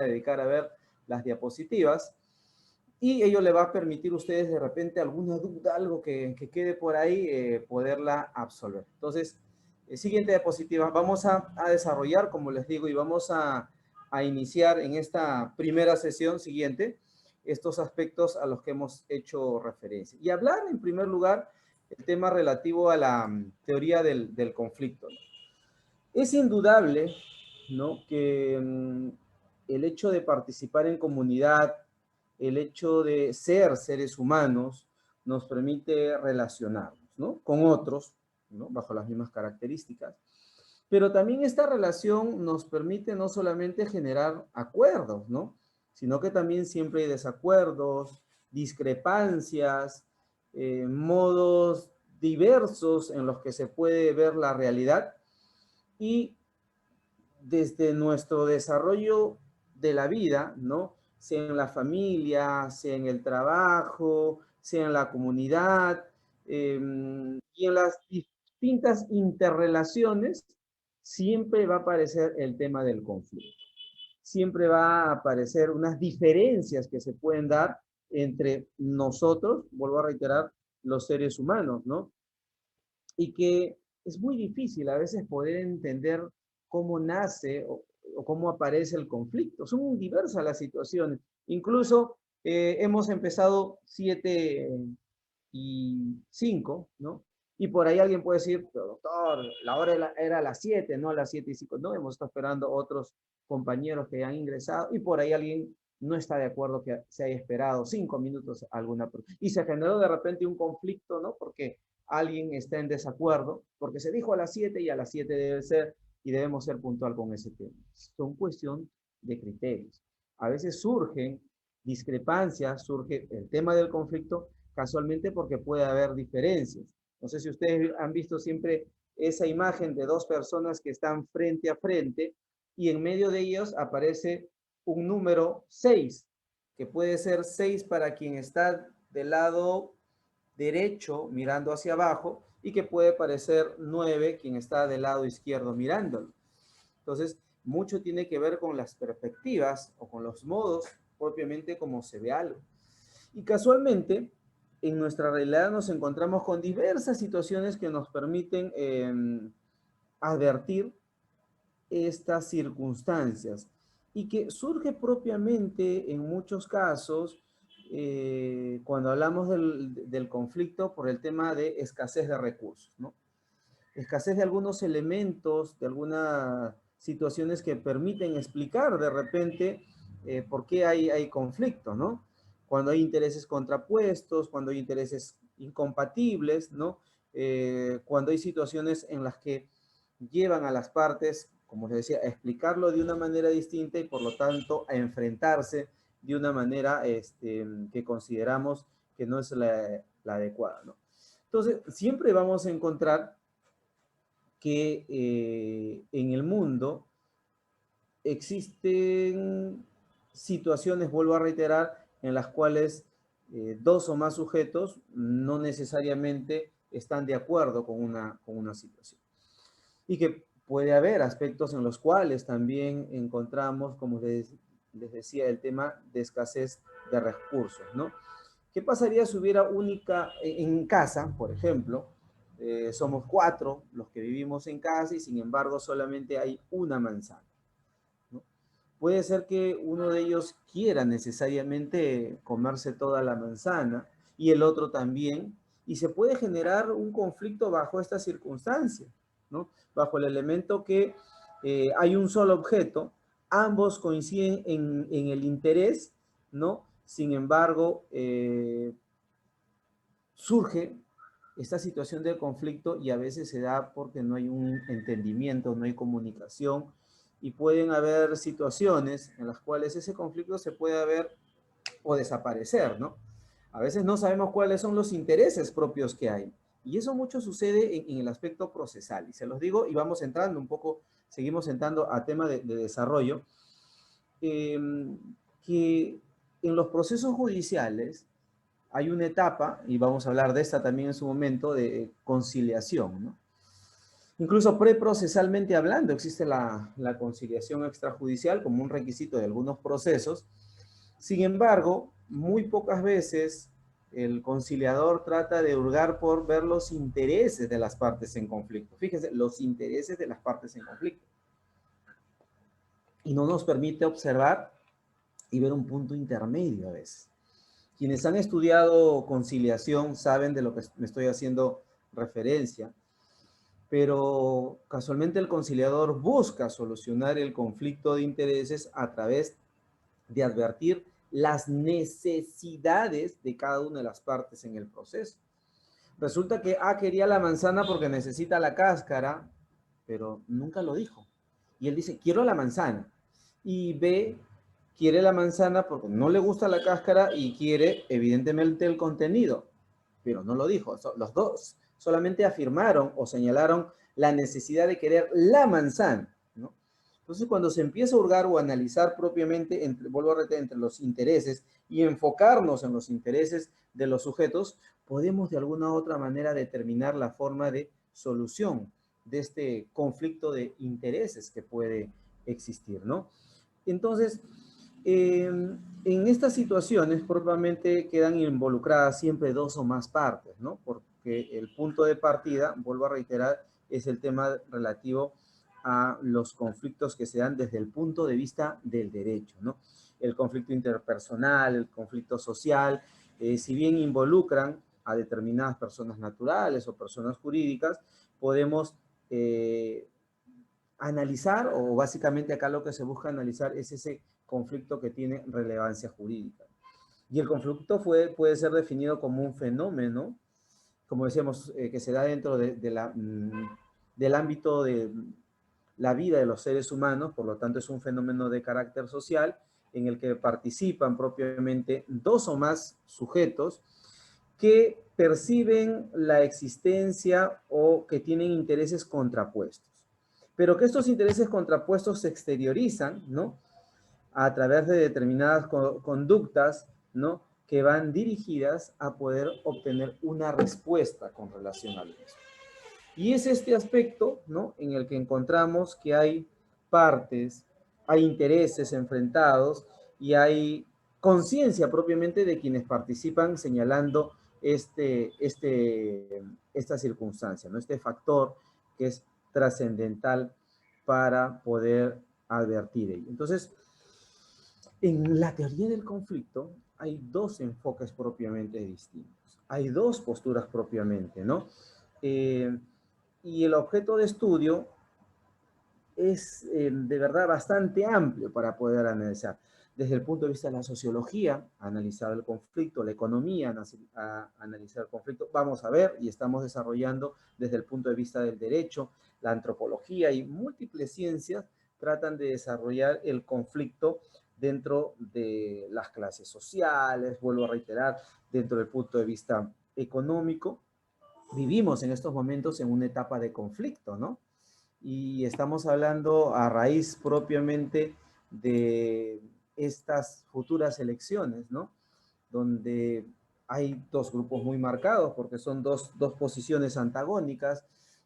dedicar a ver las diapositivas y ello le va a permitir a ustedes de repente alguna duda, algo que quede por ahí, poderla absolver. Entonces, siguiente diapositiva, vamos a desarrollar, como les digo, y vamos a iniciar en esta primera sesión siguiente estos aspectos a los que hemos hecho referencia. Y hablar en primer lugar el tema relativo a la teoría del conflicto. Es indudable, ¿no?, que el hecho de participar en comunidad, el hecho de ser seres humanos, nos permite relacionarnos, ¿no?, con otros, ¿no?, bajo las mismas características. Pero también esta relación nos permite no solamente generar acuerdos, ¿no?, sino que también siempre hay desacuerdos, discrepancias, modos diversos en los que se puede ver la realidad. Y desde nuestro desarrollo de la vida, ¿no?, sea en la familia, sea en el trabajo, sea en la comunidad, y en las distintas interrelaciones, siempre va a aparecer el tema del conflicto. Siempre va a aparecer unas diferencias que se pueden dar entre nosotros, vuelvo a reiterar, los seres humanos, ¿no? Y que es muy difícil a veces poder entender cómo nace o cómo aparece el conflicto. Son diversas las situaciones. Incluso hemos empezado 7:05, ¿no? Y por ahí alguien puede decir, pero doctor, la hora era las 7, no a las 7:05. No, hemos estado esperando otros compañeros que han ingresado y por ahí alguien no está de acuerdo que se haya esperado 5 minutos alguna. Y se generó de repente un conflicto, ¿no? Porque alguien está en desacuerdo, porque se dijo a las 7 y a las 7 debe ser y debemos ser puntual con ese tema. Son cuestión de criterios. A veces surgen discrepancias, surge el tema del conflicto casualmente porque puede haber diferencias. No sé si ustedes han visto siempre esa imagen de dos personas que están frente a frente y en medio de ellos aparece un número 6, que puede ser 6 para quien está del lado derecho mirando hacia abajo y que puede parecer 9 quien está del lado izquierdo mirándolo. Entonces, mucho tiene que ver con las perspectivas o con los modos propiamente como se ve algo. Y casualmente, en nuestra realidad nos encontramos con diversas situaciones que nos permiten advertir estas circunstancias y que surge propiamente en muchos casos cuando hablamos del conflicto por el tema de escasez de recursos, ¿no? Escasez de algunos elementos, de algunas situaciones que permiten explicar de repente por qué hay conflicto, ¿no? Cuando hay intereses contrapuestos, cuando hay intereses incompatibles, ¿no? Cuando hay situaciones en las que llevan a las partes, como les decía, a explicarlo de una manera distinta y por lo tanto a enfrentarse de una manera que consideramos que no es la adecuada, ¿no? Entonces, siempre vamos a encontrar que en el mundo existen situaciones, vuelvo a reiterar, en las cuales dos o más sujetos no necesariamente están de acuerdo con una situación. Y que puede haber aspectos en los cuales también encontramos, como les decía, el tema de escasez de recursos, ¿no? ¿Qué pasaría si hubiera única, en casa, por ejemplo, somos 4 los que vivimos en casa y sin embargo solamente hay una manzana, ¿no? Puede ser que uno de ellos quiera necesariamente comerse toda la manzana y el otro también, y se puede generar un conflicto bajo esta circunstancia, ¿no? Bajo el elemento que hay un solo objeto, ambos coinciden en el interés, ¿no? Sin embargo, surge esta situación de conflicto y a veces se da porque no hay un entendimiento, no hay comunicación y pueden haber situaciones en las cuales ese conflicto se puede haber o desaparecer, ¿no? A veces no sabemos cuáles son los intereses propios que hay. Y eso mucho sucede en el aspecto procesal. Y se los digo y vamos entrando un poco, seguimos entrando a tema de desarrollo, que en los procesos judiciales hay una etapa, y vamos a hablar de esta también en su momento, de conciliación, ¿no? Incluso preprocesalmente hablando, existe la conciliación extrajudicial como un requisito de algunos procesos. Sin embargo, muy pocas veces el conciliador trata de hurgar por ver los intereses de las partes en conflicto. Fíjense, los intereses de las partes en conflicto. Y no nos permite observar y ver un punto intermedio a veces. Quienes han estudiado conciliación saben de lo que me estoy haciendo referencia, pero casualmente el conciliador busca solucionar el conflicto de intereses a través de advertir las necesidades de cada una de las partes en el proceso. Resulta que A quería la manzana porque necesita la cáscara, pero nunca lo dijo. Y él dice, quiero la manzana. Y B quiere la manzana porque no le gusta la cáscara y quiere evidentemente el contenido, pero no lo dijo. Los dos solamente afirmaron o señalaron la necesidad de querer la manzana, ¿no? Entonces, cuando se empieza a hurgar o analizar propiamente, vuelvo a repetir, entre los intereses y enfocarnos en los intereses de los sujetos, podemos de alguna u otra manera determinar la forma de solución de este conflicto de intereses que puede existir, ¿no? Entonces, en estas situaciones propiamente quedan involucradas siempre dos o más partes, ¿no? Porque el punto de partida, vuelvo a reiterar, es el tema relativo a los conflictos que se dan desde el punto de vista del derecho, ¿no? El conflicto interpersonal, el conflicto social, si bien involucran a determinadas personas naturales o personas jurídicas, podemos analizar, o básicamente acá lo que se busca analizar es ese conflicto que tiene relevancia jurídica. Y el conflicto puede ser definido como un fenómeno, como decíamos, que se da dentro del ámbito de la vida de los seres humanos, por lo tanto es un fenómeno de carácter social en el que participan propiamente dos o más sujetos que perciben la existencia o que tienen intereses contrapuestos. Pero que estos intereses contrapuestos se exteriorizan, ¿no? A través de determinadas conductas, ¿no? Que van dirigidas a poder obtener una respuesta con relación al mismo. Y es este aspecto, ¿no? En el que encontramos que hay partes, hay intereses enfrentados y hay conciencia propiamente de quienes participan señalando esta circunstancia, ¿no? Este factor que es trascendental para poder advertir ello. Entonces, en la teoría del conflicto hay dos enfoques propiamente distintos. Hay dos posturas propiamente, ¿no? Y el objeto de estudio es de verdad bastante amplio para poder analizar. Desde el punto de vista de la sociología, analizar el conflicto, la economía, analizar el conflicto. Vamos a ver y estamos desarrollando desde el punto de vista del derecho, la antropología y múltiples ciencias tratan de desarrollar el conflicto dentro de las clases sociales, vuelvo a reiterar, dentro del punto de vista económico. Vivimos en estos momentos en una etapa de conflicto, ¿no? Y estamos hablando a raíz propiamente de estas futuras elecciones, ¿no? Donde hay dos grupos muy marcados, porque son dos posiciones antagónicas,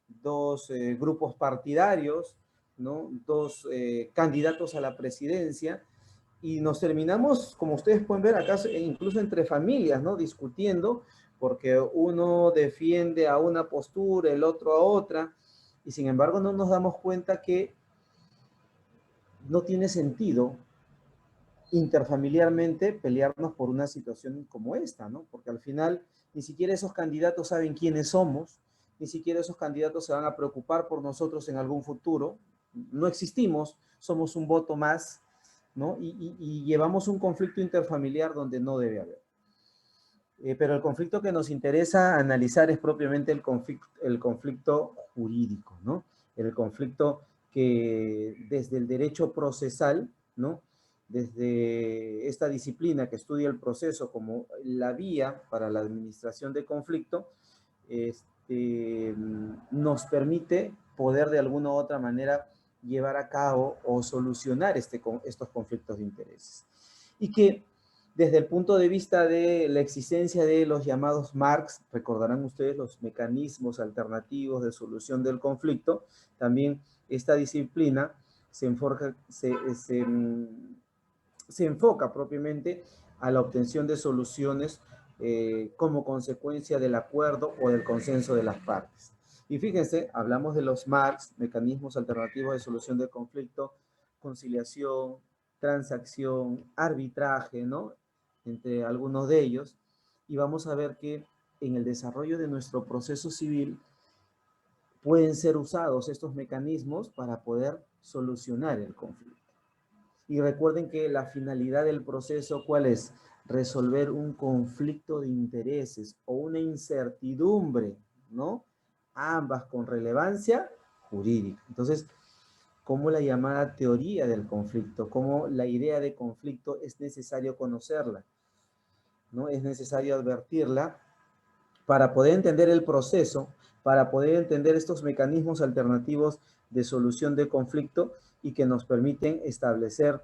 dos grupos partidarios, ¿no? Dos candidatos a la presidencia, y nos terminamos, como ustedes pueden ver acá, incluso entre familias, ¿no? Discutiendo, porque uno defiende a una postura, el otro a otra, y sin embargo no nos damos cuenta que no tiene sentido interfamiliarmente pelearnos por una situación como esta, ¿no? Porque al final ni siquiera esos candidatos saben quiénes somos, ni siquiera esos candidatos se van a preocupar por nosotros en algún futuro. No existimos, somos un voto más, ¿no? Y llevamos un conflicto interfamiliar donde no debe haber. Pero el conflicto que nos interesa analizar es propiamente el conflicto jurídico, ¿no? El conflicto que desde el derecho procesal, ¿no? Desde esta disciplina que estudia el proceso como la vía para la administración de conflicto, nos permite poder de alguna u otra manera llevar a cabo o solucionar estos conflictos de intereses. Y que Desde el punto de vista de la existencia de los llamados MARCs, recordarán ustedes los mecanismos alternativos de solución del conflicto, también esta disciplina se enfoca propiamente a la obtención de soluciones como consecuencia del acuerdo o del consenso de las partes. Y fíjense, hablamos de los MARCs, mecanismos alternativos de solución del conflicto, conciliación, transacción, arbitraje, ¿no? Entre algunos de ellos. Y vamos a ver que en el desarrollo de nuestro proceso civil pueden ser usados estos mecanismos para poder solucionar el conflicto. Y recuerden que la finalidad del proceso, ¿cuál es? Resolver un conflicto de intereses o una incertidumbre, ¿no? Ambas con relevancia jurídica. Entonces, como la llamada teoría del conflicto, como la idea de conflicto es necesario conocerla, ¿no? Es necesario advertirla para poder entender el proceso, para poder entender estos mecanismos alternativos de solución de conflicto y que nos permiten establecer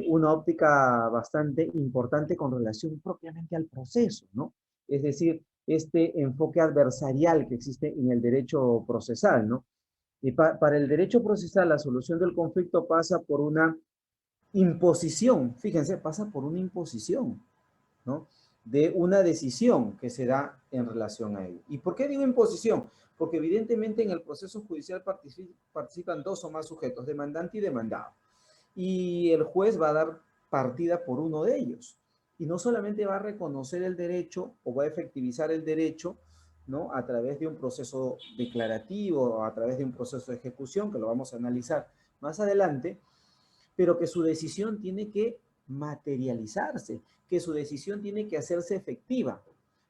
una óptica bastante importante con relación propiamente al proceso, ¿no? Es decir, este enfoque adversarial que existe en el derecho procesal, ¿no? Y para el derecho procesal, la solución del conflicto pasa por una imposición, fíjense, pasa por una imposición, ¿no? De una decisión que se da en relación a ello. ¿Y por qué digo imposición? Porque evidentemente en el proceso judicial participan dos o más sujetos, demandante y demandado. Y el juez va a dar partida por uno de ellos. Y no solamente va a reconocer el derecho o va a efectivizar el derecho, ¿no? A través de un proceso declarativo o a través de un proceso de ejecución, que lo vamos a analizar más adelante, pero que su decisión tiene que materializarse, que su decisión tiene que hacerse efectiva.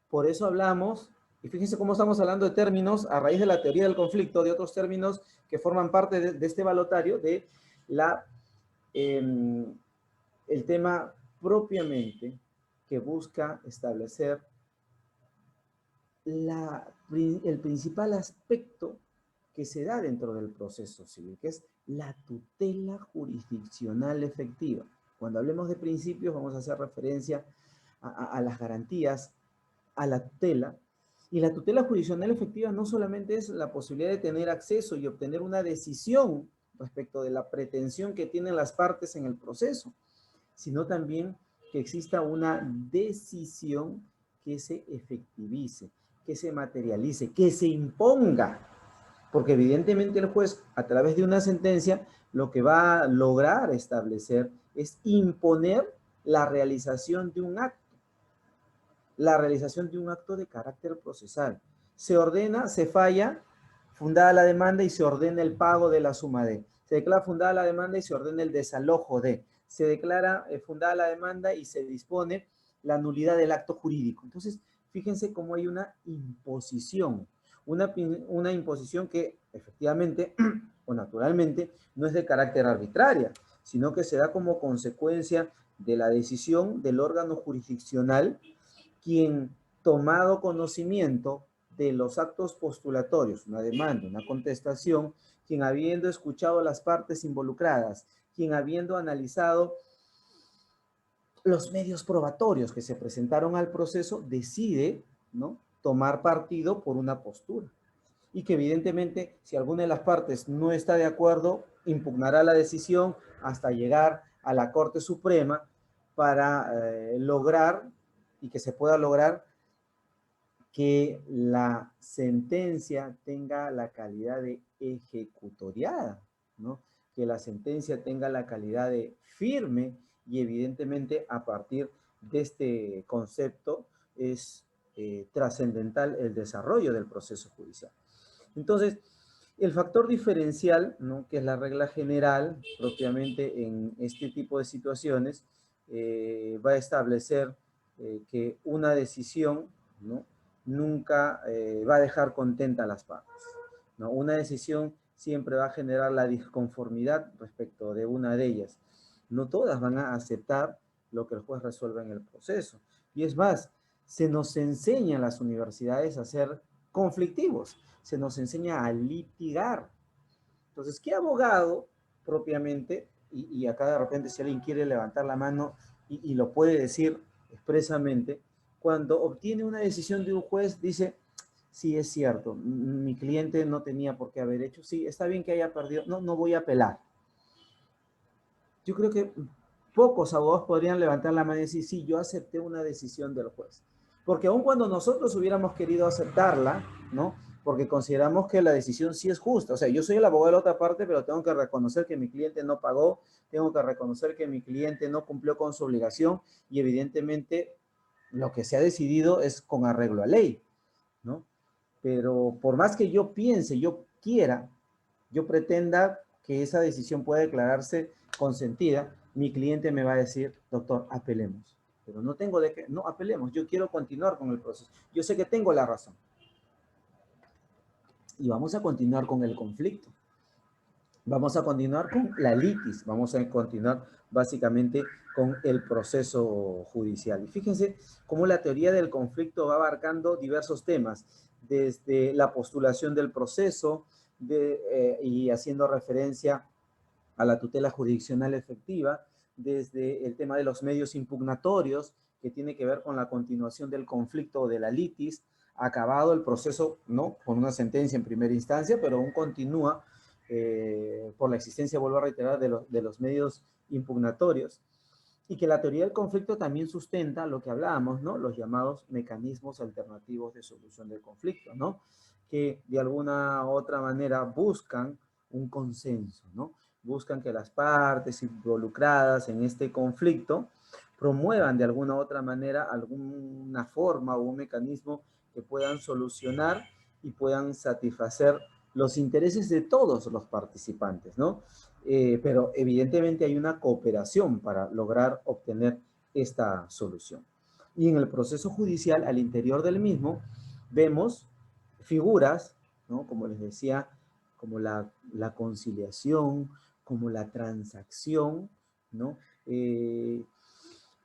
Por eso hablamos, y fíjense cómo estamos hablando de términos a raíz de la teoría del conflicto, de otros términos que forman parte de este balotario, de la, el tema propiamente que busca establecer el principal aspecto que se da dentro del proceso civil, que es la tutela jurisdiccional efectiva. Cuando hablemos de principios, vamos a hacer referencia a las garantías, a la tutela. Y la tutela jurisdiccional efectiva no solamente es la posibilidad de tener acceso y obtener una decisión respecto de la pretensión que tienen las partes en el proceso, sino también que exista una decisión que se efectivice, que se materialice, que se imponga. Porque evidentemente el juez, a través de una sentencia, lo que va a lograr establecer es imponer la realización de un acto, la realización de un acto de carácter procesal. Se ordena, se falla, fundada la demanda y se ordena el pago de la suma de. Se declara fundada la demanda y se ordena el desalojo de. Se declara fundada la demanda y se dispone la nulidad del acto jurídico. Entonces, fíjense cómo hay una imposición, una imposición que efectivamente o naturalmente no es de carácter arbitraria, sino que se da como consecuencia de la decisión del órgano jurisdiccional, quien, tomado conocimiento de los actos postulatorios, una demanda, una contestación, quien habiendo escuchado las partes involucradas, quien habiendo analizado los medios probatorios que se presentaron al proceso, decide, ¿no?, tomar partido por una postura. Y que evidentemente, si alguna de las partes no está de acuerdo, impugnará la decisión hasta llegar a la Corte Suprema para lograr y que se pueda lograr que la sentencia tenga la calidad de ejecutoriada, ¿no? Que la sentencia tenga la calidad de firme y evidentemente a partir de este concepto es trascendental el desarrollo del proceso judicial. Entonces, el factor diferencial, ¿no?, que es la regla general propiamente en este tipo de situaciones, va a establecer que una decisión, ¿no?, nunca va a dejar contenta a las partes, ¿no? Una decisión siempre va a generar la disconformidad respecto de una de ellas. No todas van a aceptar lo que el juez resuelve en el proceso. Y es más, se nos enseña en las universidades a ser conflictivos, se nos enseña a litigar. Entonces, ¿qué abogado propiamente, y acá de repente si alguien quiere levantar la mano y lo puede decir expresamente, cuando obtiene una decisión de un juez, dice, sí, es cierto, mi cliente no tenía por qué haber hecho, sí, está bien que haya perdido, no, no voy a apelar. Yo creo que pocos abogados podrían levantar la mano y decir, sí, yo acepté una decisión del juez. Porque aun cuando nosotros hubiéramos querido aceptarla, ¿no? Porque consideramos que la decisión sí es justa. O sea, yo soy el abogado de la otra parte, pero tengo que reconocer que mi cliente no pagó, tengo que reconocer que mi cliente no cumplió con su obligación y evidentemente lo que se ha decidido es con arreglo a ley, ¿no? Pero por más que yo piense, yo quiera, yo pretenda que esa decisión pueda declararse consentida, mi cliente me va a decir, doctor, apelemos. Pero no tengo de qué, no apelemos, yo quiero continuar con el proceso. Yo sé que tengo la razón. Y vamos a continuar con el conflicto. Vamos a continuar con la litis, vamos a continuar básicamente con el proceso judicial. Y fíjense cómo la teoría del conflicto va abarcando diversos temas, desde la postulación del proceso y haciendo referencia a la tutela jurisdiccional efectiva, desde el tema de los medios impugnatorios, que tiene que ver con la continuación del conflicto o de la litis, acabado el proceso, ¿no? Con una sentencia en primera instancia, pero aún continúa por la existencia, vuelvo a reiterar, de los medios impugnatorios, y que la teoría del conflicto también sustenta lo que hablábamos, ¿no? Los llamados mecanismos alternativos de solución del conflicto, ¿no? Que de alguna u otra manera buscan un consenso, ¿no? Buscan que las partes involucradas en este conflicto promuevan de alguna u otra manera alguna forma o un mecanismo que puedan solucionar y puedan satisfacer los intereses de todos los participantes, ¿no? Pero evidentemente hay una cooperación para lograr obtener esta solución. Y en el proceso judicial, al interior del mismo, vemos figuras, ¿no? Como les decía, como la conciliación, como la transacción, ¿no?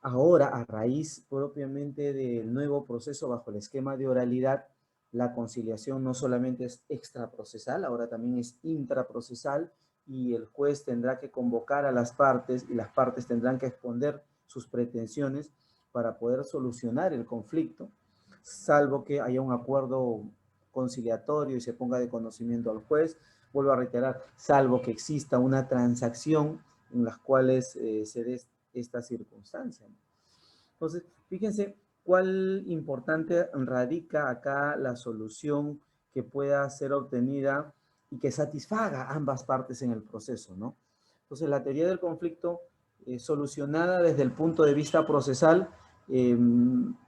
Ahora, a raíz propiamente del nuevo proceso bajo el esquema de oralidad, la conciliación no solamente es extraprocesal, ahora también es intraprocesal, y el juez tendrá que convocar a las partes y las partes tendrán que exponer sus pretensiones para poder solucionar el conflicto, salvo que haya un acuerdo conciliatorio y se ponga de conocimiento al juez. Vuelvo a reiterar, salvo que exista una transacción en las cuales se dé esta circunstancia. Entonces, fíjense cuál importante radica acá la solución que pueda ser obtenida y que satisfaga a ambas partes en el proceso, ¿no? Entonces, la teoría del conflicto solucionada desde el punto de vista procesal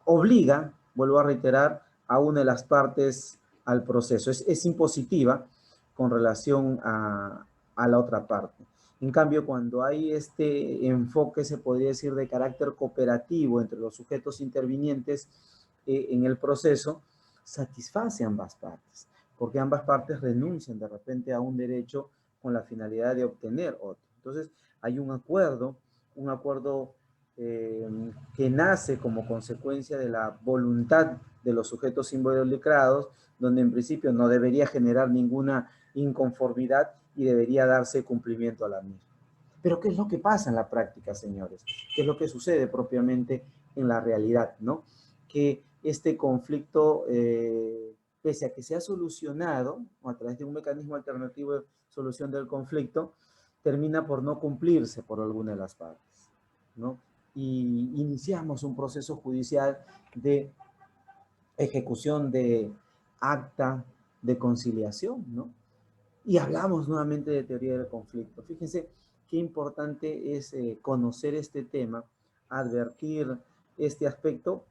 obliga, vuelvo a reiterar, a una de las partes al proceso. Es impositiva con relación a la otra parte. En cambio, cuando hay este enfoque, se podría decir, de carácter cooperativo entre los sujetos intervinientes en el proceso, satisface a ambas partes, porque ambas partes renuncian de repente a un derecho con la finalidad de obtener otro. Entonces, hay un acuerdo que nace como consecuencia de la voluntad de los sujetos involucrados, donde en principio no debería generar ninguna inconformidad y debería darse cumplimiento a la misma. Pero ¿qué es lo que pasa en la práctica, señores? ¿Qué es lo que sucede propiamente en la realidad, no? Que este conflicto, pese a que se ha solucionado a través de un mecanismo alternativo de solución del conflicto, termina por no cumplirse por alguna de las partes, ¿no? Y iniciamos un proceso judicial de ejecución de acta de conciliación, ¿no? Y hablamos nuevamente de teoría del conflicto. Fíjense qué importante es conocer este tema, advertir este aspecto,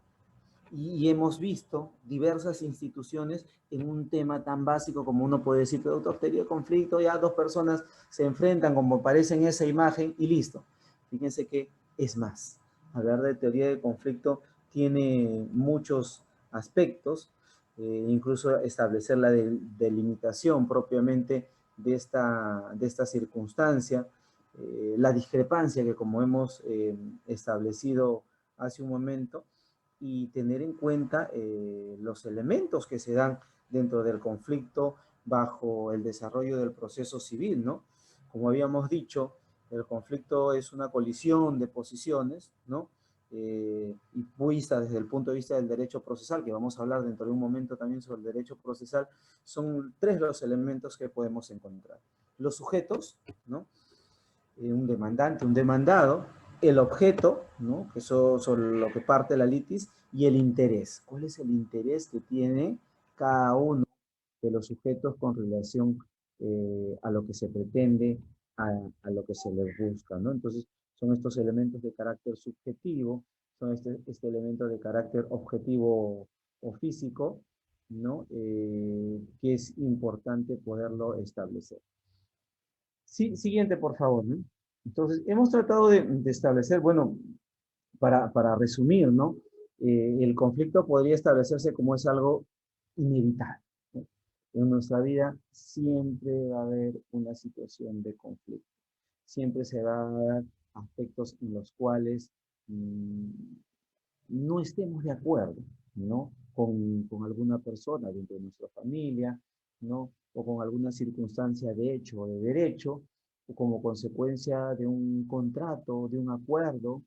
y hemos visto diversas instituciones en un tema tan básico como uno puede decir, pero doctor, teoría del conflicto, ya dos personas se enfrentan como aparece en esa imagen y listo. Fíjense que es más. Hablar de teoría del conflicto tiene muchos aspectos, incluso establecer la delimitación propiamente de esta circunstancia, la discrepancia que como hemos establecido hace un momento, y tener en cuenta los elementos que se dan dentro del conflicto bajo el desarrollo del proceso civil, ¿no? Como habíamos dicho, El conflicto es una colisión de posiciones, ¿no? Y vista desde el punto de vista del derecho procesal, que vamos a hablar dentro de un momento también sobre el derecho procesal, son tres los elementos que podemos encontrar. Los sujetos, ¿no? Un demandante, un demandado, el objeto, ¿no? Que eso sobre lo que parte la litis, y el interés. ¿Cuál es el interés que tiene cada uno de los sujetos con relación a lo que se pretende, a lo que se les busca, ¿no? Entonces, son estos elementos de carácter subjetivo, son este elemento de carácter objetivo o físico, ¿no? Que es importante poderlo establecer. Sí, siguiente, por favor, ¿no? Entonces, hemos tratado de establecer, bueno, para resumir, ¿no? El conflicto podría establecerse como es algo inevitable, ¿no? En nuestra vida siempre va a haber una situación de conflicto. Siempre se van a dar aspectos en los cuales mmm, no estemos de acuerdo, ¿no? Con alguna persona dentro de nuestra familia, ¿no? O con alguna circunstancia de hecho o de derecho, o como consecuencia de un contrato, de un acuerdo,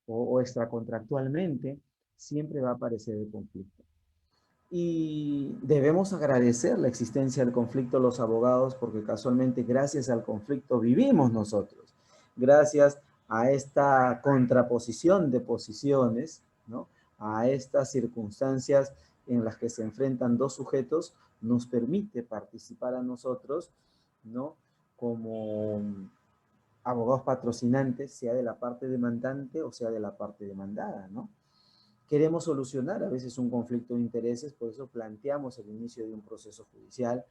o extracontractualmente, siempre va a aparecer el conflicto. Y debemos agradecer la existencia del conflicto a los abogados porque casualmente gracias al conflicto vivimos nosotros. Gracias a esta contraposición de posiciones, ¿no? A estas circunstancias en las que se enfrentan dos sujetos, nos permite participar a nosotros, ¿no? Como abogados patrocinantes, sea de la parte demandante o sea de la parte demandada, ¿no? Queremos solucionar a veces un conflicto de intereses, por eso planteamos el inicio de un proceso judicial.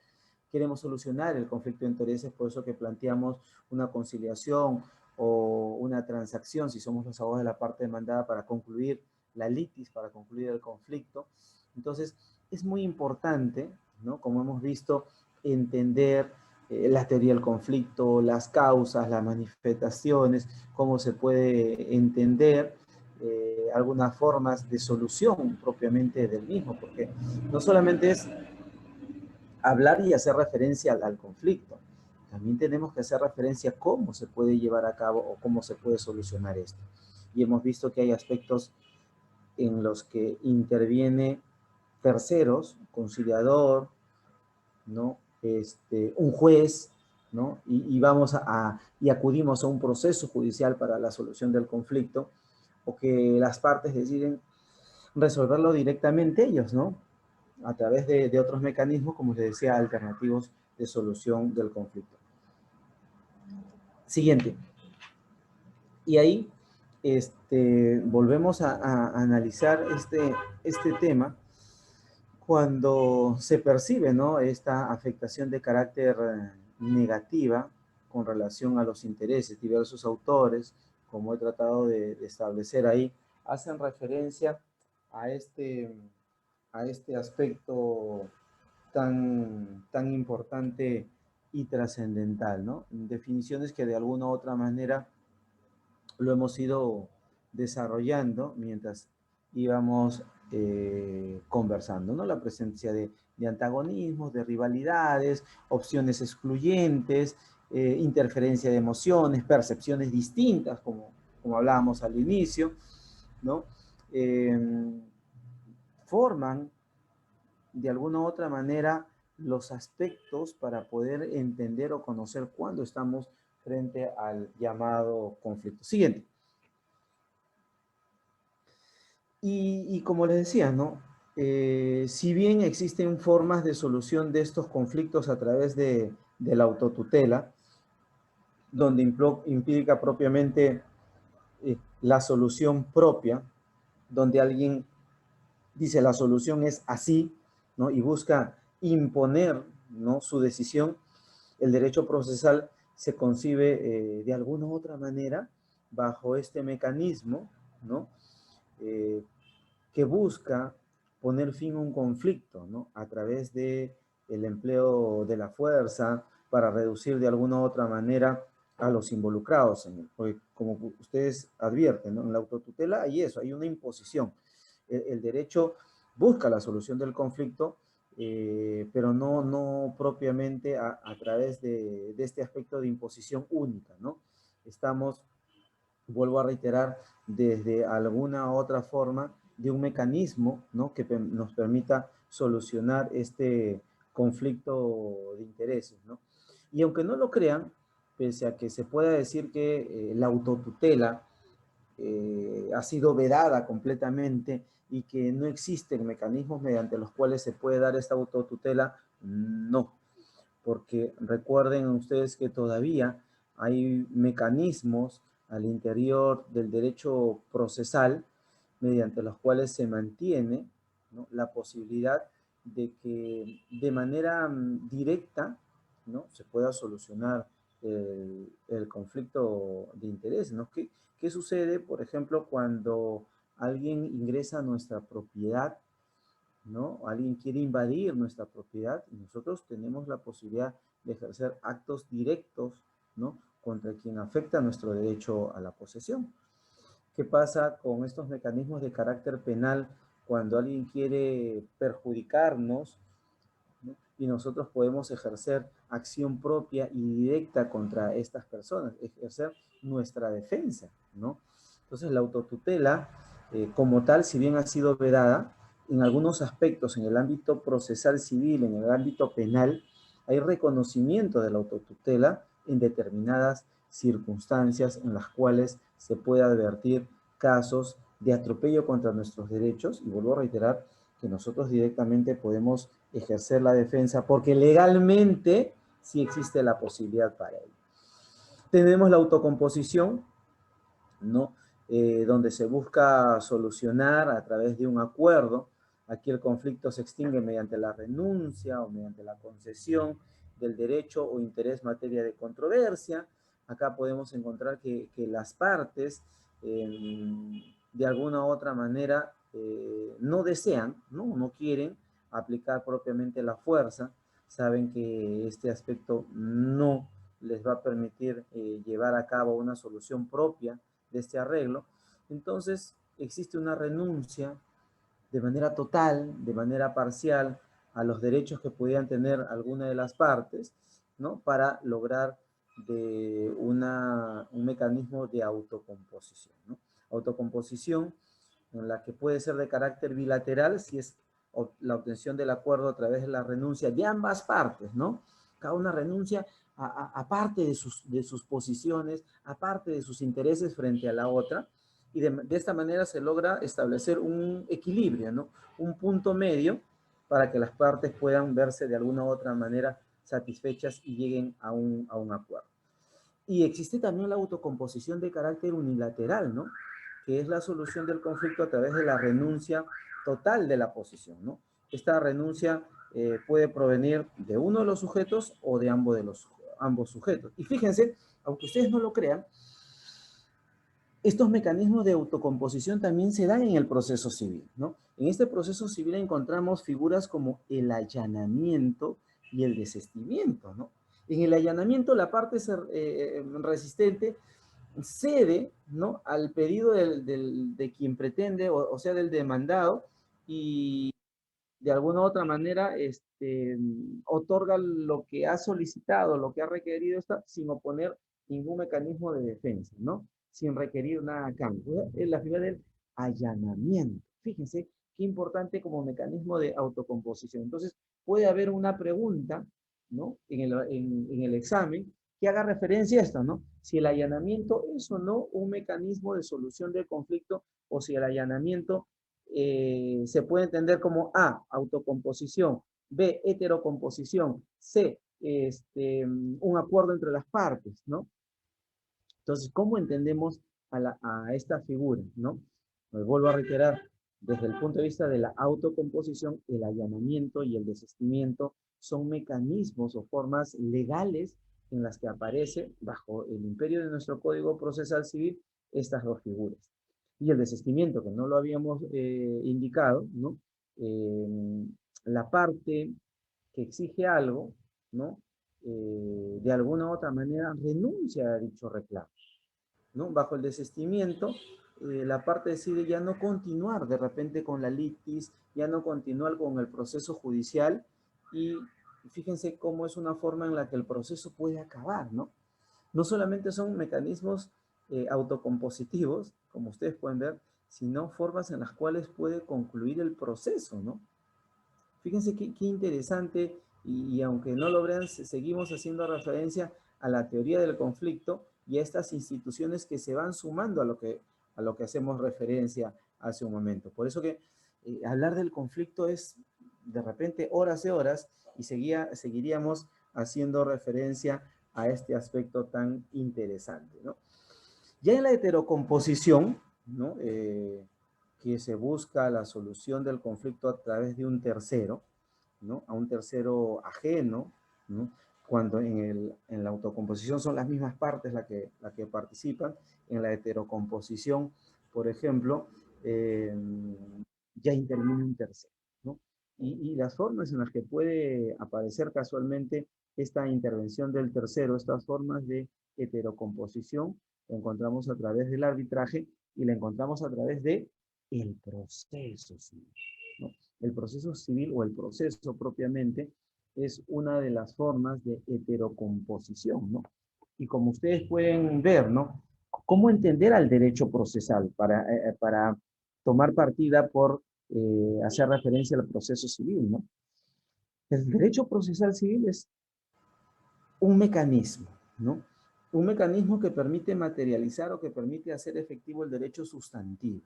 Queremos solucionar el conflicto de intereses, por eso que planteamos una conciliación o una transacción, si somos los abogados de la parte demandada, para concluir la litis, para concluir el conflicto. Entonces, es muy importante, ¿no? Como hemos visto, entender la teoría del conflicto, las causas, las manifestaciones, cómo se puede entender algunas formas de solución propiamente del mismo, porque no solamente es hablar y hacer referencia al conflicto, también tenemos que hacer referencia a cómo se puede llevar a cabo o cómo se puede solucionar esto. Y hemos visto que hay aspectos en los que interviene terceros, conciliador, ¿no? Un juez, ¿no? Y vamos y acudimos a un proceso judicial para la solución del conflicto, o que las partes deciden resolverlo directamente ellos, ¿no? A través de otros mecanismos, como les decía, alternativos de solución del conflicto. Siguiente. Y ahí volvemos a analizar este tema cuando se percibe, ¿no? Esta afectación de carácter negativa con relación a los intereses. Diversos autores, como he tratado de establecer ahí, hacen referencia a este aspecto tan importante y trascendental, ¿no? Definiciones que de alguna u otra manera lo hemos ido desarrollando mientras íbamos conversando, ¿no? La presencia de antagonismos, de rivalidades, opciones excluyentes, interferencia de emociones, percepciones distintas, como hablábamos al inicio, ¿no? Forman de alguna u otra manera los aspectos para poder entender o conocer cuándo estamos frente al llamado conflicto. Siguiente. Y como les decía, ¿no? Si bien existen formas de solución de estos conflictos a través de la autotutela, donde implica propiamente la solución propia, donde alguien dice la solución es así, ¿no? Y busca imponer, ¿no? Su decisión, el derecho procesal se concibe de alguna u otra manera bajo este mecanismo, ¿no? Eh, que busca poner fin a un conflicto, ¿no? A través de el empleo de la fuerza para reducir de alguna u otra manera a los involucrados en él. Porque como ustedes advierten, ¿no? En la autotutela hay eso, hay una imposición. El derecho busca la solución del conflicto, pero no propiamente a través de este aspecto de imposición única, ¿no? estamos, vuelvo a reiterar, desde alguna otra forma de un mecanismo, ¿no?, que nos permita solucionar este conflicto de intereses, ¿no? Y aunque no lo crean, pese a que se pueda decir que la autotutela ha sido vedada completamente y que no existen mecanismos mediante los cuales se puede dar esta autotutela, no, porque recuerden ustedes que todavía hay mecanismos al interior del derecho procesal mediante los cuales se mantiene, ¿no?, la posibilidad de que de manera directa, ¿no?, se pueda solucionar el conflicto de interés, ¿no? ¿Qué sucede, por ejemplo, cuando alguien ingresa a nuestra propiedad, ¿no? Alguien quiere invadir nuestra propiedad y nosotros tenemos la posibilidad de ejercer actos directos, ¿no?, contra quien afecta nuestro derecho a la posesión. ¿Qué pasa con estos mecanismos de carácter penal cuando alguien quiere perjudicarnos, ¿no?, y nosotros podemos ejercer acción propia y directa contra estas personas, ejercer nuestra defensa, ¿no? Entonces, la autotutela, como tal, si bien ha sido vedada, en algunos aspectos, en el ámbito procesal civil, en el ámbito penal, hay reconocimiento de la autotutela en determinadas circunstancias en las cuales se puede advertir casos de atropello contra nuestros derechos, y vuelvo a reiterar que nosotros directamente podemos ejercer la defensa porque legalmente sí existe la posibilidad para ello. Tenemos la autocomposición, ¿no? Donde se busca solucionar a través de un acuerdo. Aquí el conflicto se extingue mediante la renuncia o mediante la concesión del derecho o interés materia de controversia. Acá podemos encontrar que las partes de alguna u otra manera no desean, no quieren aplicar propiamente la fuerza, saben que este aspecto no les va a permitir llevar a cabo una solución propia de este arreglo. Entonces existe una renuncia de manera total, de manera parcial, a los derechos que pudieran tener alguna de las partes, ¿no?, para lograr un mecanismo de autocomposición, ¿no? Autocomposición en la que puede ser de carácter bilateral si es la obtención del acuerdo a través de la renuncia de ambas partes, ¿no? Cada una renuncia aparte de sus posiciones, aparte de sus intereses frente a la otra, y de esta manera se logra establecer un equilibrio, ¿no?, un punto medio para que las partes puedan verse de alguna u otra manera satisfechas y lleguen a un acuerdo. Y existe también la autocomposición de carácter unilateral, ¿no?, que es la solución del conflicto a través de la renuncia total de la posición, ¿no? Esta renuncia puede provenir de uno de los sujetos o de ambos sujetos. Y fíjense, aunque ustedes no lo crean, estos mecanismos de autocomposición también se dan en el proceso civil, ¿no? En este proceso civil encontramos figuras como el allanamiento y el desistimiento, ¿no? En el allanamiento, la parte resistente cede, ¿no?, al pedido de quien pretende, o sea, del demandado, y de alguna u otra manera otorga lo que ha solicitado, lo que ha requerido, sin oponer ningún mecanismo de defensa, ¿no?, sin requerir nada a cambio. Es la figura del allanamiento. Fíjense qué importante como mecanismo de autocomposición. Entonces, puede haber una pregunta, ¿no?, en el examen que haga referencia a esto, ¿no? Si el allanamiento es o no un mecanismo de solución del conflicto, o si el allanamiento se puede entender como A, autocomposición, B, heterocomposición, C, un acuerdo entre las partes, ¿no? Entonces, ¿cómo entendemos a esta figura, ¿no? Me vuelvo a reiterar, desde el punto de vista de la autocomposición, el allanamiento y el desistimiento son mecanismos o formas legales en las que aparece, bajo el imperio de nuestro Código Procesal Civil, estas dos figuras. Y el desistimiento, que no lo habíamos indicado, ¿no? La parte que exige algo, ¿no? De alguna u otra manera renuncia a dicho reclamo, ¿no? Bajo el desistimiento, la parte decide ya no continuar de repente con la litis, ya no continuar con el proceso judicial, y fíjense cómo es una forma en la que el proceso puede acabar, ¿no? No solamente son mecanismos autocompositivos, como ustedes pueden ver, sino formas en las cuales puede concluir el proceso, ¿no? Fíjense qué interesante, y aunque no lo vean, seguimos haciendo referencia a la teoría del conflicto y a estas instituciones que se van sumando a lo que hacemos referencia hace un momento. Por eso que hablar del conflicto es de repente horas y horas, y seguiríamos haciendo referencia a este aspecto tan interesante, ¿no? Ya en la heterocomposición, ¿no? Que se busca la solución del conflicto a través de un tercero, ¿no? A un tercero ajeno, ¿no? Cuando en la autocomposición son las mismas partes las que participan. En la heterocomposición, por ejemplo, ya interviene un tercero, ¿no? Y las formas en las que puede aparecer casualmente esta intervención del tercero, estas formas de heterocomposición, la encontramos a través del arbitraje y la encontramos a través de el proceso civil, ¿no? El proceso civil o el proceso propiamente es una de las formas de heterocomposición, ¿no? Y como ustedes pueden ver, ¿no? ¿Cómo entender al derecho procesal para tomar partida por hacer referencia al proceso civil, ¿no? El derecho procesal civil es un mecanismo, ¿no? Un mecanismo que permite materializar o que permite hacer efectivo el derecho sustantivo,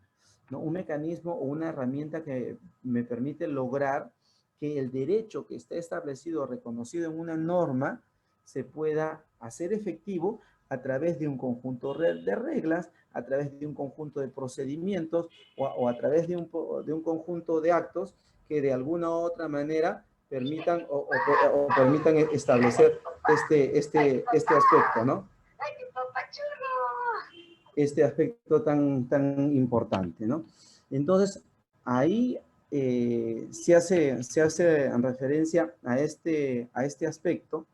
¿no? Un mecanismo o una herramienta que me permite lograr que el derecho que está establecido o reconocido en una norma se pueda hacer efectivo a través de un conjunto de reglas, a través de un conjunto de procedimientos o a través de un conjunto de actos que de alguna u otra manera permitan o permitan establecer este aspecto, ¿no? Este aspecto tan importante, ¿no? Entonces, ahí se hace referencia a este aspecto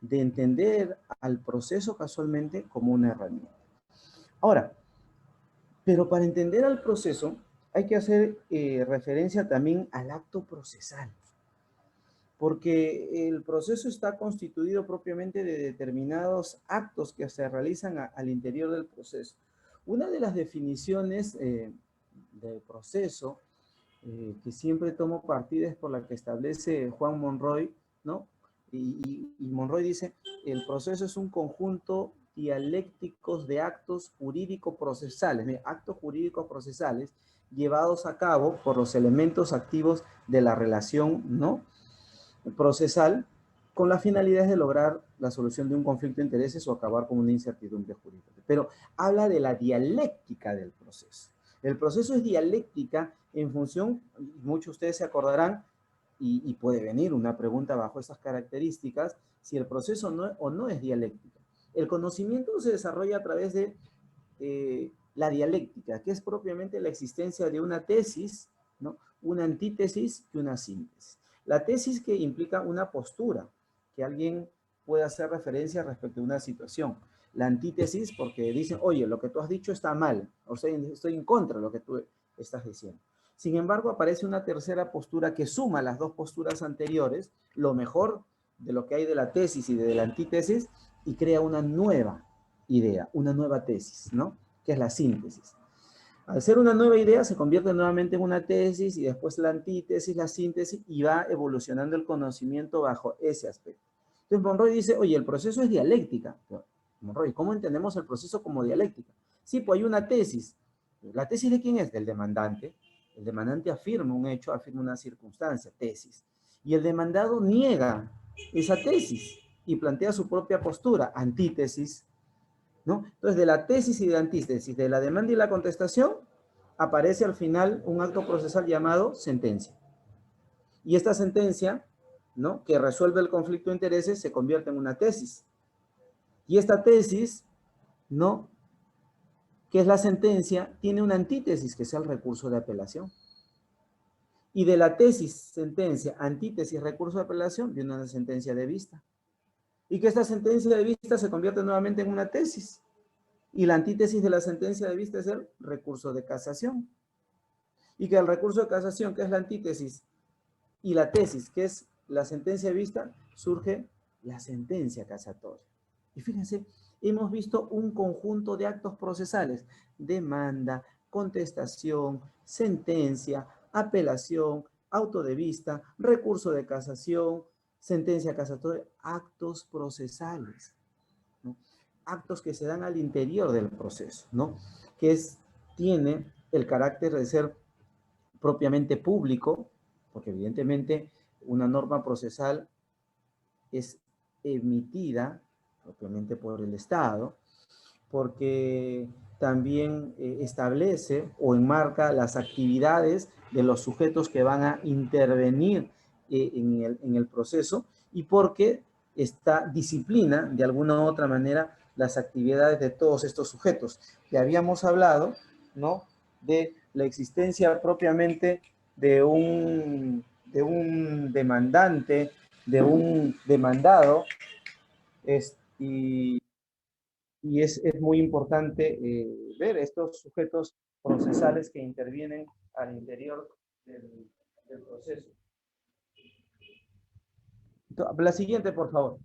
de entender al proceso casualmente como una herramienta. Ahora, pero para entender al proceso hay que hacer referencia también al acto procesal, porque el proceso está constituido propiamente de determinados actos que se realizan al interior del proceso. Una de las definiciones del proceso que siempre tomo partida es por la que establece Juan Monroy, ¿no? Y Monroy dice, el proceso es un conjunto dialécticos de actos jurídico-procesales, actos jurídicos procesales llevados a cabo por los elementos activos de la relación, ¿no? Procesal, con la finalidad de lograr la solución de un conflicto de intereses o acabar con una incertidumbre jurídica. Pero habla de la dialéctica del proceso. El proceso es dialéctica en función, muchos de ustedes se acordarán, y puede venir una pregunta bajo esas características, si el proceso no es dialéctica. El conocimiento se desarrolla a través de la dialéctica, que es propiamente la existencia de una tesis, ¿no? Una antítesis y una síntesis. La tesis que implica una postura, que alguien puede hacer referencia respecto a una situación. La antítesis porque dicen, oye, lo que tú has dicho está mal, o sea, estoy en contra de lo que tú estás diciendo. Sin embargo, aparece una tercera postura que suma las dos posturas anteriores, lo mejor de lo que hay de la tesis y de la antítesis, y crea una nueva idea, una nueva tesis, ¿no? Que es la síntesis. Al ser una nueva idea, se convierte nuevamente en una tesis y después la antítesis, la síntesis, y va evolucionando el conocimiento bajo ese aspecto. Entonces Monroy dice, oye, el proceso es dialéctica. Monroy, ¿cómo entendemos el proceso como dialéctica? Sí, pues hay una tesis. ¿La tesis de quién es? Del demandante. El demandante afirma un hecho, afirma una circunstancia, tesis. Y el demandado niega esa tesis y plantea su propia postura, antítesis, ¿no? Entonces, de la tesis y de la antítesis, de la demanda y la contestación, aparece al final un acto procesal llamado sentencia. Y esta sentencia, ¿no? Que resuelve el conflicto de intereses, se convierte en una tesis. Y esta tesis, ¿no? Que es la sentencia, tiene una antítesis, que es el recurso de apelación. Y de la tesis, sentencia, antítesis, recurso de apelación, viene una sentencia de vista. Y que esta sentencia de vista se convierte nuevamente en una tesis. Y la antítesis de la sentencia de vista es el recurso de casación. Y que el recurso de casación, que es la antítesis, y la tesis, que es la sentencia de vista, surge la sentencia casatoria. Y fíjense, hemos visto un conjunto de actos procesales: demanda, contestación, sentencia, apelación, auto de vista, recurso de casación, sentencia casatoria, actos procesales, ¿no? Actos que se dan al interior del proceso, ¿no? Tiene el carácter de ser propiamente público, porque evidentemente una norma procesal es emitida propiamente por el Estado, porque también establece o enmarca las actividades de los sujetos que van a intervenir en el proceso, y porque disciplina de alguna u otra manera las actividades de todos estos sujetos. Ya habíamos hablado, ¿no?, de la existencia propiamente de un demandante, de un demandado, y es muy importante ver estos sujetos procesales que intervienen al interior del proceso. La siguiente, por favor.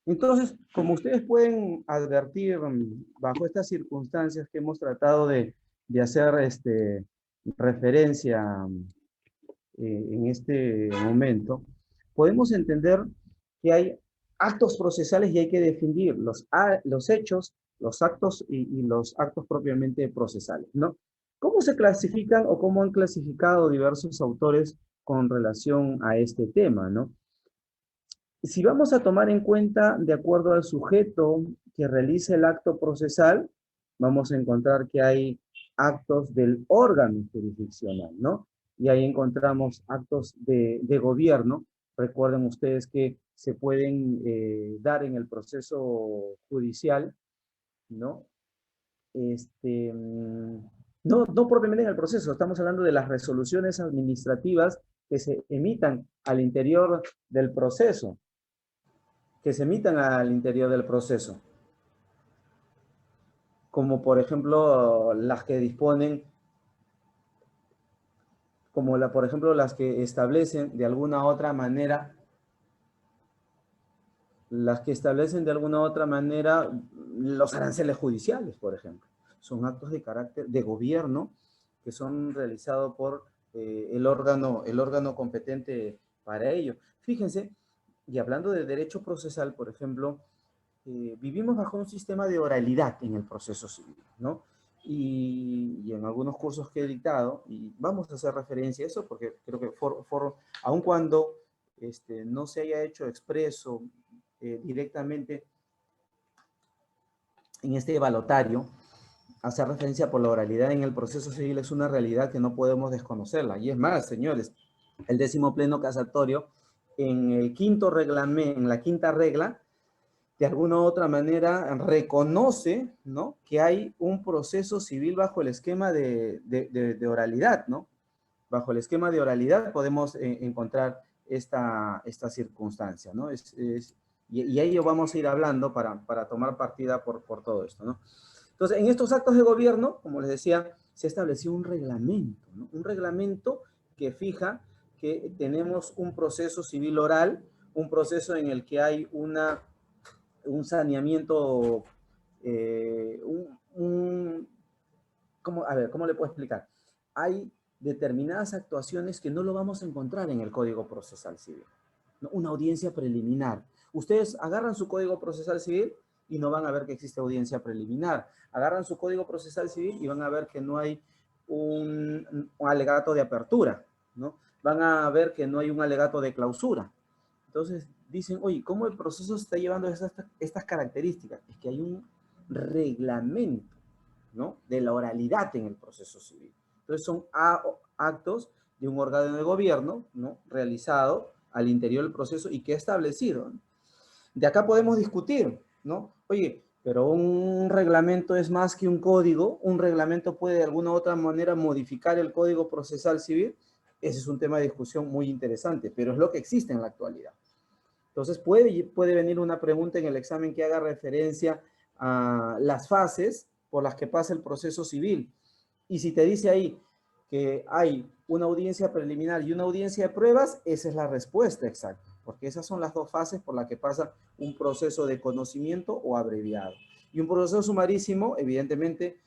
Entonces, como ustedes pueden advertir, bajo estas circunstancias que hemos tratado de hacer referencia en este momento, podemos entender que hay actos procesales y hay que definir los hechos, los actos y los actos propiamente procesales, ¿no? ¿Cómo se clasifican o cómo han clasificado diversos autores con relación a este tema, ¿no? Si vamos a tomar en cuenta, de acuerdo al sujeto que realice el acto procesal, vamos a encontrar que hay actos del órgano jurisdiccional, ¿no? Y ahí encontramos actos de gobierno. Recuerden ustedes que se pueden dar en el proceso judicial, ¿no? No propiamente en el proceso, estamos hablando de las resoluciones administrativas que se emitan al interior del proceso, como por ejemplo las que disponen, por ejemplo las que establecen de alguna otra manera, los aranceles judiciales, por ejemplo. Son actos de carácter de gobierno que son realizados por el órgano competente para ello. Fíjense, y hablando de derecho procesal, por ejemplo, vivimos bajo un sistema de oralidad en el proceso civil, ¿no? Y en algunos cursos que he dictado, y vamos a hacer referencia a eso, porque creo que aun cuando no se haya hecho expreso directamente en este evaluatario, hacer referencia por la oralidad en el proceso civil es una realidad que no podemos desconocerla. Y es más, señores, el 10º pleno casatorio, en la quinta regla, de alguna u otra manera reconoce, ¿no?, que hay un proceso civil bajo el esquema de oralidad, ¿no? Bajo el esquema de oralidad podemos encontrar esta circunstancia, ¿no? Y ello vamos a ir hablando para tomar partida por todo esto, ¿no? Entonces, en estos actos de gobierno, como les decía, se estableció un reglamento, ¿no? Un reglamento que fija que tenemos un proceso civil oral, un proceso en el que hay un saneamiento, ¿cómo le puedo explicar? Hay determinadas actuaciones que no lo vamos a encontrar en el Código Procesal Civil, ¿no? Una audiencia preliminar. Ustedes agarran su Código Procesal Civil y no van a ver que existe audiencia preliminar. Agarran su Código Procesal Civil y van a ver que no hay un alegato de apertura, ¿no? Van a ver que no hay un alegato de clausura. Entonces dicen, oye, ¿cómo el proceso se está llevando estas características? Es que hay un reglamento, ¿no?, de la oralidad en el proceso civil. Entonces son actos de un órgano de gobierno, ¿no?, realizado al interior del proceso y que ha establecido, ¿no? De acá podemos discutir, ¿no? Oye, pero un reglamento es más que un código. Un reglamento puede de alguna u otra manera modificar el Código Procesal Civil. Ese es un tema de discusión muy interesante, pero es lo que existe en la actualidad. Entonces puede venir una pregunta en el examen que haga referencia a las fases por las que pasa el proceso civil. Y si te dice ahí, que hay una audiencia preliminar y una audiencia de pruebas, esa es la respuesta exacta, porque esas son las dos fases por las que pasa un proceso de conocimiento o abreviado. Y un proceso sumarísimo, evidentemente,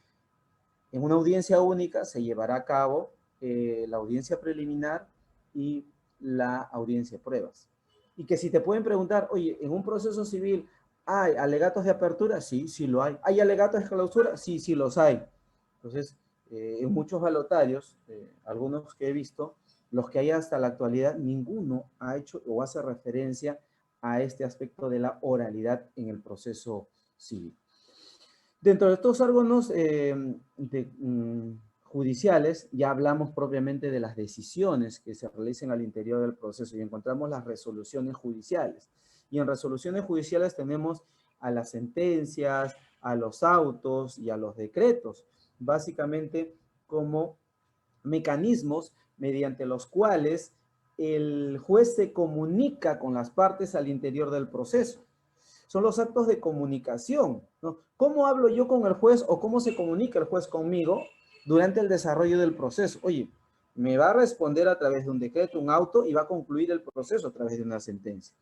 en una audiencia única se llevará a cabo la audiencia preliminar y la audiencia de pruebas. Y que si te pueden preguntar, oye, en un proceso civil, ¿hay alegatos de apertura? Sí, sí lo hay. ¿Hay alegatos de clausura? Sí, sí los hay. Entonces, en muchos valotarios, algunos que he visto, los que hay hasta la actualidad, ninguno ha hecho o hace referencia a este aspecto de la oralidad en el proceso civil. Dentro de estos órganos judiciales, ya hablamos propiamente de las decisiones que se realicen al interior del proceso y encontramos las resoluciones judiciales. Y en resoluciones judiciales tenemos a las sentencias, a los autos y a los decretos, básicamente como mecanismos mediante los cuales el juez se comunica con las partes al interior del proceso. Son los actos de comunicación, ¿no? ¿Cómo hablo yo con el juez o cómo se comunica el juez conmigo durante el desarrollo del proceso? Oye, me va a responder a través de un decreto, un auto, y va a concluir el proceso a través de una sentencia.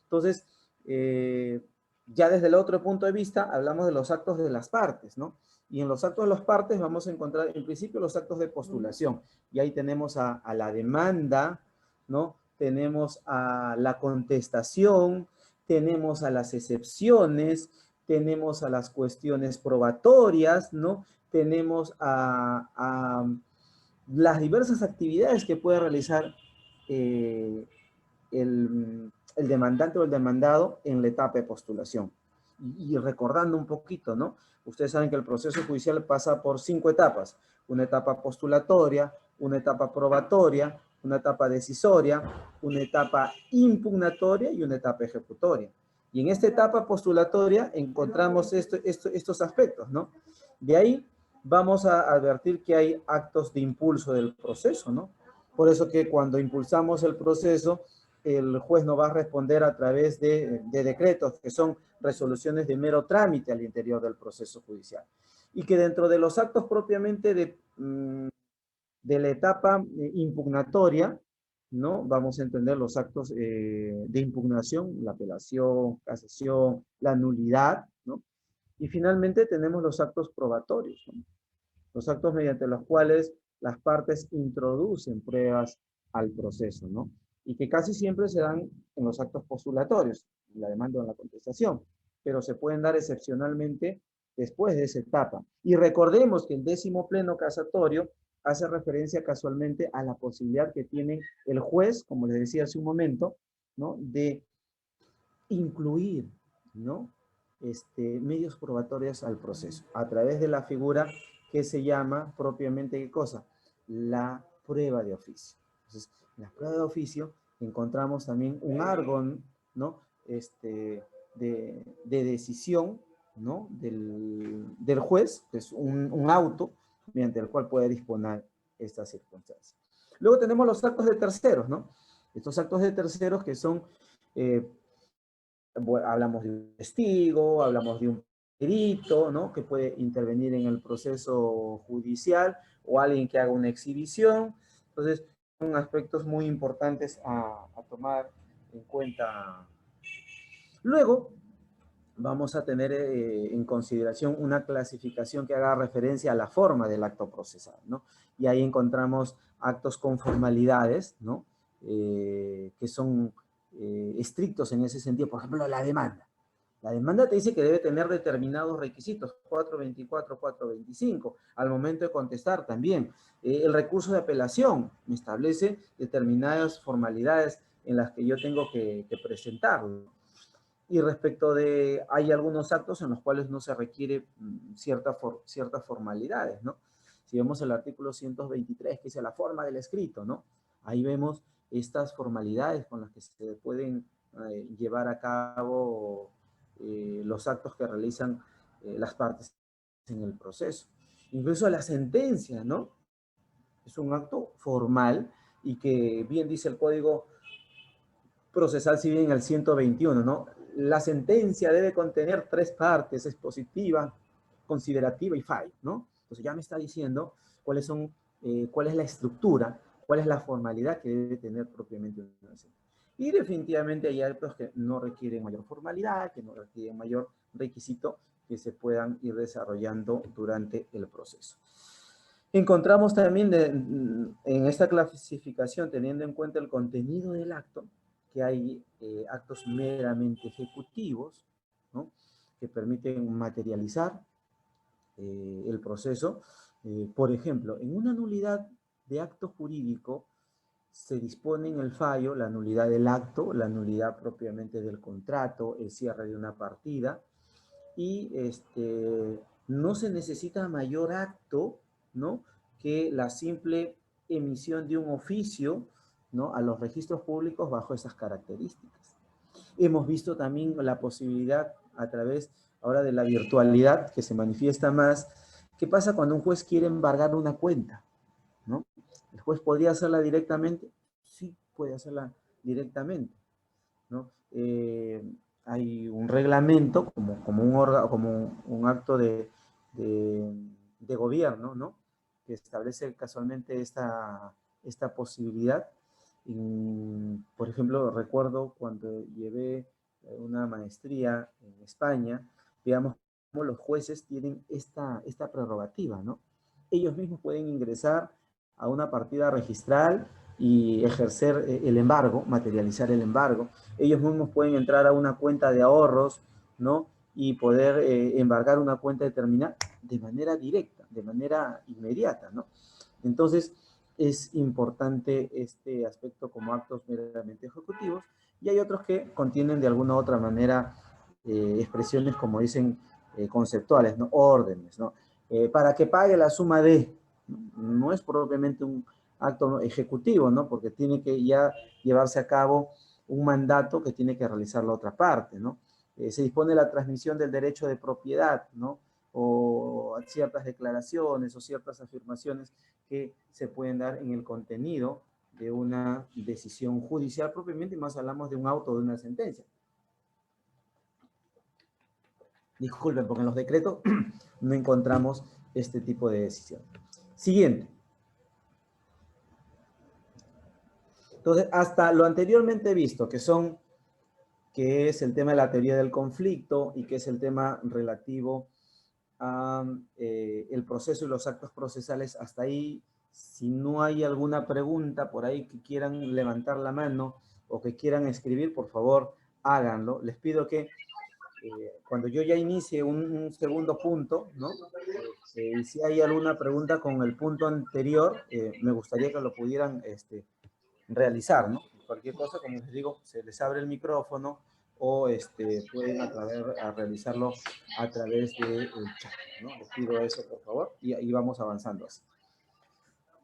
Entonces, ya desde el otro punto de vista, hablamos de los actos de las partes, ¿no? Y en los actos de las partes vamos a encontrar, en principio, los actos de postulación. Y ahí tenemos a la demanda, ¿no? Tenemos a la contestación, tenemos a las excepciones, tenemos a las cuestiones probatorias, ¿no? Tenemos a las diversas actividades que puede realizar el demandante o el demandado en la etapa de postulación. Y recordando un poquito, ¿no? Ustedes saben que el proceso judicial pasa por 5 etapas. Una etapa postulatoria, una etapa probatoria, una etapa decisoria, una etapa impugnatoria y una etapa ejecutoria. Y en esta etapa postulatoria encontramos estos aspectos, ¿no? De ahí vamos a advertir que hay actos de impulso del proceso, ¿no? Por eso que cuando impulsamos el proceso, el juez no va a responder a través de decretos, que son resoluciones de mero trámite al interior del proceso judicial. Y que dentro de los actos propiamente de la etapa impugnatoria, ¿no? Vamos a entender los actos de impugnación, la apelación, casación, la nulidad, ¿no? Y finalmente tenemos los actos probatorios, ¿no? Los actos mediante los cuales las partes introducen pruebas al proceso, ¿no? Y que casi siempre se dan en los actos postulatorios, en la demanda o en la contestación, pero se pueden dar excepcionalmente después de esa etapa. Y recordemos que el 10º pleno casatorio hace referencia casualmente a la posibilidad que tiene el juez, como les decía hace un momento, ¿no? De incluir, ¿no? Medios probatorios al proceso, a través de la figura que se llama propiamente, ¿qué cosa? La prueba de oficio. Entonces, en la prueba de oficio encontramos también un árgon, ¿no? De decisión, ¿no? Del juez, que es un auto, mediante el cual puede disponer estas circunstancias. Luego tenemos los actos de terceros, ¿no? Estos actos de terceros que son hablamos de un testigo, hablamos de un perito, ¿no? Que puede intervenir en el proceso judicial o alguien que haga una exhibición. Entonces, son aspectos muy importantes a tomar en cuenta. Luego, vamos a tener en consideración una clasificación que haga referencia a la forma del acto procesal, ¿no? Y ahí encontramos actos con formalidades, ¿no? Que son estrictos en ese sentido. Por ejemplo, la demanda. La demanda te dice que debe tener determinados requisitos, 424, 425, al momento de contestar también. El recurso de apelación me establece determinadas formalidades en las que yo tengo que presentarlo. Y respecto de, hay algunos actos en los cuales no se requiere ciertas formalidades, ¿no? Si vemos el artículo 123, que dice la forma del escrito, ¿no? Ahí vemos estas formalidades con las que se pueden llevar a cabo los actos que realizan las partes en el proceso. Incluso la sentencia, ¿no? Es un acto formal y que bien dice el Código Procesal Civil en el 121, ¿no? La sentencia debe contener 3 partes: expositiva, considerativa y fallo, ¿no? Entonces ya me está diciendo cuáles son cuál es la estructura, cuál es la formalidad que debe tener propiamente una sentencia. Y definitivamente hay actos que no requieren mayor formalidad, que no requieren mayor requisito, que se puedan ir desarrollando durante el proceso. Encontramos también en esta clasificación, teniendo en cuenta el contenido del acto, que hay actos meramente ejecutivos, ¿no?, que permiten materializar el proceso. Por ejemplo, en una nulidad de acto jurídico se dispone en el fallo la nulidad del acto, la nulidad propiamente del contrato, el cierre de una partida, y no se necesita mayor acto, ¿no?, que la simple emisión de un oficio, ¿no?, a los registros públicos bajo esas características. Hemos visto también la posibilidad a través ahora de la virtualidad que se manifiesta más. ¿Qué pasa cuando un juez quiere embargar una cuenta, ¿no? ¿El juez podría hacerla directamente? Sí, puede hacerla directamente, ¿no? Hay un reglamento como un acto de gobierno, ¿no?, que establece casualmente esta posibilidad. Por ejemplo, recuerdo cuando llevé una maestría en España, veamos cómo los jueces tienen esta prerrogativa, ¿no? Ellos mismos pueden ingresar a una partida registral y ejercer el embargo, materializar el embargo. Ellos mismos pueden entrar a una cuenta de ahorros, ¿no?, y poder embargar una cuenta determinada de manera directa, de manera inmediata, ¿no? Entonces, es importante este aspecto como actos meramente ejecutivos, y hay otros que contienen de alguna u otra manera expresiones, como dicen, conceptuales, ¿no?, órdenes, ¿no? Para que pague la suma de, no es propiamente un acto ejecutivo, ¿no?, porque tiene que ya llevarse a cabo un mandato que tiene que realizar la otra parte, ¿no? Se dispone la transmisión del derecho de propiedad, ¿no?, o ciertas declaraciones o ciertas afirmaciones que se pueden dar en el contenido de una decisión judicial propiamente, y más hablamos de un auto o de una sentencia. Disculpen, porque en los decretos no encontramos este tipo de decisión. Siguiente. Entonces, hasta lo anteriormente visto, que es el tema de la teoría del conflicto y que es el tema relativo a el proceso y los actos procesales, hasta ahí, si no hay alguna pregunta por ahí que quieran levantar la mano o que quieran escribir, por favor, háganlo. Les pido que cuando yo ya inicie un segundo punto, ¿no?, y si hay alguna pregunta con el punto anterior, me gustaría que lo pudieran realizar, ¿no? Cualquier cosa, como les digo, se les abre el micrófono o pueden a realizarlo a través del chat, ¿no? Les pido eso, por favor, y ahí vamos avanzando así.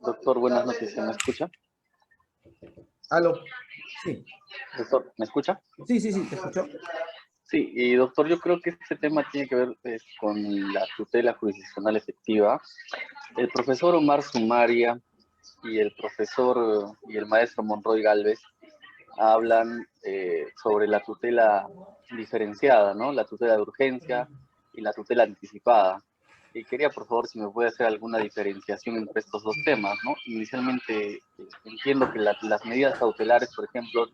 Doctor, buenas noches, ¿me escucha? ¿Aló? Sí. Doctor, ¿me escucha? Sí, sí, sí, ¿te escuchó? Sí, y doctor, yo creo que este tema tiene que ver con la tutela jurisdiccional efectiva. El profesor Omar Sumaria y el profesor y el maestro Monroy Galvez hablan sobre la tutela diferenciada, ¿no? La tutela de urgencia y la tutela anticipada. Y quería, por favor, si me puede hacer alguna diferenciación entre estos dos temas, ¿no? Inicialmente, entiendo que las medidas cautelares, por ejemplo,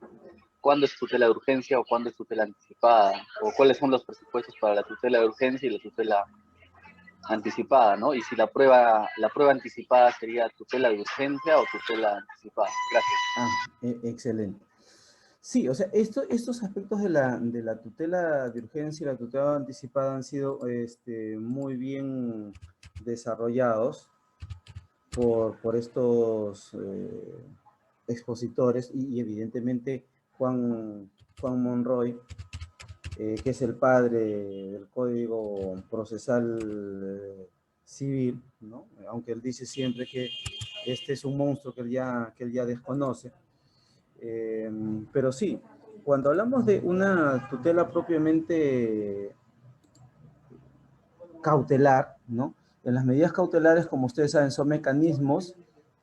¿cuándo es tutela de urgencia o cuándo es tutela anticipada? O cuáles son los presupuestos para la tutela de urgencia y la tutela anticipada, ¿no? Y si la prueba anticipada sería tutela de urgencia o tutela anticipada. Gracias. Excelente. Sí, o sea, estos aspectos de la tutela de urgencia y la tutela anticipada han sido muy bien desarrollados por estos expositores y evidentemente Juan Monroy, que es el padre del Código Procesal Civil, ¿no? Aunque él dice siempre que este es un monstruo que él ya desconoce. Pero sí, cuando hablamos de una tutela propiamente cautelar, ¿no? En las medidas cautelares, como ustedes saben, son mecanismos,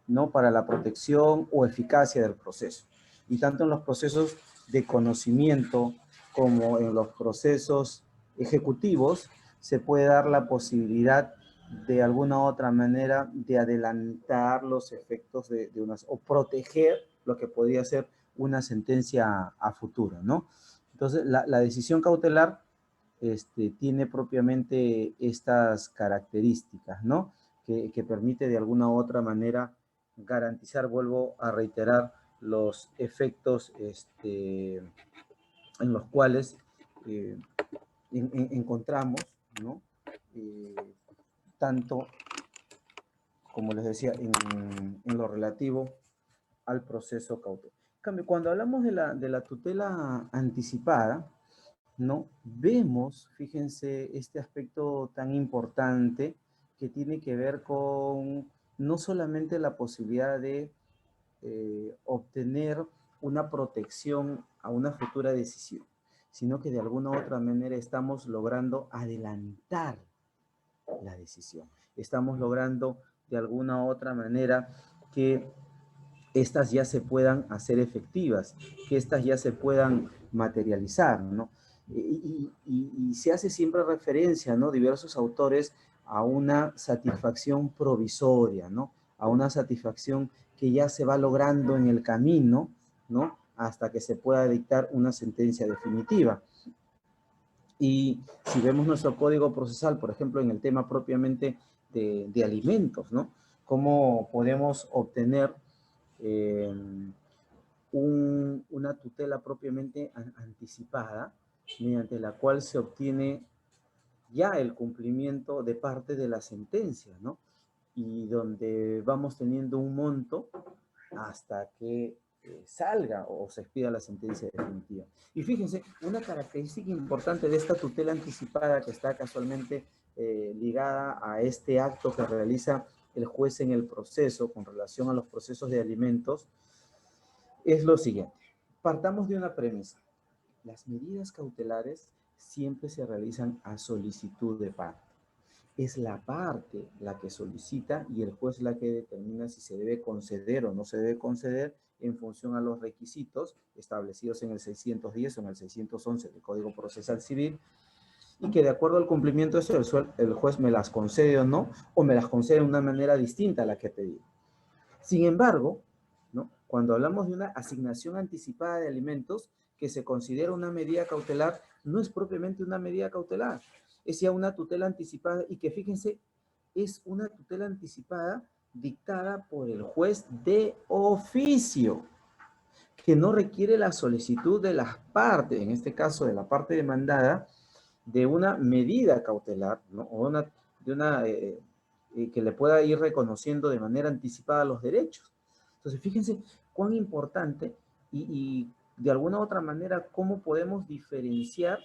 ¿no?, para la protección o eficacia del proceso. Y tanto en los procesos de conocimiento como en los procesos ejecutivos se puede dar la posibilidad de alguna otra manera de adelantar los efectos de unas, o proteger lo que podría ser una sentencia a futuro, ¿no? Entonces, la decisión cautelar tiene propiamente estas características, ¿no? Que permite de alguna u otra manera garantizar, vuelvo a reiterar, los efectos en los cuales encontramos, ¿no? Tanto, como les decía, en lo relativo al proceso cautelar. En cambio, cuando hablamos de la tutela anticipada, ¿no? Vemos, fíjense, este aspecto tan importante que tiene que ver con no solamente la posibilidad de obtener una protección a una futura decisión, sino que de alguna u otra manera estamos logrando adelantar la decisión. Estamos logrando de alguna u otra manera que estas ya se puedan hacer efectivas, que estas ya se puedan materializar, ¿no? Y se hace siempre referencia, ¿no? Diversos autores a una satisfacción provisoria, ¿no? A una satisfacción que ya se va logrando en el camino, ¿no? Hasta que se pueda dictar una sentencia definitiva. Y si vemos nuestro código procesal, por ejemplo, en el tema propiamente de alimentos, ¿no? ¿Cómo podemos obtener una tutela propiamente anticipada, mediante la cual se obtiene ya el cumplimiento de parte de la sentencia, ¿no? Y donde vamos teniendo un monto hasta que salga o se expida la sentencia definitiva. Y fíjense, una característica importante de esta tutela anticipada que está casualmente ligada a este acto que realiza el juez en el proceso con relación a los procesos de alimentos es lo siguiente. Partamos de una premisa. Las medidas cautelares siempre se realizan a solicitud de parte. Es la parte la que solicita y el juez la que determina si se debe conceder o no se debe conceder en función a los requisitos establecidos en el 610 o en el 611 del Código Procesal Civil, y que de acuerdo al cumplimiento de eso el juez me las concede o me las concede de una manera distinta a la que he pedido. Sin embargo, ¿no? Cuando hablamos de una asignación anticipada de alimentos que se considera una medida cautelar, no es propiamente una medida cautelar, es ya una tutela anticipada y que fíjense, es una tutela anticipada dictada por el juez de oficio, que no requiere la solicitud de las partes, en este caso de la parte demandada, de una medida cautelar, ¿no? O que le pueda ir reconociendo de manera anticipada los derechos. Entonces, fíjense cuán importante y de alguna u otra manera cómo podemos diferenciar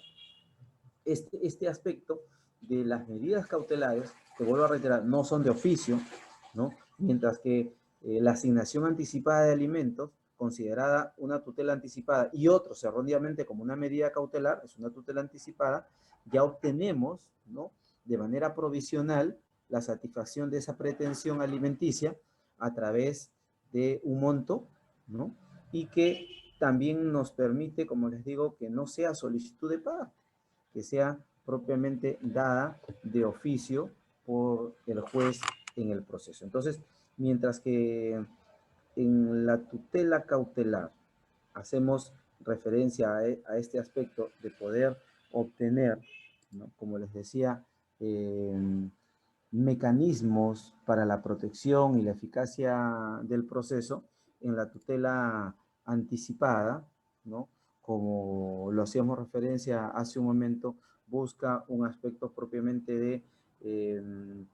este aspecto de las medidas cautelares, que vuelvo a reiterar, no son de oficio, ¿no? Mientras que la asignación anticipada de alimentos, considerada una tutela anticipada, y otros erróneamente como una medida cautelar, es una tutela anticipada, ya obtenemos, ¿no? De manera provisional la satisfacción de esa pretensión alimenticia a través de un monto, ¿no? Y que también nos permite, como les digo, que no sea solicitud de pago, que sea propiamente dada de oficio por el juez en el proceso. Entonces, mientras que en la tutela cautelar hacemos referencia a este aspecto de poder obtener, ¿no? Como les decía, mecanismos para la protección y la eficacia del proceso, en la tutela anticipada, ¿no? Como lo hacíamos referencia hace un momento, busca un aspecto propiamente de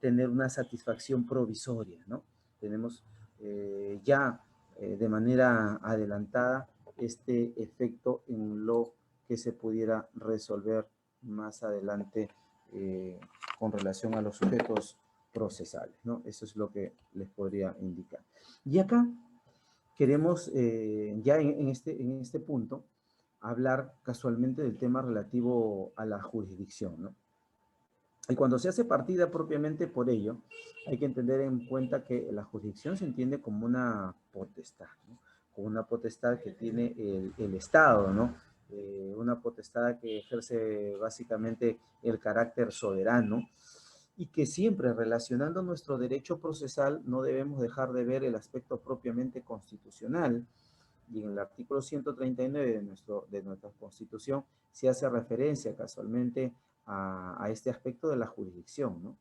tener una satisfacción provisoria, ¿no? Tenemos ya de manera adelantada este efecto en lo que se pudiera resolver más adelante con relación a los sujetos procesales, ¿no? Eso es lo que les podría indicar. Y acá queremos, ya en este punto, hablar casualmente del tema relativo a la jurisdicción, ¿no? Y cuando se hace partida propiamente por ello, hay que tener en cuenta que la jurisdicción se entiende como una potestad, ¿no? Como una potestad que tiene el Estado, ¿no? Una potestad que ejerce básicamente el carácter soberano y que siempre relacionando nuestro derecho procesal no debemos dejar de ver el aspecto propiamente constitucional. Y en el artículo 139 de nuestra Constitución se hace referencia casualmente a este aspecto de la jurisdicción, ¿no?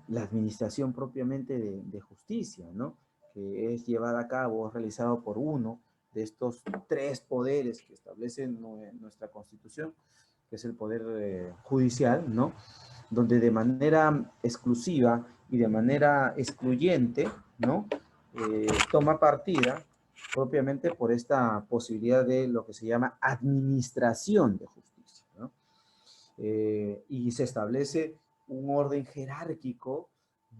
La administración propiamente de justicia, ¿no? Que es llevada a cabo, es realizado por uno de estos tres poderes que establece nuestra Constitución, que es el poder judicial, ¿no? Donde de manera exclusiva y de manera excluyente, ¿no? Toma partida propiamente por esta posibilidad de lo que se llama administración de justicia, ¿no? Y se establece un orden jerárquico,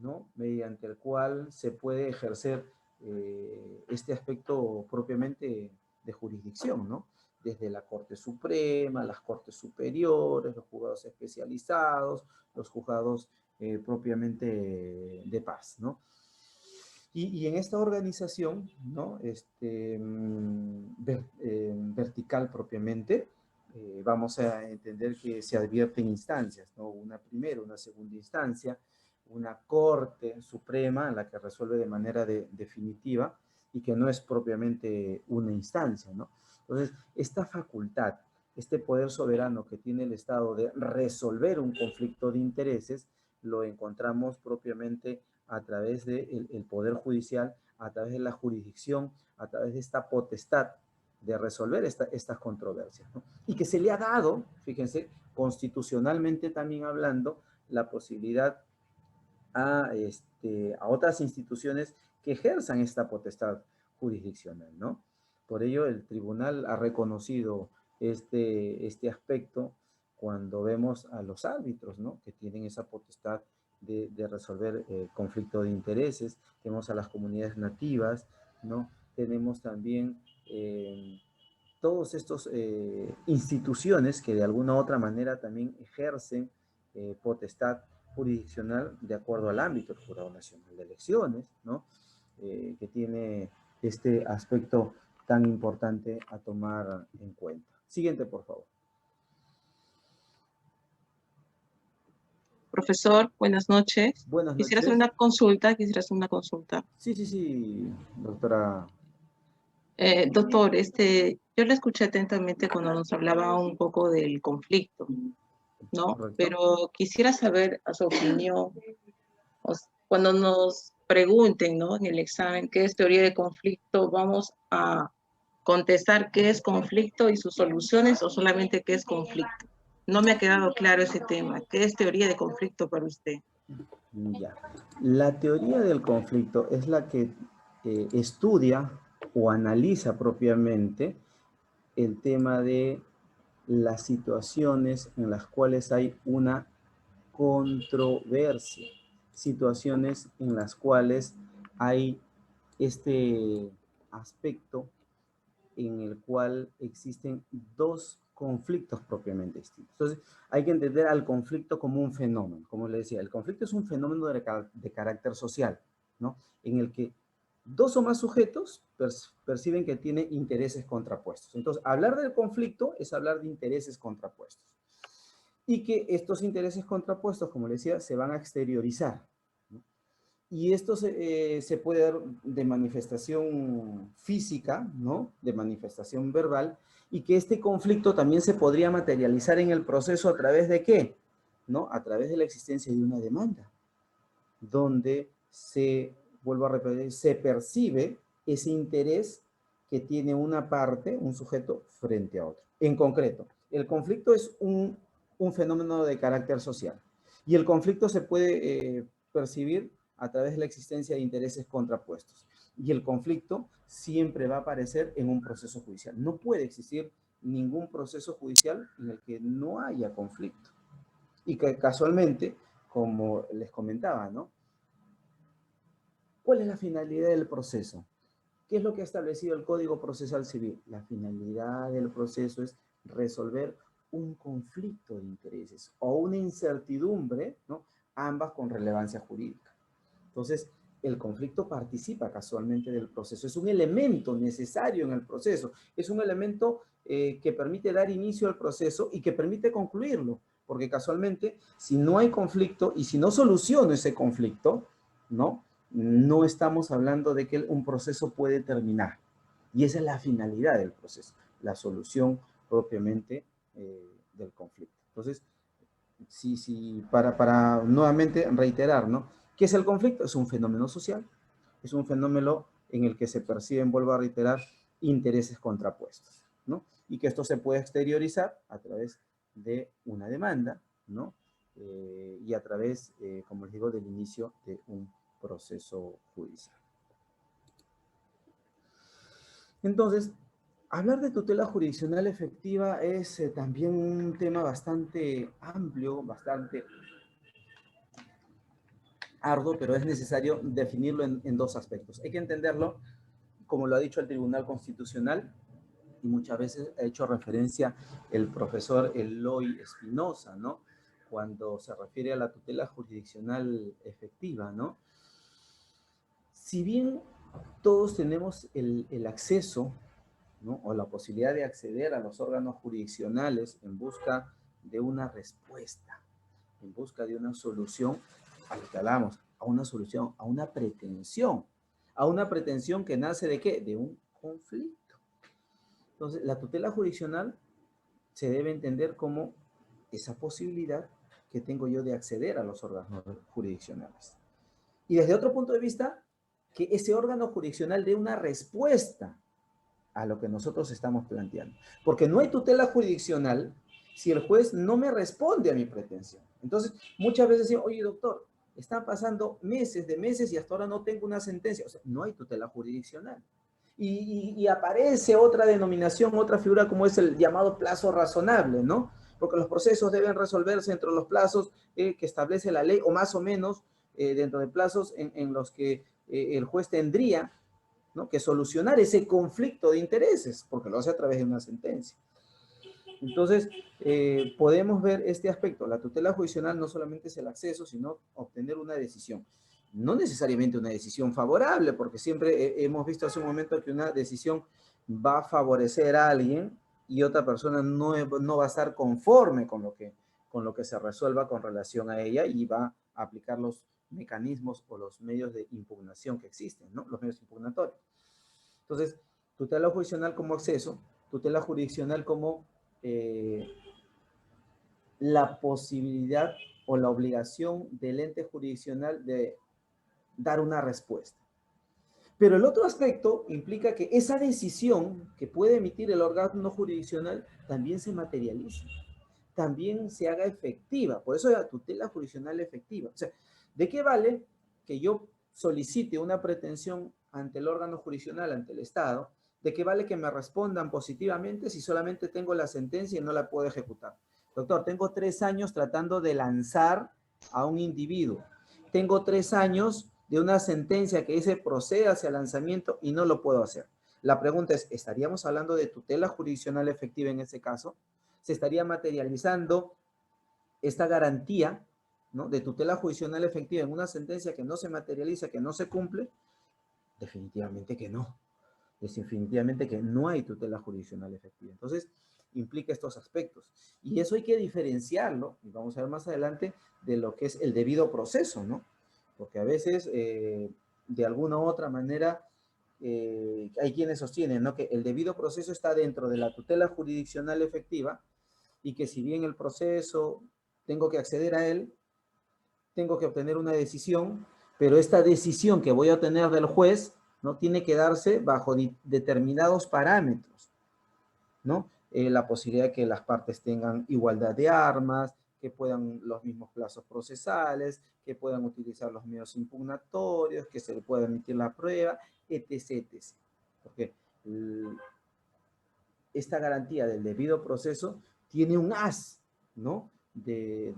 ¿no? Mediante el cual se puede ejercer este aspecto propiamente de jurisdicción, ¿no? Desde la Corte Suprema, las Cortes Superiores, los juzgados especializados, los juzgados propiamente de paz, ¿no? Y en esta organización, ¿no? Vertical propiamente, vamos a entender que se advierten instancias, ¿no? Una primera, una segunda instancia, una Corte Suprema en la que resuelve de manera definitiva y que no es propiamente una instancia, ¿no? Entonces, esta facultad, este poder soberano que tiene el Estado de resolver un conflicto de intereses, lo encontramos propiamente a través del Poder Judicial, a través de la jurisdicción, a través de esta potestad de resolver estas controversias, ¿no? Y que se le ha dado, fíjense, constitucionalmente también hablando, la posibilidad a otras instituciones que ejerzan esta potestad jurisdiccional, ¿no? Por ello, el tribunal ha reconocido este aspecto cuando vemos a los árbitros, ¿no? Que tienen esa potestad de resolver conflicto de intereses. Tenemos a las comunidades nativas, ¿no? Tenemos también todos estos instituciones que de alguna u otra manera también ejercen potestad jurisdiccional de acuerdo al ámbito del Jurado Nacional de Elecciones, ¿no? Que tiene este aspecto tan importante a tomar en cuenta. Siguiente, por favor. Profesor, buenas noches. Buenas Quisiera noches. hacer una consulta, Sí, doctora. Doctor, yo le escuché atentamente cuando nos hablaba un poco del conflicto, ¿no? Correcto. Pero quisiera saber a su opinión, cuando nos pregunten, ¿no? En el examen qué es teoría de conflicto, ¿vamos a contestar qué es conflicto y sus soluciones o solamente qué es conflicto? No me ha quedado claro ese tema. ¿Qué es teoría de conflicto para usted? Ya. La teoría del conflicto es la que estudia o analiza propiamente el tema de las situaciones en las cuales hay una controversia, situaciones en las cuales hay este aspecto en el cual existen dos conflictos propiamente distintos. Entonces, hay que entender al conflicto como un fenómeno. Como le decía, el conflicto es un fenómeno de carácter social, ¿no? En el que dos o más sujetos perciben que tiene intereses contrapuestos. Entonces, hablar del conflicto es hablar de intereses contrapuestos. Y que estos intereses contrapuestos, como le decía, se van a exteriorizar, ¿no? Y esto se puede dar de manifestación física, ¿no? De manifestación verbal, y que este conflicto también se podría materializar en el proceso a través de ¿qué? ¿No? A través de la existencia de una demanda, donde vuelvo a repetir, se percibe ese interés que tiene una parte, un sujeto, frente a otro. En concreto, el conflicto es un fenómeno de carácter social, y el conflicto se puede percibir a través de la existencia de intereses contrapuestos. Y el conflicto siempre va a aparecer en un proceso judicial. No puede existir ningún proceso judicial en el que no haya conflicto. Y que casualmente, como les comentaba, ¿no? ¿Cuál es la finalidad del proceso? ¿Qué es lo que ha establecido el Código Procesal Civil? La finalidad del proceso es resolver un conflicto de intereses o una incertidumbre, ¿no? Ambas con relevancia jurídica. Entonces, el conflicto participa casualmente del proceso. Es un elemento necesario en el proceso. Es un elemento que permite dar inicio al proceso y que permite concluirlo. Porque casualmente, si no hay conflicto y si no soluciono ese conflicto, ¿no? No estamos hablando de que un proceso puede terminar. Y esa es la finalidad del proceso, la solución propiamente del conflicto. Entonces, para nuevamente reiterar, ¿no? ¿Qué es el conflicto? Es un fenómeno social, es un fenómeno en el que se perciben, vuelvo a reiterar, intereses contrapuestos, ¿no? Y que esto se puede exteriorizar a través de una demanda, ¿no? Y a través, como les digo, del inicio de un proceso judicial. Entonces, hablar de tutela jurisdiccional efectiva es también un tema bastante amplio, bastante arduo, pero es necesario definirlo en dos aspectos. Hay que entenderlo, como lo ha dicho el Tribunal Constitucional, y muchas veces ha hecho referencia el profesor Eloy Espinosa, ¿no? Cuando se refiere a la tutela jurisdiccional efectiva, ¿no? Si bien todos tenemos el acceso, ¿no? O la posibilidad de acceder a los órganos jurisdiccionales en busca de una respuesta, en busca de una solución, a lo que hablamos, a una solución, a una pretensión que nace ¿de qué? De un conflicto. Entonces, la tutela jurisdiccional se debe entender como esa posibilidad que tengo yo de acceder a los órganos jurisdiccionales. Y desde otro punto de vista, que ese órgano jurisdiccional dé una respuesta a lo que nosotros estamos planteando. Porque no hay tutela jurisdiccional si el juez no me responde a mi pretensión. Entonces, muchas veces decimos, oye, doctor, están pasando meses de meses y hasta ahora no tengo una sentencia. O sea, no hay tutela jurisdiccional. Y aparece otra denominación, otra figura como es el llamado plazo razonable, ¿no? Porque los procesos deben resolverse entre los plazos que establece la ley, o más o menos dentro de plazos en los que el juez tendría, ¿no?, que solucionar ese conflicto de intereses, porque lo hace a través de una sentencia. Entonces, podemos ver este aspecto. La tutela jurisdiccional no solamente es el acceso, sino obtener una decisión. No necesariamente una decisión favorable, porque siempre hemos visto hace un momento que una decisión va a favorecer a alguien y otra persona no va a estar conforme con lo que se resuelva con relación a ella y va a aplicar los mecanismos o los medios de impugnación que existen, ¿no? Los medios impugnatorios. Entonces, tutela jurisdiccional como acceso, tutela jurisdiccional como la posibilidad o la obligación del ente jurisdiccional de dar una respuesta. Pero el otro aspecto implica que esa decisión que puede emitir el órgano jurisdiccional también se materialice, también se haga efectiva. Por eso es la tutela jurisdiccional efectiva. O sea, ¿de qué vale que yo solicite una pretensión ante el órgano jurisdiccional, ante el Estado? ¿De qué vale que me respondan positivamente si solamente tengo la sentencia y no la puedo ejecutar? Doctor, tengo 3 años tratando de lanzar a un individuo. Tengo 3 años de una sentencia que dice procede hacia el lanzamiento y no lo puedo hacer. La pregunta es, ¿estaríamos hablando de tutela jurisdiccional efectiva en ese caso? ¿Se estaría materializando esta garantía, ¿no?, de tutela jurisdiccional efectiva en una sentencia que no se materializa, que no se cumple? Definitivamente que no. Definitivamente que no hay tutela jurisdiccional efectiva. Entonces, implica estos aspectos. Y eso hay que diferenciarlo, y vamos a ver más adelante, de lo que es el debido proceso, ¿no? Porque a veces, de alguna u otra manera, hay quienes sostienen, ¿no?, que el debido proceso está dentro de la tutela jurisdiccional efectiva y que si bien el proceso tengo que acceder a él, tengo que obtener una decisión, pero esta decisión que voy a obtener del juez no tiene que darse bajo determinados parámetros, ¿no? La posibilidad de que las partes tengan igualdad de armas, que puedan los mismos plazos procesales, que puedan utilizar los medios impugnatorios, que se le pueda emitir la prueba, etc., etc. Porque esta garantía del debido proceso tiene un haz, ¿no?, de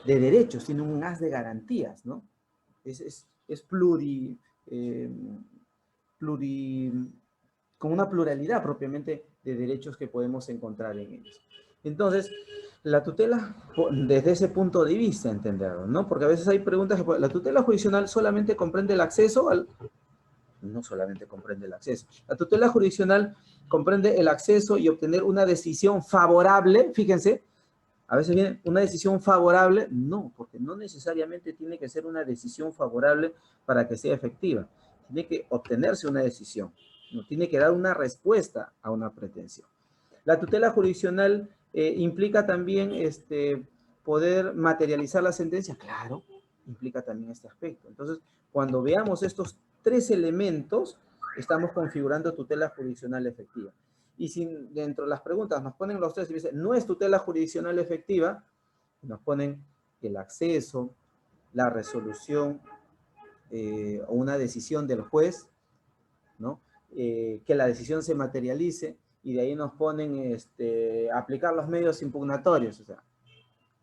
derechos, tiene un haz de garantías, ¿no? Es con una pluralidad propiamente de derechos que podemos encontrar en ellos. Entonces, la tutela, desde ese punto de vista, entenderlo, ¿no? Porque a veces hay preguntas que la tutela jurisdiccional solamente comprende el acceso al... No solamente comprende el acceso. La tutela jurisdiccional comprende el acceso y obtener una decisión favorable, fíjense, A veces viene una decisión favorable, no, porque no necesariamente tiene que ser una decisión favorable para que sea efectiva. Tiene que obtenerse una decisión, no tiene que dar una respuesta a una pretensión. La tutela jurisdiccional implica también poder materializar la sentencia, claro, implica también este aspecto. Entonces, cuando veamos estos tres elementos, estamos configurando tutela jurisdiccional efectiva. Y si dentro de las preguntas nos ponen los tres y dicen, no es tutela jurisdiccional efectiva, nos ponen el acceso, la resolución o una decisión del juez, ¿no? Que la decisión se materialice, y de ahí nos ponen aplicar los medios impugnatorios. O sea,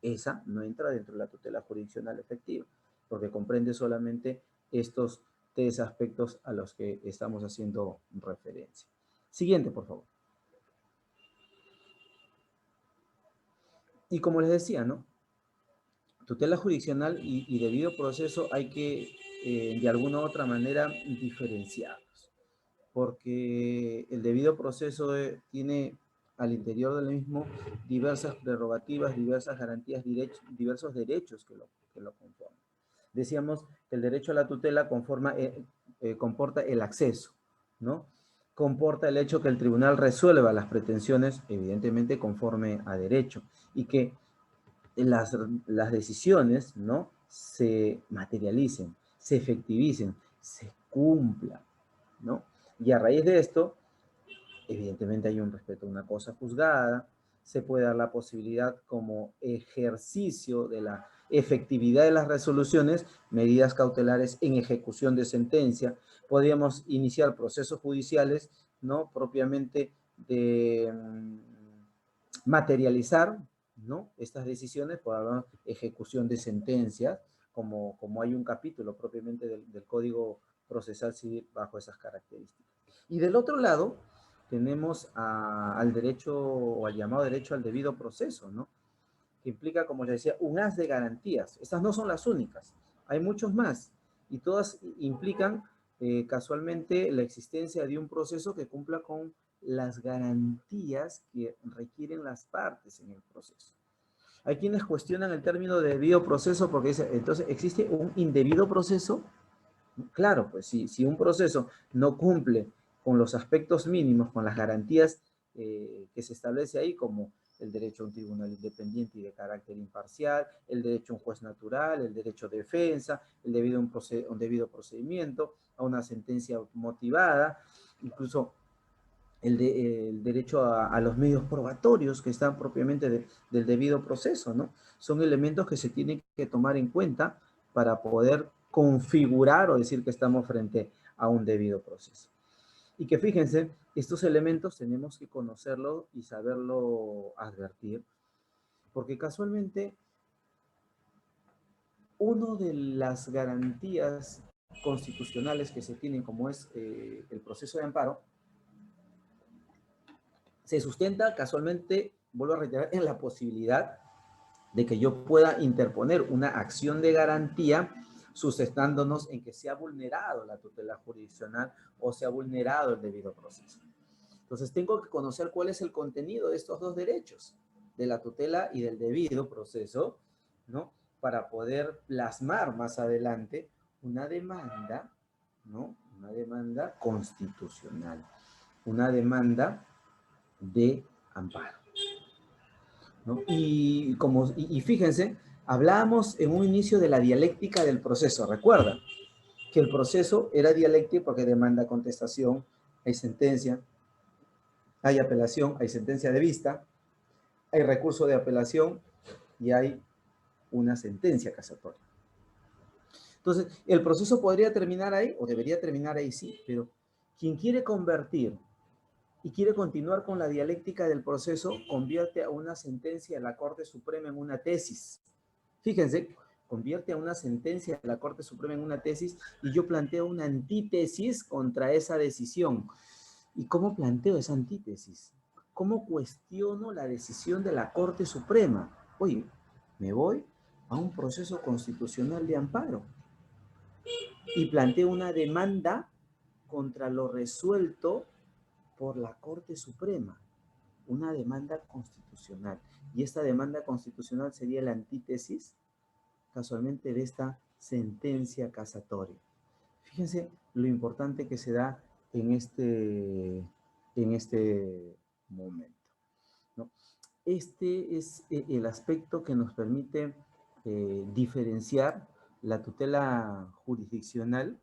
esa no entra dentro de la tutela jurisdiccional efectiva, porque comprende solamente estos tres aspectos a los que estamos haciendo referencia. Siguiente, por favor. Y como les decía, ¿no? Tutela jurisdiccional y debido proceso hay que, de alguna u otra manera, diferenciarlos, porque el debido proceso tiene al interior del mismo diversas prerrogativas, diversas garantías, diversos derechos que lo conforman. Decíamos que el derecho a la tutela comporta el acceso, ¿no? Comporta el hecho que el tribunal resuelva las pretensiones, evidentemente conforme a derecho, y que las decisiones, ¿no?, se materialicen, se efectivicen, se cumplan, ¿no? Y a raíz de esto, evidentemente hay un respeto a una cosa juzgada, se puede dar la posibilidad como ejercicio de la efectividad de las resoluciones, medidas cautelares en ejecución de sentencia. Podríamos iniciar procesos judiciales, ¿no?, propiamente de materializar, ¿no?, estas decisiones por la ejecución de sentencias, como hay un capítulo propiamente del Código Procesal Civil bajo esas características. Y del otro lado, tenemos al derecho, o al llamado derecho al debido proceso, ¿no?, que implica, como les decía, un haz de garantías. Estas no son las únicas, hay muchos más, y todas implican casualmente la existencia de un proceso que cumpla con las garantías que requieren las partes en el proceso. Hay quienes cuestionan el término de debido proceso porque dicen, entonces, ¿existe un indebido proceso? Claro, pues si un proceso no cumple con los aspectos mínimos, con las garantías que se establece ahí, como el derecho a un tribunal independiente y de carácter imparcial, el derecho a un juez natural, el derecho de defensa, el debido a un debido procedimiento, a una sentencia motivada, incluso el derecho a los medios probatorios que están propiamente del debido proceso, ¿no? Son elementos que se tienen que tomar en cuenta para poder configurar o decir que estamos frente a un debido proceso. Y que fíjense, estos elementos tenemos que conocerlo y saberlo advertir, porque casualmente una de las garantías constitucionales que se tienen, como es el proceso de amparo, se sustenta casualmente, vuelvo a reiterar, en la posibilidad de que yo pueda interponer una acción de garantía sustentándonos en que se ha vulnerado la tutela jurisdiccional o se ha vulnerado el debido proceso. Entonces tengo que conocer cuál es el contenido de estos dos derechos, de la tutela y del debido proceso, ¿no?, para poder plasmar más adelante una demanda, ¿no?, una demanda constitucional, una demanda de amparo, ¿no? Y fíjense, hablábamos en un inicio de la dialéctica del proceso. Recuerda que el proceso era dialéctico porque demanda contestación, hay sentencia, hay apelación, hay sentencia de vista, hay recurso de apelación y hay una sentencia casatoria. Entonces, el proceso podría terminar ahí, o debería terminar ahí, sí, pero quien quiere convertir y quiere continuar con la dialéctica del proceso, convierte a una sentencia de la Corte Suprema en una tesis. Fíjense, convierte a una sentencia de la Corte Suprema en una tesis y yo planteo una antítesis contra esa decisión. ¿Y cómo planteo esa antítesis? ¿Cómo cuestiono la decisión de la Corte Suprema? Oye, me voy a un proceso constitucional de amparo y planteo una demanda contra lo resuelto por la Corte Suprema, una demanda constitucional. Y esta demanda constitucional sería la antítesis, casualmente, de esta sentencia casatoria. Fíjense lo importante que se da en este momento, ¿no? Este es el aspecto que nos permite diferenciar la tutela jurisdiccional,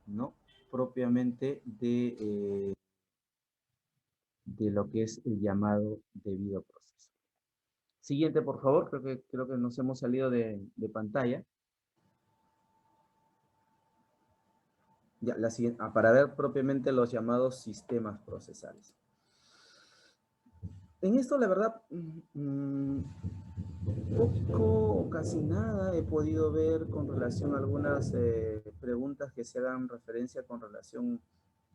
¿no?, propiamente de lo que es el llamado debido proceso. Siguiente, por favor. Creo que nos hemos salido de pantalla. Ya, la siguiente, para ver propiamente los llamados sistemas procesales. En esto, la verdad, poco o casi nada he podido ver con relación a algunas preguntas que se hagan referencia con relación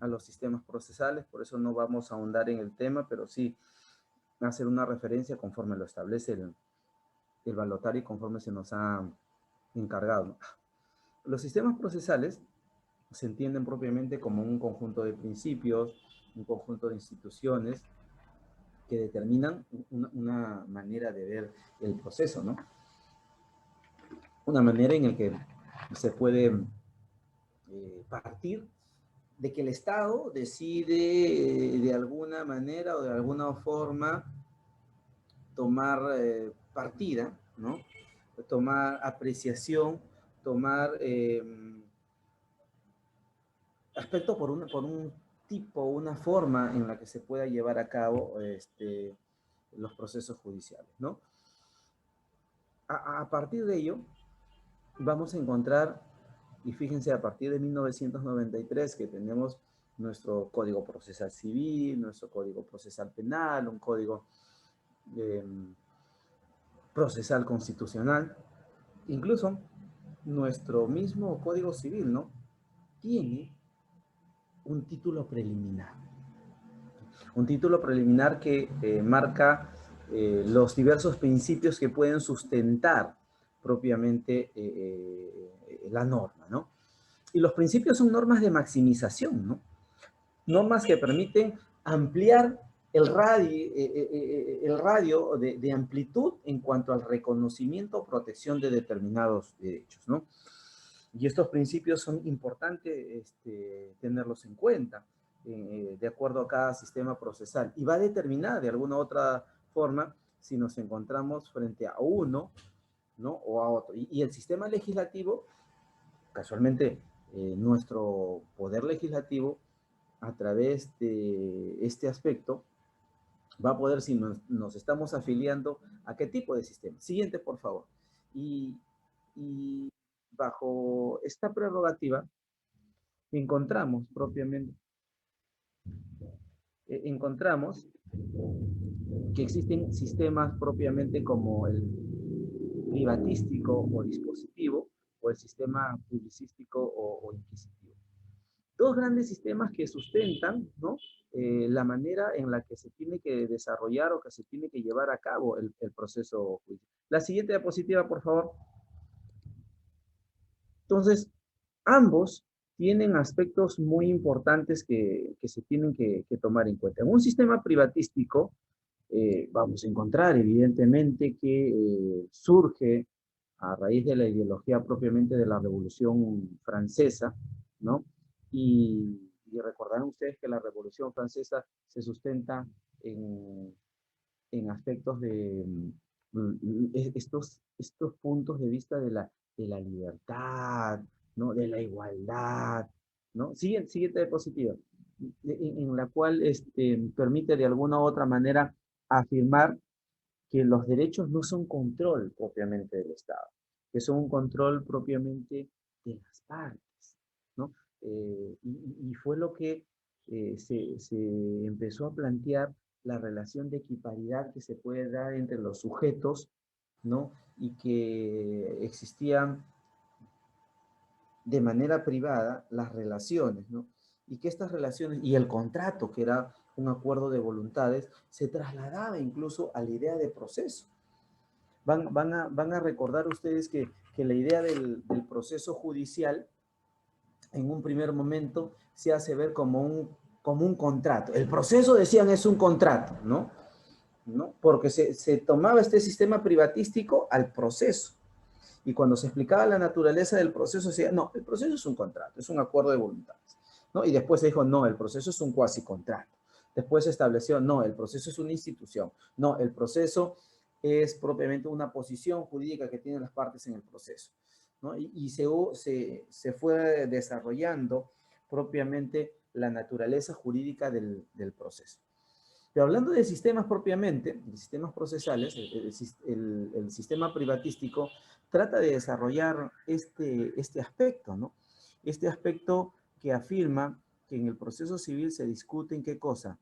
a los sistemas procesales. Por eso no vamos a ahondar en el tema, pero sí hacer una referencia conforme lo establece el balotario y conforme se nos ha encargado, ¿no? Los sistemas procesales se entienden propiamente como un conjunto de principios, un conjunto de instituciones que determinan una manera de ver el proceso, ¿no? Una manera en la que se puede partir de que el Estado decide de alguna manera o de alguna forma tomar partida, ¿no? Tomar apreciación, tomar aspecto por un tipo, una forma en la que se pueda llevar a cabo los procesos judiciales, ¿no? A partir de ello, vamos a encontrar, y fíjense, a partir de 1993, que tenemos nuestro Código Procesal Civil, nuestro Código Procesal Penal, un Código Procesal Constitucional, incluso nuestro mismo Código Civil, ¿no?, tiene un título preliminar. Un título preliminar que marca los diversos principios que pueden sustentar propiamente la norma, ¿no? Y los principios son normas de maximización, ¿no? Normas que permiten ampliar el radio de amplitud en cuanto al reconocimiento o protección de determinados derechos, ¿no? Y estos principios son importantes tenerlos en cuenta de acuerdo a cada sistema procesal. Y va a determinar de alguna u otra forma si nos encontramos frente a uno, ¿no?, o a otro. Y el sistema legislativo, casualmente, nuestro poder legislativo, a través de este aspecto, va a poder, si nos estamos afiliando a qué tipo de sistema. Siguiente, por favor. Y bajo esta prerrogativa, encontramos propiamente, que existen sistemas propiamente como el privatístico o dispositivo, o el sistema publicístico o inquisitivo. Dos grandes sistemas que sustentan, ¿no?, la manera en la que se tiene que desarrollar o que se tiene que llevar a cabo el proceso judicial. La siguiente diapositiva, por favor. Entonces, ambos tienen aspectos muy importantes que se tienen que tomar en cuenta. En un sistema privatístico, vamos a encontrar evidentemente que surge a raíz de la ideología propiamente de la Revolución Francesa, ¿no? Y recordarán ustedes que la Revolución Francesa se sustenta en aspectos de estos puntos de vista de la libertad, ¿no?, de la igualdad, ¿no? Siguiente diapositiva, en la cual permite de alguna u otra manera afirmar que los derechos no son control propiamente del Estado, que son un control propiamente de las partes, ¿no? Y fue lo que se empezó a plantear, la relación de equiparidad que se puede dar entre los sujetos, ¿no?, y que existían de manera privada las relaciones, ¿no? Y que estas relaciones y el contrato, que era un acuerdo de voluntades, se trasladaba incluso a la idea de proceso. Van a recordar ustedes que la idea del proceso judicial en un primer momento se hace ver como un contrato. El proceso, decían, es un contrato, ¿no? ¿no? Porque se tomaba este sistema privatístico al proceso. Y cuando se explicaba la naturaleza del proceso, se decía, no, el proceso es un contrato, es un acuerdo de voluntades, ¿no? Y después se dijo, no, el proceso es un cuasi contrato. Después se estableció, no, el proceso es una institución. No, el proceso es propiamente una posición jurídica que tienen las partes en el proceso, ¿no? Y se fue desarrollando propiamente la naturaleza jurídica del proceso. Pero hablando de sistemas propiamente, de sistemas procesales, el sistema privatístico trata de desarrollar este aspecto, ¿no? Este aspecto que afirma que en el proceso civil se discuten, ¿qué cosa?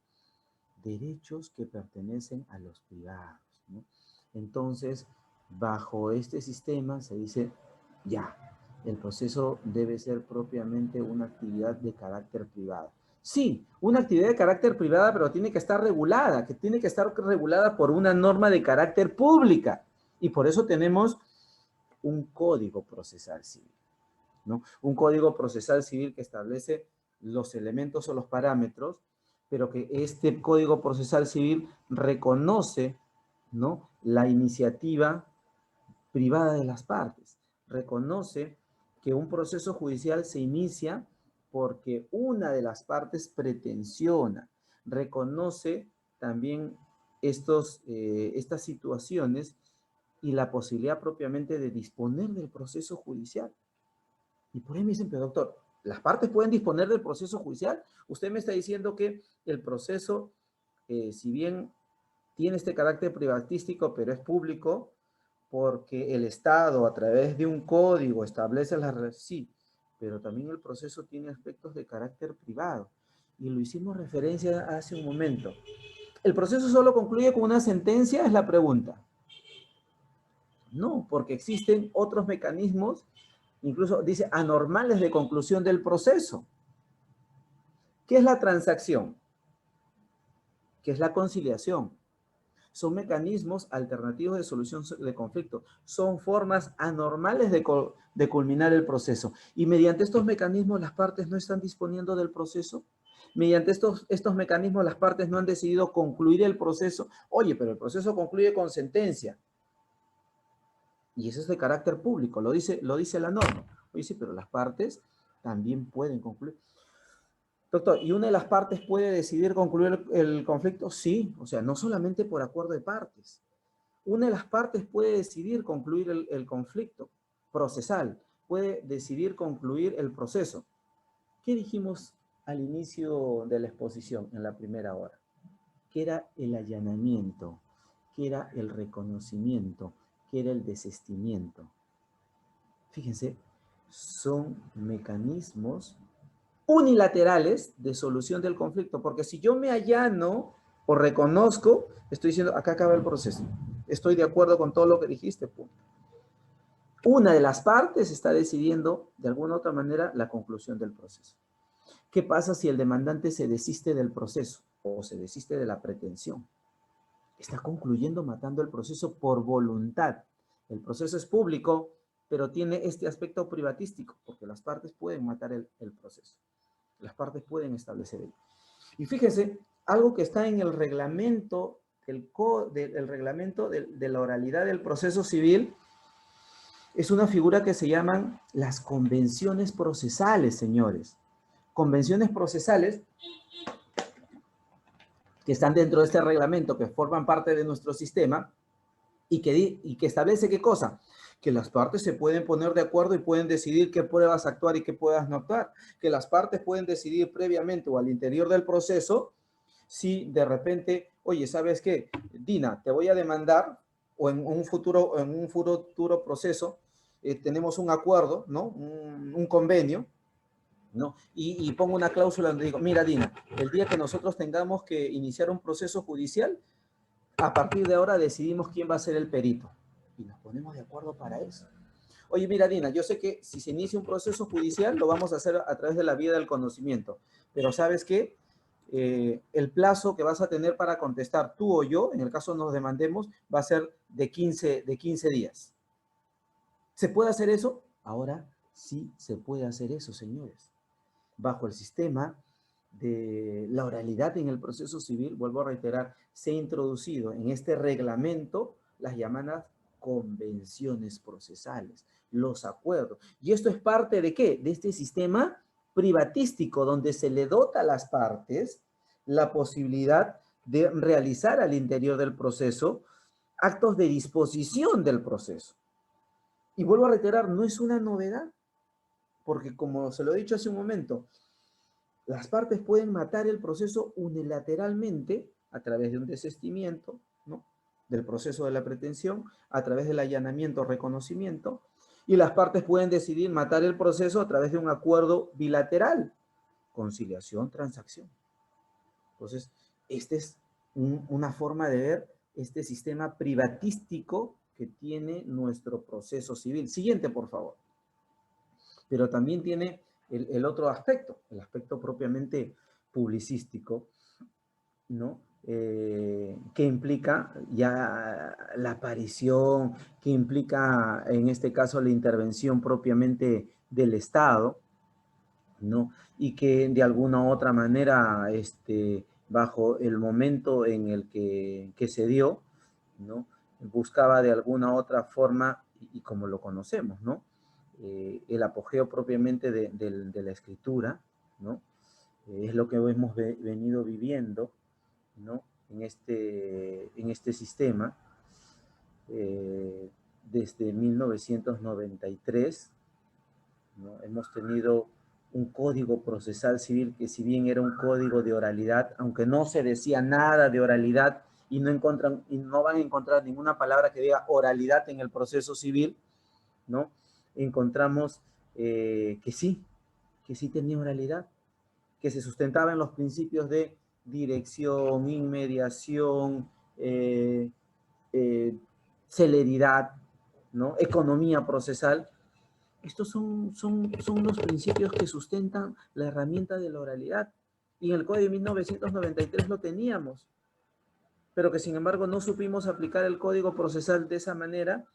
Derechos que pertenecen a los privados, ¿no? Entonces, bajo este sistema se dice, ya, el proceso debe ser propiamente una actividad de carácter privado. Sí, una actividad de carácter privada, pero tiene que estar regulada, que tiene que estar regulada por una norma de carácter pública. Y por eso tenemos un código procesal civil, ¿no? Un código procesal civil que establece los elementos o los parámetros, pero que este código procesal civil reconoce, ¿no?, la iniciativa privada de las partes. Reconoce que un proceso judicial se inicia porque una de las partes pretensiona. Reconoce también estas situaciones y la posibilidad propiamente de disponer del proceso judicial. Y por ahí me dicen, pero doctor, ¿las partes pueden disponer del proceso judicial? Usted me está diciendo que el proceso, si bien tiene este carácter privatístico, pero es público, porque el Estado a través de un código establece las reglas. Sí, pero también el proceso tiene aspectos de carácter privado. Y lo hicimos referencia hace un momento. ¿El proceso solo concluye con una sentencia? Es la pregunta. No, porque existen otros mecanismos, incluso dice anormales de conclusión del proceso. ¿Qué es la transacción? ¿Qué es la conciliación? Son mecanismos alternativos de solución de conflicto. Son formas anormales de culminar el proceso. Y mediante estos mecanismos las partes no están disponiendo del proceso. Mediante estos mecanismos las partes no han decidido concluir el proceso. Oye, pero el proceso concluye con sentencia. Y eso es de carácter público, lo dice la norma. Oye, sí, pero las partes también pueden concluir. Doctor, ¿y una de las partes puede decidir concluir el conflicto? Sí, o sea, no solamente por acuerdo de partes. Una de las partes puede decidir concluir el conflicto procesal, puede decidir concluir el proceso. ¿Qué dijimos al inicio de la exposición, en la primera hora? ¿Qué era el allanamiento? ¿Qué era el reconocimiento? ¿Qué era el desistimiento? Fíjense, son mecanismos unilaterales de solución del conflicto, porque si yo me allano o reconozco, estoy diciendo, acá acaba el proceso. Estoy de acuerdo con todo lo que dijiste, punto. Una de las partes está decidiendo, de alguna u otra manera, la conclusión del proceso. ¿Qué pasa si el demandante se desiste del proceso o se desiste de la pretensión? Está concluyendo matando el proceso por voluntad. El proceso es público, pero tiene este aspecto privatístico, porque las partes pueden matar el proceso. Las partes pueden establecer ello. Y fíjense, algo que está en el reglamento, reglamento de la oralidad del proceso civil, es una figura que se llaman las convenciones procesales, señores. Convenciones procesales que están dentro de este reglamento, que forman parte de nuestro sistema, y que establece ¿qué cosa? Que las partes se pueden poner de acuerdo y pueden decidir qué pruebas actuar y qué pruebas no actuar. Que las partes pueden decidir previamente o al interior del proceso si de repente, oye, ¿sabes qué? Dina, te voy a demandar o en un futuro proceso tenemos un acuerdo, ¿no? Un convenio, ¿no? Y pongo una cláusula donde digo, mira, Dina, el día que nosotros tengamos que iniciar un proceso judicial, a partir de ahora decidimos quién va a ser el perito. Y nos ponemos de acuerdo para eso. Oye, mira, Dina, yo sé que si se inicia un proceso judicial, lo vamos a hacer a través de la vía del conocimiento. Pero ¿sabes qué? El plazo que vas a tener para contestar tú o yo, en el caso nos demandemos, va a ser de 15 días. ¿Se puede hacer eso? Ahora sí se puede hacer eso, señores. Bajo el sistema de la oralidad en el proceso civil, vuelvo a reiterar, se ha introducido en este reglamento las llamadas convenciones procesales, los acuerdos. ¿Y esto es parte de qué? De este sistema privatístico donde se le dota a las partes la posibilidad de realizar al interior del proceso actos de disposición del proceso. Y vuelvo a reiterar, no es una novedad, porque como se lo he dicho hace un momento, las partes pueden matar el proceso unilateralmente a través de un desistimiento, ¿no?, del proceso de la pretensión, a través del allanamiento o reconocimiento, y las partes pueden decidir matar el proceso a través de un acuerdo bilateral, conciliación, transacción. Entonces, esta es una forma de ver este sistema privatístico que tiene nuestro proceso civil. Siguiente, por favor. Pero también tiene el otro aspecto, el aspecto propiamente publicístico, ¿no? Que implica ya la aparición, que implica en este caso la intervención propiamente del Estado, ¿no? Y que de alguna u otra manera, bajo el momento en el que se dio, ¿no?, buscaba de alguna u otra forma, y como lo conocemos, ¿no?, el apogeo propiamente de la escritura, ¿no? Es lo que hemos venido viviendo, ¿no?, en este sistema desde 1993, ¿no? Hemos tenido un código procesal civil que, si bien era un código de oralidad, aunque no se decía nada de oralidad y no van a encontrar ninguna palabra que diga oralidad en el proceso civil, ¿no?, encontramos que sí tenía oralidad, que se sustentaba en los principios de dirección, inmediación, celeridad, ¿no?, economía procesal. Estos son los principios que sustentan la herramienta de la oralidad. Y en el Código de 1993 lo teníamos, pero que sin embargo no supimos aplicar el Código Procesal de esa manera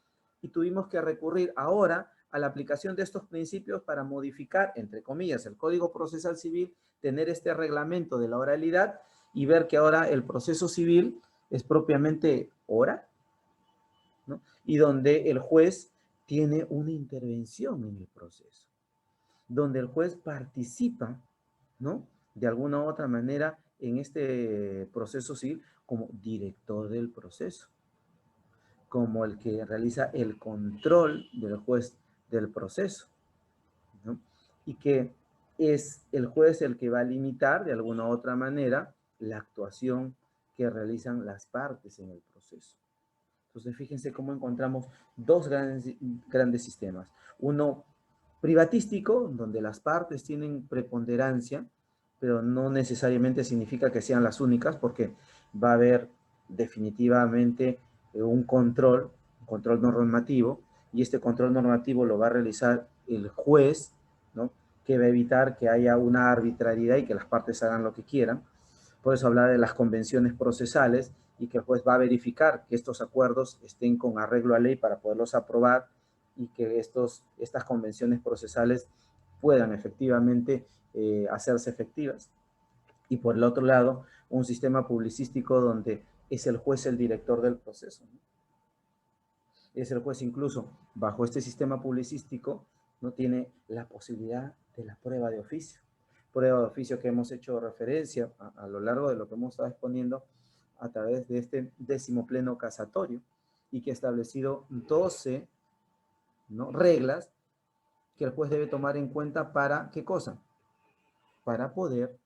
y tuvimos que recurrir ahora a la aplicación de estos principios para modificar, entre comillas, el Código Procesal Civil, tener este reglamento de la oralidad y ver que ahora el proceso civil es propiamente oral, ¿no?, y donde el juez tiene una intervención en el proceso, donde el juez participa, ¿no?, de alguna u otra manera en este proceso civil como director del proceso, como el que realiza el control del juez del proceso, ¿no?, y que es el juez el que va a limitar de alguna u otra manera la actuación que realizan las partes en el proceso. Entonces, fíjense cómo encontramos dos grandes sistemas. Uno privatístico, donde las partes tienen preponderancia, pero no necesariamente significa que sean las únicas, porque va a haber definitivamente un control normativo, y este control normativo lo va a realizar el juez, ¿no?, que va a evitar que haya una arbitrariedad y que las partes hagan lo que quieran. Por eso hablar de las convenciones procesales, y que el juez va a verificar que estos acuerdos estén con arreglo a ley para poderlos aprobar, y que estas convenciones procesales puedan efectivamente hacerse efectivas. Y por el otro lado, un sistema publicístico donde es el juez el director del proceso, ¿no? Es el juez, incluso bajo este sistema publicístico, no tiene la posibilidad de la prueba de oficio. Prueba de oficio que hemos hecho referencia a lo largo de lo que hemos estado exponiendo a través de este 10º pleno casatorio, y que ha establecido 12, ¿no?, reglas que el juez debe tomar en cuenta para, ¿qué cosa?, para poder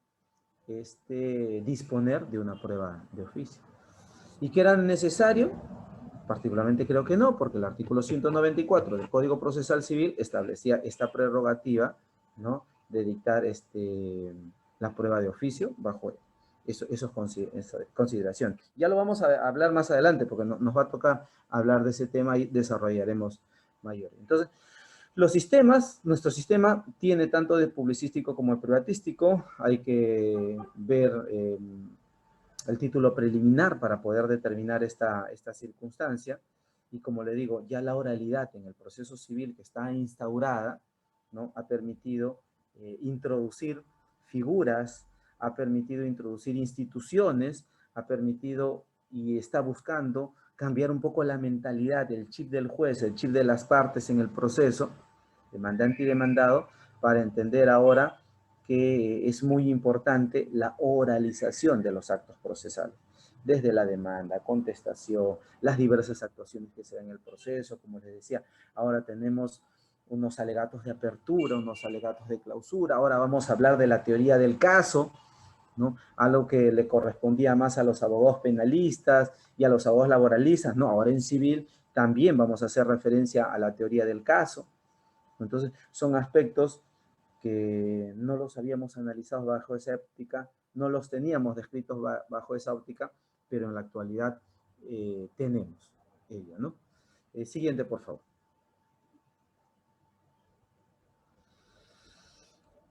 disponer de una prueba de oficio. ¿Y qué era necesario? Particularmente creo que no, porque el artículo 194 del Código Procesal Civil establecía esta prerrogativa, ¿no?, de dictar la prueba de oficio bajo esa consideración. Ya lo vamos a hablar más adelante, porque nos va a tocar hablar de ese tema y desarrollaremos mayor. Entonces, los sistemas, nuestro sistema tiene tanto de publicístico como de privatístico. Hay que ver el título preliminar para poder determinar esta circunstancia. Y como le digo, ya la oralidad en el proceso civil que está instaurada, ¿no?, ha permitido introducir figuras ha permitido introducir instituciones, ha permitido y está buscando cambiar un poco la mentalidad, el chip del juez, el chip de las partes en el proceso, demandante y demandado, para entender ahora que es muy importante la oralización de los actos procesales, desde la demanda, contestación, las diversas actuaciones que se dan en el proceso, como les decía, ahora tenemos unos alegatos de apertura, unos alegatos de clausura, ahora vamos a hablar de la teoría del caso, ¿no? Algo que le correspondía más a los abogados penalistas y a los abogados laboralistas, ¿no? Ahora en civil también vamos a hacer referencia a la teoría del caso. Entonces, son aspectos que no los habíamos analizado bajo esa óptica, no los teníamos descritos bajo esa óptica, pero en la actualidad tenemos ello, ¿no? Siguiente, por favor.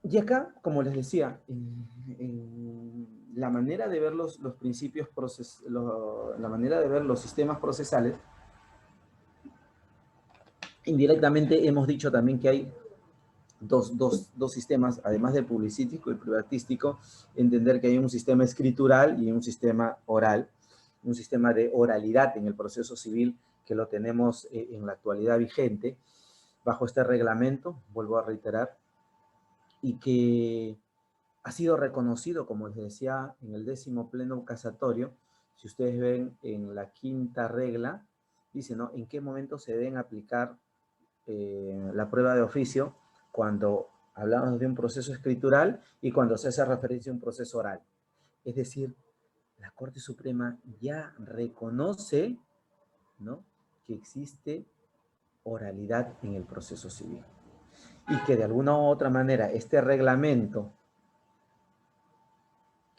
Y acá, como les decía, la manera de ver los principios, la manera de ver los sistemas procesales, indirectamente hemos dicho también que hay dos sistemas, además del publicístico y privatístico, entender que hay un sistema escritural y un sistema oral, un sistema de oralidad en el proceso civil que lo tenemos en la actualidad vigente, bajo este reglamento, vuelvo a reiterar, y que ha sido reconocido, como les decía, en el 10º pleno casatorio. Si ustedes ven en la 5ª regla, dice, ¿no? ¿En qué momento se deben aplicar la prueba de oficio? Cuando hablamos de un proceso escritural y cuando se hace referencia a un proceso oral. Es decir, la Corte Suprema ya reconoce, ¿no?, que existe oralidad en el proceso civil. Y que de alguna u otra manera este reglamento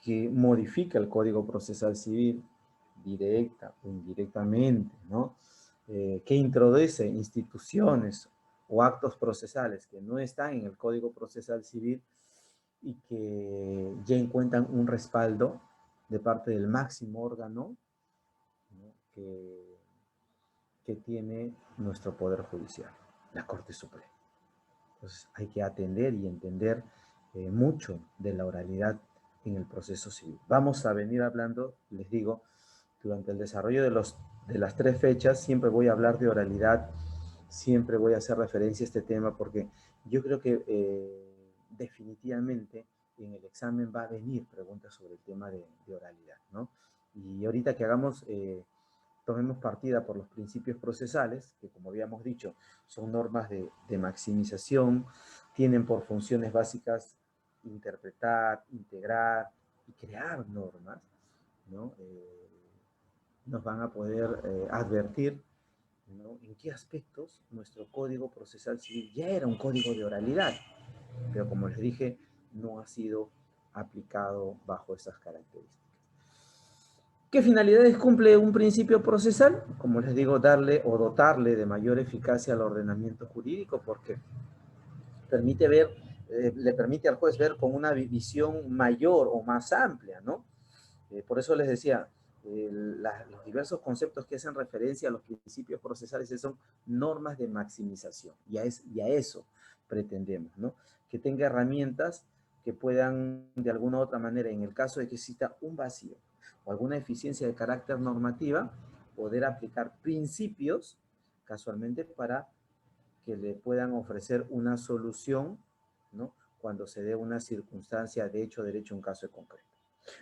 que modifica el Código Procesal Civil, directa o indirectamente, ¿no?, que introduce instituciones o actos procesales que no están en el Código Procesal Civil y que ya encuentran un respaldo de parte del máximo órgano, ¿no?, que tiene nuestro Poder Judicial, la Corte Suprema. Entonces hay que atender y entender mucho de la oralidad en el proceso civil. Vamos a venir hablando, les digo, durante el desarrollo de las 3 fechas, siempre voy a hablar de oralidad, siempre voy a hacer referencia a este tema, porque yo creo que definitivamente en el examen va a venir preguntas sobre el tema de oralidad, ¿no? Y ahorita que tomemos partida por los principios procesales, que como habíamos dicho, son normas de maximización, tienen por funciones básicas interpretar, integrar y crear normas, ¿no? Nos van a poder advertir, ¿no?, en qué aspectos nuestro Código Procesal Civil ya era un código de oralidad, pero como les dije, no ha sido aplicado bajo esas características. ¿Qué finalidades cumple un principio procesal? Como les digo, darle o dotarle de mayor eficacia al ordenamiento jurídico, porque permite ver, le permite al juez ver con una visión mayor o más amplia, ¿no? Por eso les decía, los diversos conceptos que hacen referencia a los principios procesales son normas de maximización, y a eso pretendemos, ¿no? Que tenga herramientas que puedan, de alguna u otra manera, en el caso de que exista un vacío o alguna eficiencia de carácter normativa, poder aplicar principios, casualmente, para que le puedan ofrecer una solución, ¿no?, cuando se dé una circunstancia de hecho, derecho, un caso en concreto.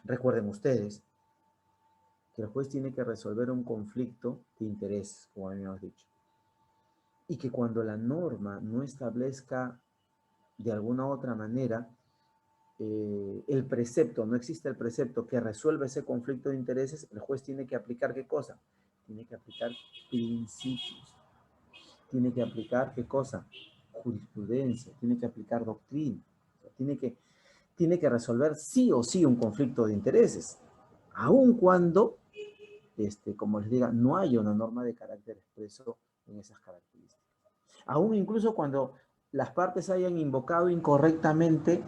Recuerden ustedes que el juez tiene que resolver un conflicto de interés, como habíamos dicho, y que cuando la norma no establezca de alguna u otra manera el precepto, no existe el precepto que resuelva ese conflicto de intereses, el juez tiene que aplicar ¿qué cosa? Tiene que aplicar principios. Tiene que aplicar ¿qué cosa? Jurisprudencia. Tiene que aplicar doctrina. Tiene que resolver sí o sí un conflicto de intereses, aun cuando, como les diga, no haya una norma de carácter expreso en esas características. Aún incluso cuando las partes hayan invocado incorrectamente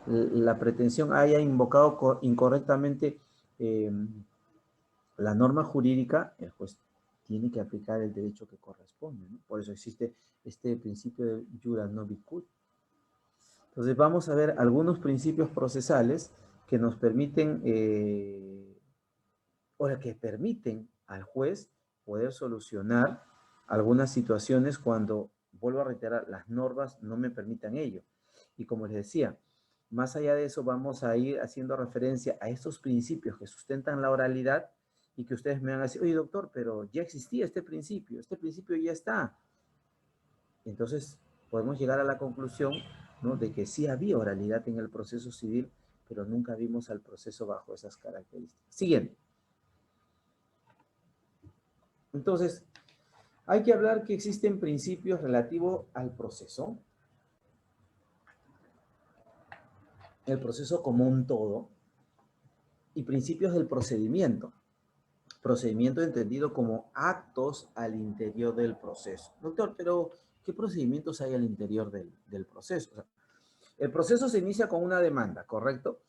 la pretensión, haya invocado incorrectamente la norma jurídica, el juez tiene que aplicar el derecho que corresponde, ¿no? Por eso existe este principio de jura non vis ut. Entonces vamos a ver algunos principios procesales que nos permiten, o que permiten al juez poder solucionar algunas situaciones cuando, vuelvo a reiterar, las normas no me permitan ello. Y como les decía, más allá de eso vamos a ir haciendo referencia a estos principios que sustentan la oralidad y que ustedes me van a decir, oye doctor, pero ya existía este principio ya está. Entonces podemos llegar a la conclusión, ¿no?, de que sí había oralidad en el proceso civil, pero nunca vimos al proceso bajo esas características. Siguiente. Entonces, hay que hablar que existen principios relativos al proceso, el proceso como un todo, y principios del procedimiento. Procedimiento entendido como actos al interior del proceso. Doctor, pero ¿qué procedimientos hay al interior del proceso? O sea, el proceso se inicia con una demanda, ¿correcto?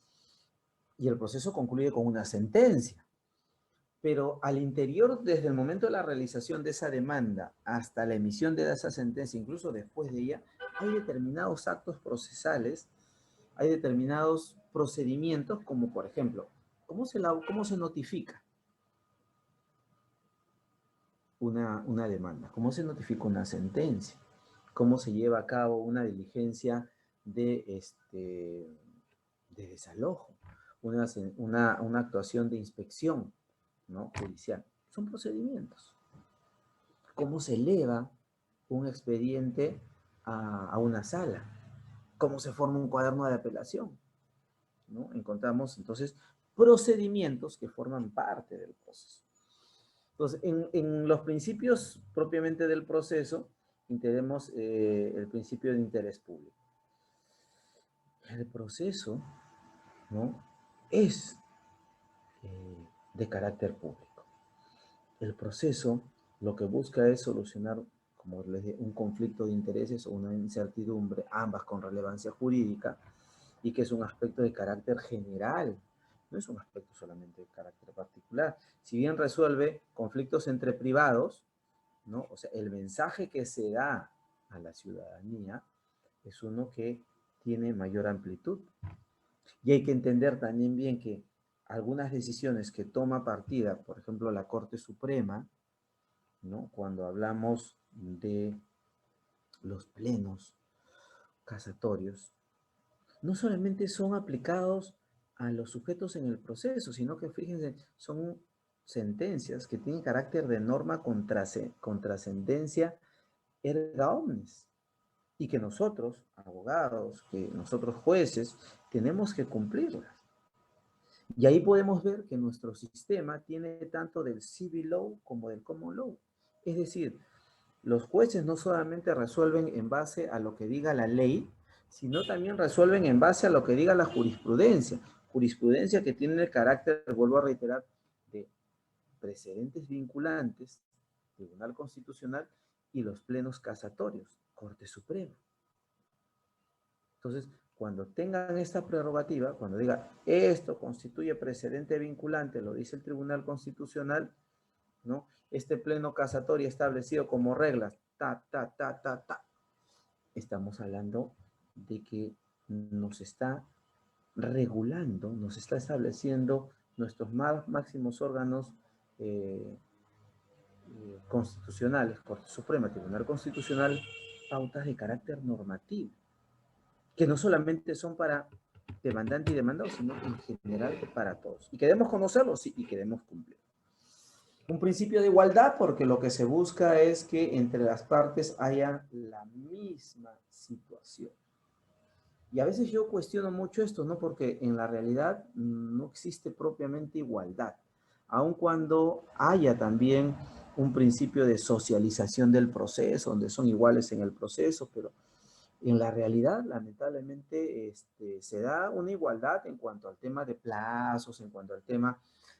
Y el proceso concluye con una sentencia. Pero al interior, desde el momento de la realización de esa demanda hasta la emisión de esa sentencia, incluso después de ella, hay determinados actos procesales, hay determinados procedimientos, como por ejemplo, ¿cómo se notifica una demanda? ¿Cómo se notifica una sentencia? ¿Cómo se lleva a cabo una diligencia de desalojo? Una actuación de inspección, ¿no?, judicial. Son procedimientos. ¿Cómo se eleva un expediente a una sala? ¿Cómo se forma un cuaderno de apelación? ¿No? Encontramos entonces procedimientos que forman parte del proceso. Entonces, en los principios propiamente del proceso, tenemos el principio de interés público. El proceso, ¿no?, es de carácter público. El proceso lo que busca es solucionar, como les dije, un conflicto de intereses o una incertidumbre, ambas con relevancia jurídica, y que es un aspecto de carácter general, no es un aspecto solamente de carácter particular. Si bien resuelve conflictos entre privados, ¿no?, o sea, el mensaje que se da a la ciudadanía es uno que tiene mayor amplitud. Y hay que entender también bien que algunas decisiones que toma partida, por ejemplo, la Corte Suprema, ¿no?, cuando hablamos de los plenos casatorios, no solamente son aplicados a los sujetos en el proceso, sino que, fíjense, son sentencias que tienen carácter de norma con trascendencia erga omnes, y que nosotros, abogados, que nosotros jueces, tenemos que cumplirlas. Y ahí podemos ver que nuestro sistema tiene tanto del civil law como del common law. Es decir, los jueces no solamente resuelven en base a lo que diga la ley, sino también resuelven en base a lo que diga la jurisprudencia. Jurisprudencia que tiene el carácter, vuelvo a reiterar, de precedentes vinculantes, Tribunal Constitucional, y los plenos casatorios, Corte Suprema. Entonces, cuando tengan esta prerrogativa, cuando diga esto constituye precedente vinculante, lo dice el Tribunal Constitucional, ¿no?, este pleno casatorio establecido como reglas, estamos hablando de que nos está regulando, nos está estableciendo nuestros máximos órganos constitucionales, Corte Suprema, Tribunal Constitucional, pautas de carácter normativo, que no solamente son para demandante y demandado, sino en general para todos. Y queremos conocerlo, sí, y queremos cumplir. Un principio de igualdad, porque lo que se busca es que entre las partes haya la misma situación. Y a veces yo cuestiono mucho esto, ¿no? Porque en la realidad no existe propiamente igualdad, aun cuando haya también un principio de socialización del proceso, donde son iguales en el proceso, pero en la realidad, lamentablemente, se da una igualdad en cuanto al tema de plazos, en cuanto al tema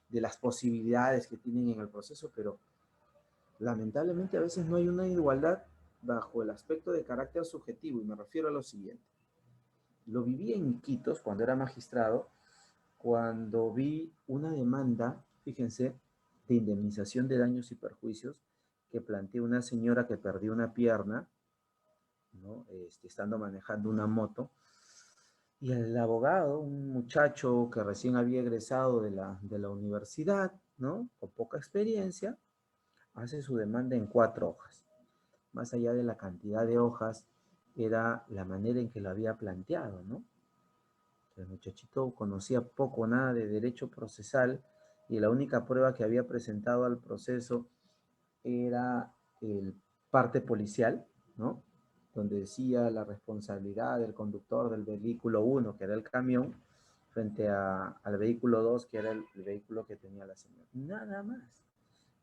de las posibilidades que tienen en el proceso, pero lamentablemente a veces no hay una igualdad bajo el aspecto de carácter subjetivo, y me refiero a lo siguiente. Lo viví en Iquitos cuando era magistrado, cuando vi una demanda, fíjense, de indemnización de daños y perjuicios que planteó una señora que perdió una pierna, ¿no?, estando manejando una moto, Y el abogado, un muchacho que recién había egresado de la universidad, ¿no? Con poca experiencia, hace su demanda en 4 hojas. Más allá de la cantidad de hojas, era la manera en que lo había planteado, ¿no? El muchachito conocía poco o nada de derecho procesal y la única prueba que había presentado al proceso era el parte policial, ¿no? Donde decía la responsabilidad del conductor del vehículo 1, que era el camión, frente al vehículo 2, que era el vehículo que tenía la señora. Nada más.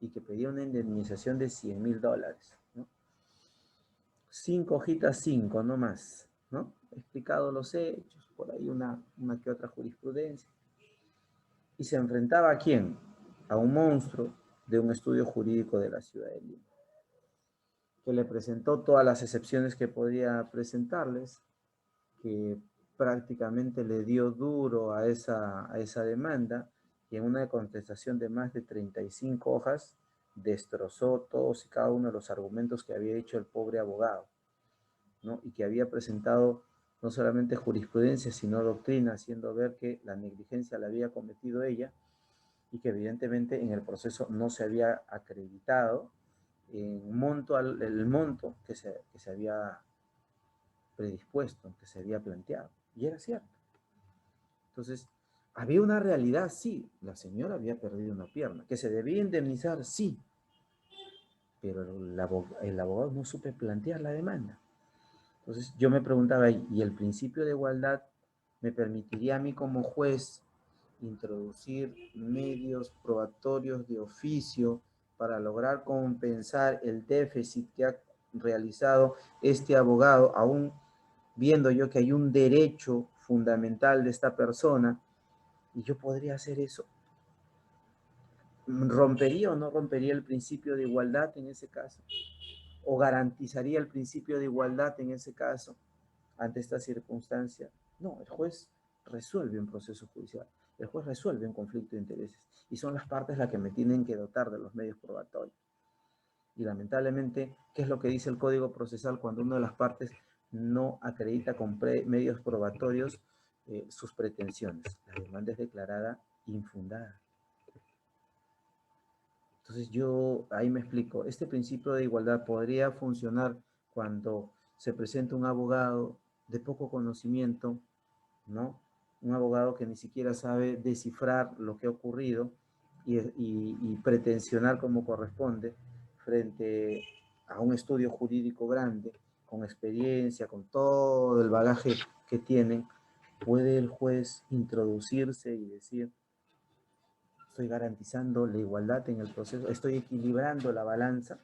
Y que pedía una indemnización de $100.000, ¿no? 5 hojitas, 5, no más, ¿no? Explicado los hechos, por ahí una que otra jurisprudencia. Y se enfrentaba ¿a quién? A un monstruo de un estudio jurídico de la ciudad de Lima, que le presentó todas las excepciones que podía presentarles, que prácticamente le dio duro a esa demanda, y en una contestación de más de 35 hojas destrozó todos y cada uno de los argumentos que había hecho el pobre abogado, ¿no? Y que había presentado no solamente jurisprudencia, sino doctrina, haciendo ver que la negligencia la había cometido ella y que evidentemente en el proceso no se había acreditado en monto el monto que se había predispuesto, que se había planteado. Y era cierto. Entonces, había una realidad, sí. La señora había perdido una pierna. ¿Que se debía indemnizar? Sí. Pero el abogado no supe plantear la demanda. Entonces, yo me preguntaba, ¿y el principio de igualdad me permitiría a mí como juez introducir medios probatorios de oficio para lograr compensar el déficit que ha realizado este abogado, aún viendo yo que hay un derecho fundamental de esta persona, y yo podría hacer eso? ¿Rompería o no rompería el principio de igualdad en ese caso? ¿O garantizaría el principio de igualdad en ese caso ante esta circunstancia? No, el juez resuelve un proceso judicial, el juez resuelve un conflicto de intereses, y son las partes las que me tienen que dotar de los medios probatorios. Y lamentablemente, ¿qué es lo que dice el Código Procesal cuando una de las partes no acredita con medios probatorios sus pretensiones? La demanda es declarada infundada. Entonces yo ahí me explico, este principio de igualdad podría funcionar cuando se presenta un abogado de poco conocimiento, ¿no? Un abogado que ni siquiera sabe descifrar lo que ha ocurrido y pretensionar como corresponde frente a un estudio jurídico grande, con experiencia, con todo el bagaje que tienen. ¿Puede el juez introducirse y decir, estoy garantizando la igualdad en el proceso, estoy equilibrando la balanza,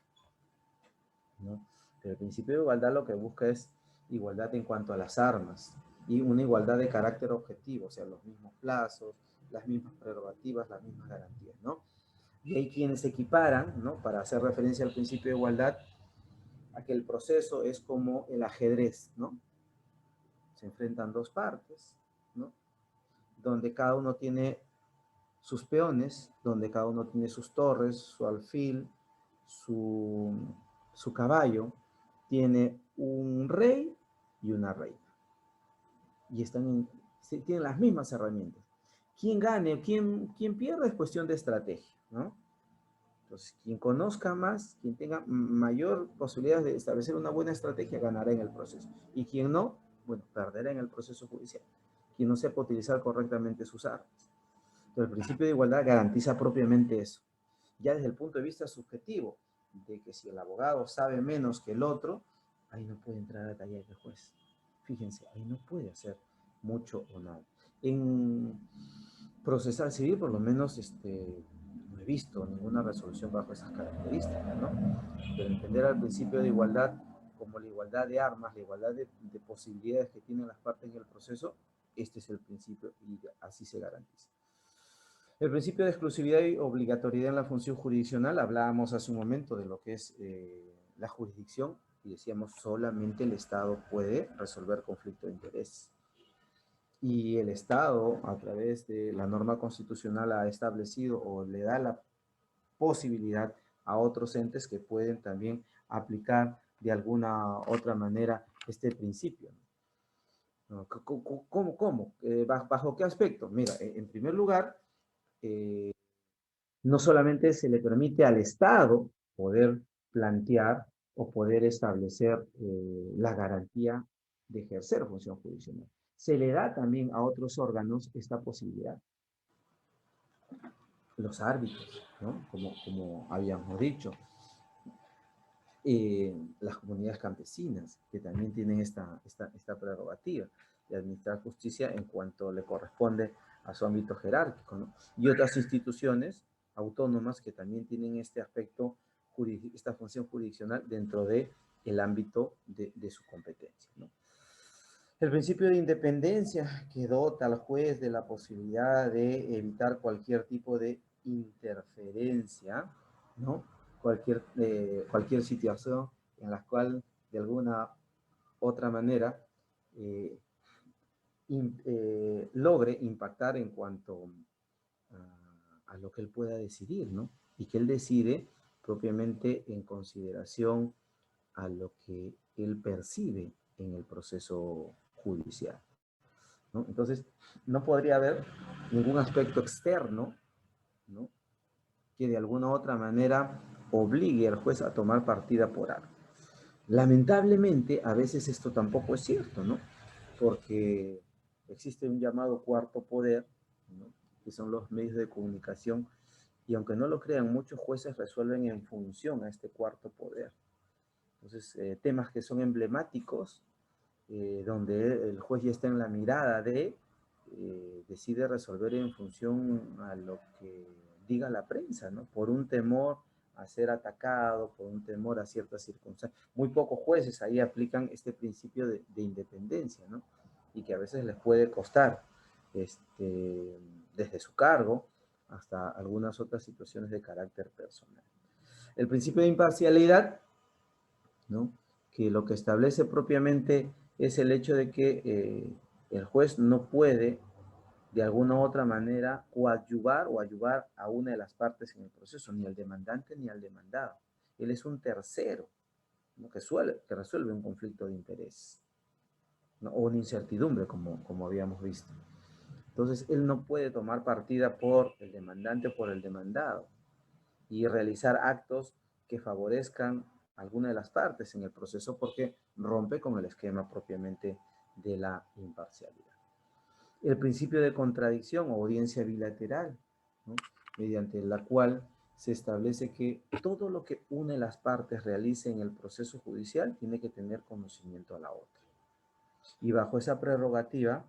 ¿no? Pero el principio de igualdad lo que busca es igualdad en cuanto a las armas y una igualdad de carácter objetivo, o sea, los mismos plazos, las mismas prerrogativas, las mismas garantías, ¿no? Y hay quienes equiparan, ¿no? Para hacer referencia al principio de igualdad, a que el proceso es como el ajedrez, ¿no? Se enfrentan dos partes, ¿no? Donde cada uno tiene sus peones, donde cada uno tiene sus torres, su alfil, su, su caballo, tiene un rey y una reina. Y tienen las mismas herramientas. Quién gane o quién pierde es cuestión de estrategia, ¿no? Entonces, quien conozca más, quien tenga mayor posibilidad de establecer una buena estrategia, ganará en el proceso. Y quien no, bueno, perderá en el proceso judicial. Quien no sepa utilizar correctamente sus armas. Pero el principio de igualdad garantiza propiamente eso. Ya desde el punto de vista subjetivo, de que si el abogado sabe menos que el otro, ahí no puede entrar a tallar el juez. Fíjense, ahí no puede hacer mucho o nada. En procesal civil, por lo menos, no he visto ninguna resolución bajo esas características, ¿no? Pero entender al principio de igualdad como la igualdad de armas, la igualdad de posibilidades que tienen las partes en el proceso, este es el principio y así se garantiza. El principio de exclusividad y obligatoriedad en la función jurisdiccional, hablábamos hace un momento de lo que es la jurisdicción y decíamos solamente el Estado puede resolver conflicto de interés. Y el Estado, a través de la norma constitucional, ha establecido o le da la posibilidad a otros entes que pueden también aplicar de alguna otra manera este principio. ¿No? ¿Cómo? ¿Bajo qué aspecto? Mira, en primer lugar, no solamente se le permite al Estado poder plantear o poder establecer la garantía de ejercer función jurisdiccional, se le da también a otros órganos esta posibilidad. Los árbitros, ¿no? Como habíamos dicho, las comunidades campesinas, que también tienen esta prerrogativa de administrar justicia en cuanto le corresponde a su ámbito jerárquico, ¿no? Y otras instituciones autónomas que también tienen este aspecto, esta función jurisdiccional dentro del ámbito de su competencia, ¿no? El principio de independencia que dota al juez de la posibilidad de evitar cualquier tipo de interferencia, ¿no? Cualquier situación en la cual de alguna otra manera eh, logre impactar en cuanto a lo que él pueda decidir, ¿no? Y que él decide propiamente en consideración a lo que él percibe en el proceso judicial, ¿no? Entonces, no podría haber ningún aspecto externo, ¿no? Que de alguna u otra manera obligue al juez a tomar partida por algo. Lamentablemente, a veces esto tampoco es cierto, ¿no? Porque existe un llamado cuarto poder, ¿no? Que son los medios de comunicación, y aunque no lo crean, muchos jueces resuelven en función a este cuarto poder. Entonces, temas que son emblemáticos, donde el juez ya está en la mirada decide resolver en función a lo que diga la prensa, ¿no? Por un temor a ser atacado, por un temor a ciertas circunstancias. Muy pocos jueces ahí aplican este principio de independencia, ¿no? Y que a veces les puede costar, desde su cargo hasta algunas otras situaciones de carácter personal. El principio de imparcialidad, ¿no? Que lo que establece propiamente es el hecho de que el juez no puede de alguna u otra manera coadyuvar o ayudar a una de las partes en el proceso, ni al demandante ni al demandado. Él es un tercero, ¿no? que resuelve un conflicto de interés, ¿no? O una incertidumbre, como habíamos visto. Entonces, él no puede tomar partida por el demandante o por el demandado y realizar actos que favorezcan a alguna de las partes en el proceso, porque rompe con el esquema propiamente de la imparcialidad. El principio de contradicción o audiencia bilateral, ¿no? Mediante la cual se establece que todo lo que une las partes realice en el proceso judicial tiene que tener conocimiento a la otra. Y bajo esa prerrogativa,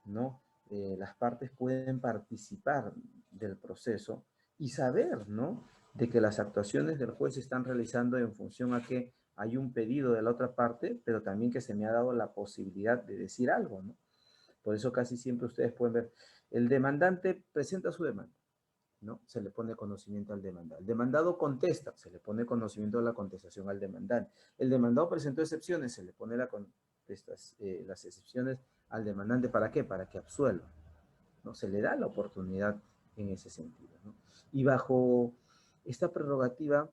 ¿no? Las partes pueden participar del proceso y saber, ¿no? De que las actuaciones del juez se están realizando en función a que hay un pedido de la otra parte, pero también que se me ha dado la posibilidad de decir algo, ¿no? Por eso casi siempre ustedes pueden ver, el demandante presenta su demanda, ¿no? Se le pone conocimiento al demandado. El demandado contesta, se le pone conocimiento de la contestación al demandante. El demandado presentó excepciones, se le pone las excepciones al demandante. ¿Para qué? Para que absuelva, ¿no? Se le da la oportunidad en ese sentido, ¿no? Y bajo esta prerrogativa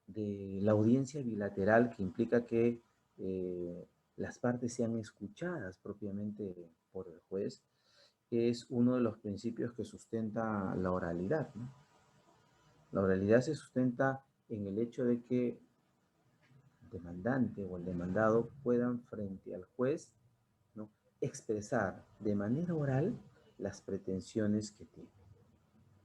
de la audiencia bilateral, que implica que las partes sean escuchadas propiamente por el juez, es uno de los principios que sustenta la oralidad, ¿no? La oralidad se sustenta en el hecho de que el demandante o el demandado puedan frente al juez, ¿no? Expresar de manera oral las pretensiones que tienen,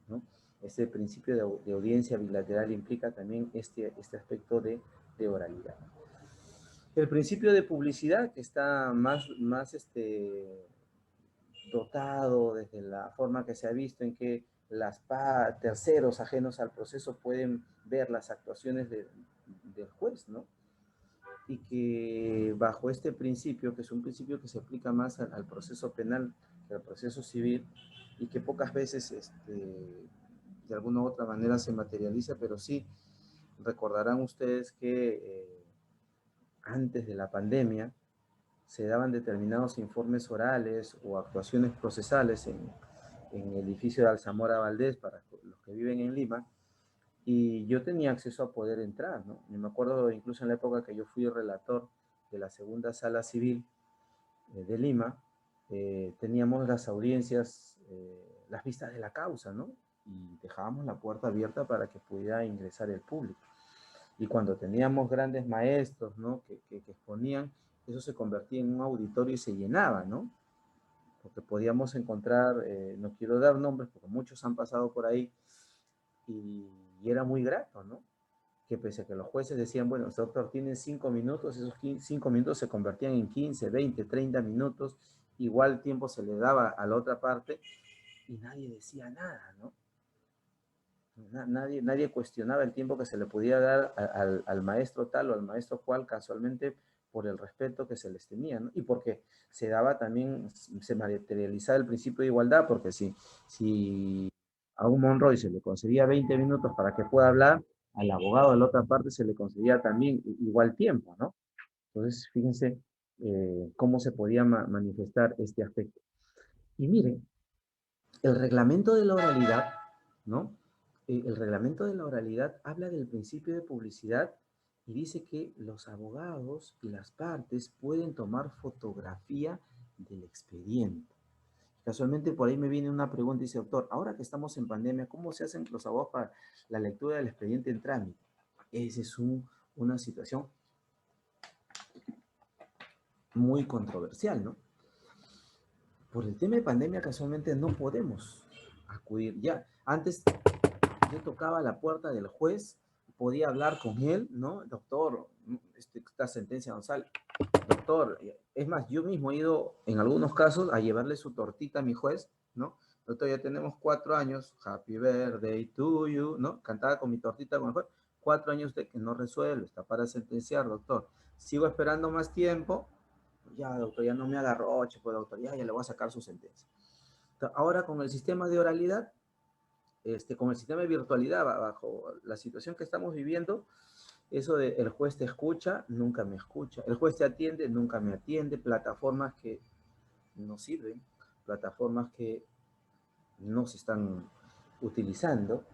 ¿no? Este principio de audiencia bilateral implica también este aspecto de oralidad. El principio de publicidad, que está más dotado desde la forma que se ha visto en que terceros ajenos al proceso pueden ver las actuaciones del juez, ¿no? Y que bajo este principio, que es un principio que se aplica más al proceso penal que al proceso civil, y que pocas veces de alguna u otra manera se materializa, pero sí recordarán ustedes que antes de la pandemia se daban determinados informes orales o actuaciones procesales en el edificio de Alzamora Valdés para los que viven en Lima, y yo tenía acceso a poder entrar, ¿no? Y me acuerdo incluso en la época que yo fui relator de la segunda sala civil, de Lima, teníamos las audiencias, las vistas de la causa, ¿no? Y dejábamos la puerta abierta para que pudiera ingresar el público. Y cuando teníamos grandes maestros, ¿no? que exponían, eso se convertía en un auditorio y se llenaba, ¿no? Porque podíamos encontrar, no quiero dar nombres porque muchos han pasado por ahí, y era muy grato, ¿no? Que pese a que los jueces decían, bueno, doctor, tienen 5 minutos, esos 5 minutos se convertían en 15, 20, 30 minutos, igual tiempo se le daba a la otra parte y nadie decía nada, ¿no? Nadie cuestionaba el tiempo que se le podía dar al maestro tal o al maestro cual, casualmente por el respeto que se les tenía, ¿no? Y porque se daba también, se materializaba el principio de igualdad, porque si a un Monroy se le concedía 20 minutos para que pueda hablar, al abogado de la otra parte se le concedía también igual tiempo, ¿no? Entonces, fíjense cómo se podía manifestar este aspecto. Y miren, el reglamento de la oralidad, ¿no? El reglamento de la oralidad habla del principio de publicidad y dice que los abogados y las partes pueden tomar fotografía del expediente. Casualmente por ahí me viene una pregunta y dice, doctor, ahora que estamos en pandemia, ¿cómo se hacen los abogados para la lectura del expediente en trámite? Esa es una situación muy controversial, ¿no? Por el tema de pandemia casualmente no podemos acudir ya. Antes yo tocaba la puerta del juez, podía hablar con él, ¿no? Doctor, esta sentencia no sale. Doctor, es más, yo mismo he ido en algunos casos a llevarle su tortita a mi juez, ¿no? Doctor, ya tenemos 4 años, happy birthday to you, ¿no? Cantaba con mi tortita con el juez. 4 años de que no resuelve, está para sentenciar, doctor. Sigo esperando más tiempo, ya, doctor, ya no me agarroche, pues, doctor, ya le voy a sacar su sentencia. Ahora con el sistema de oralidad, con el sistema de virtualidad, bajo la situación que estamos viviendo, eso de el juez te escucha, nunca me escucha. El juez te atiende, nunca me atiende. Plataformas que no sirven, plataformas que no se están utilizando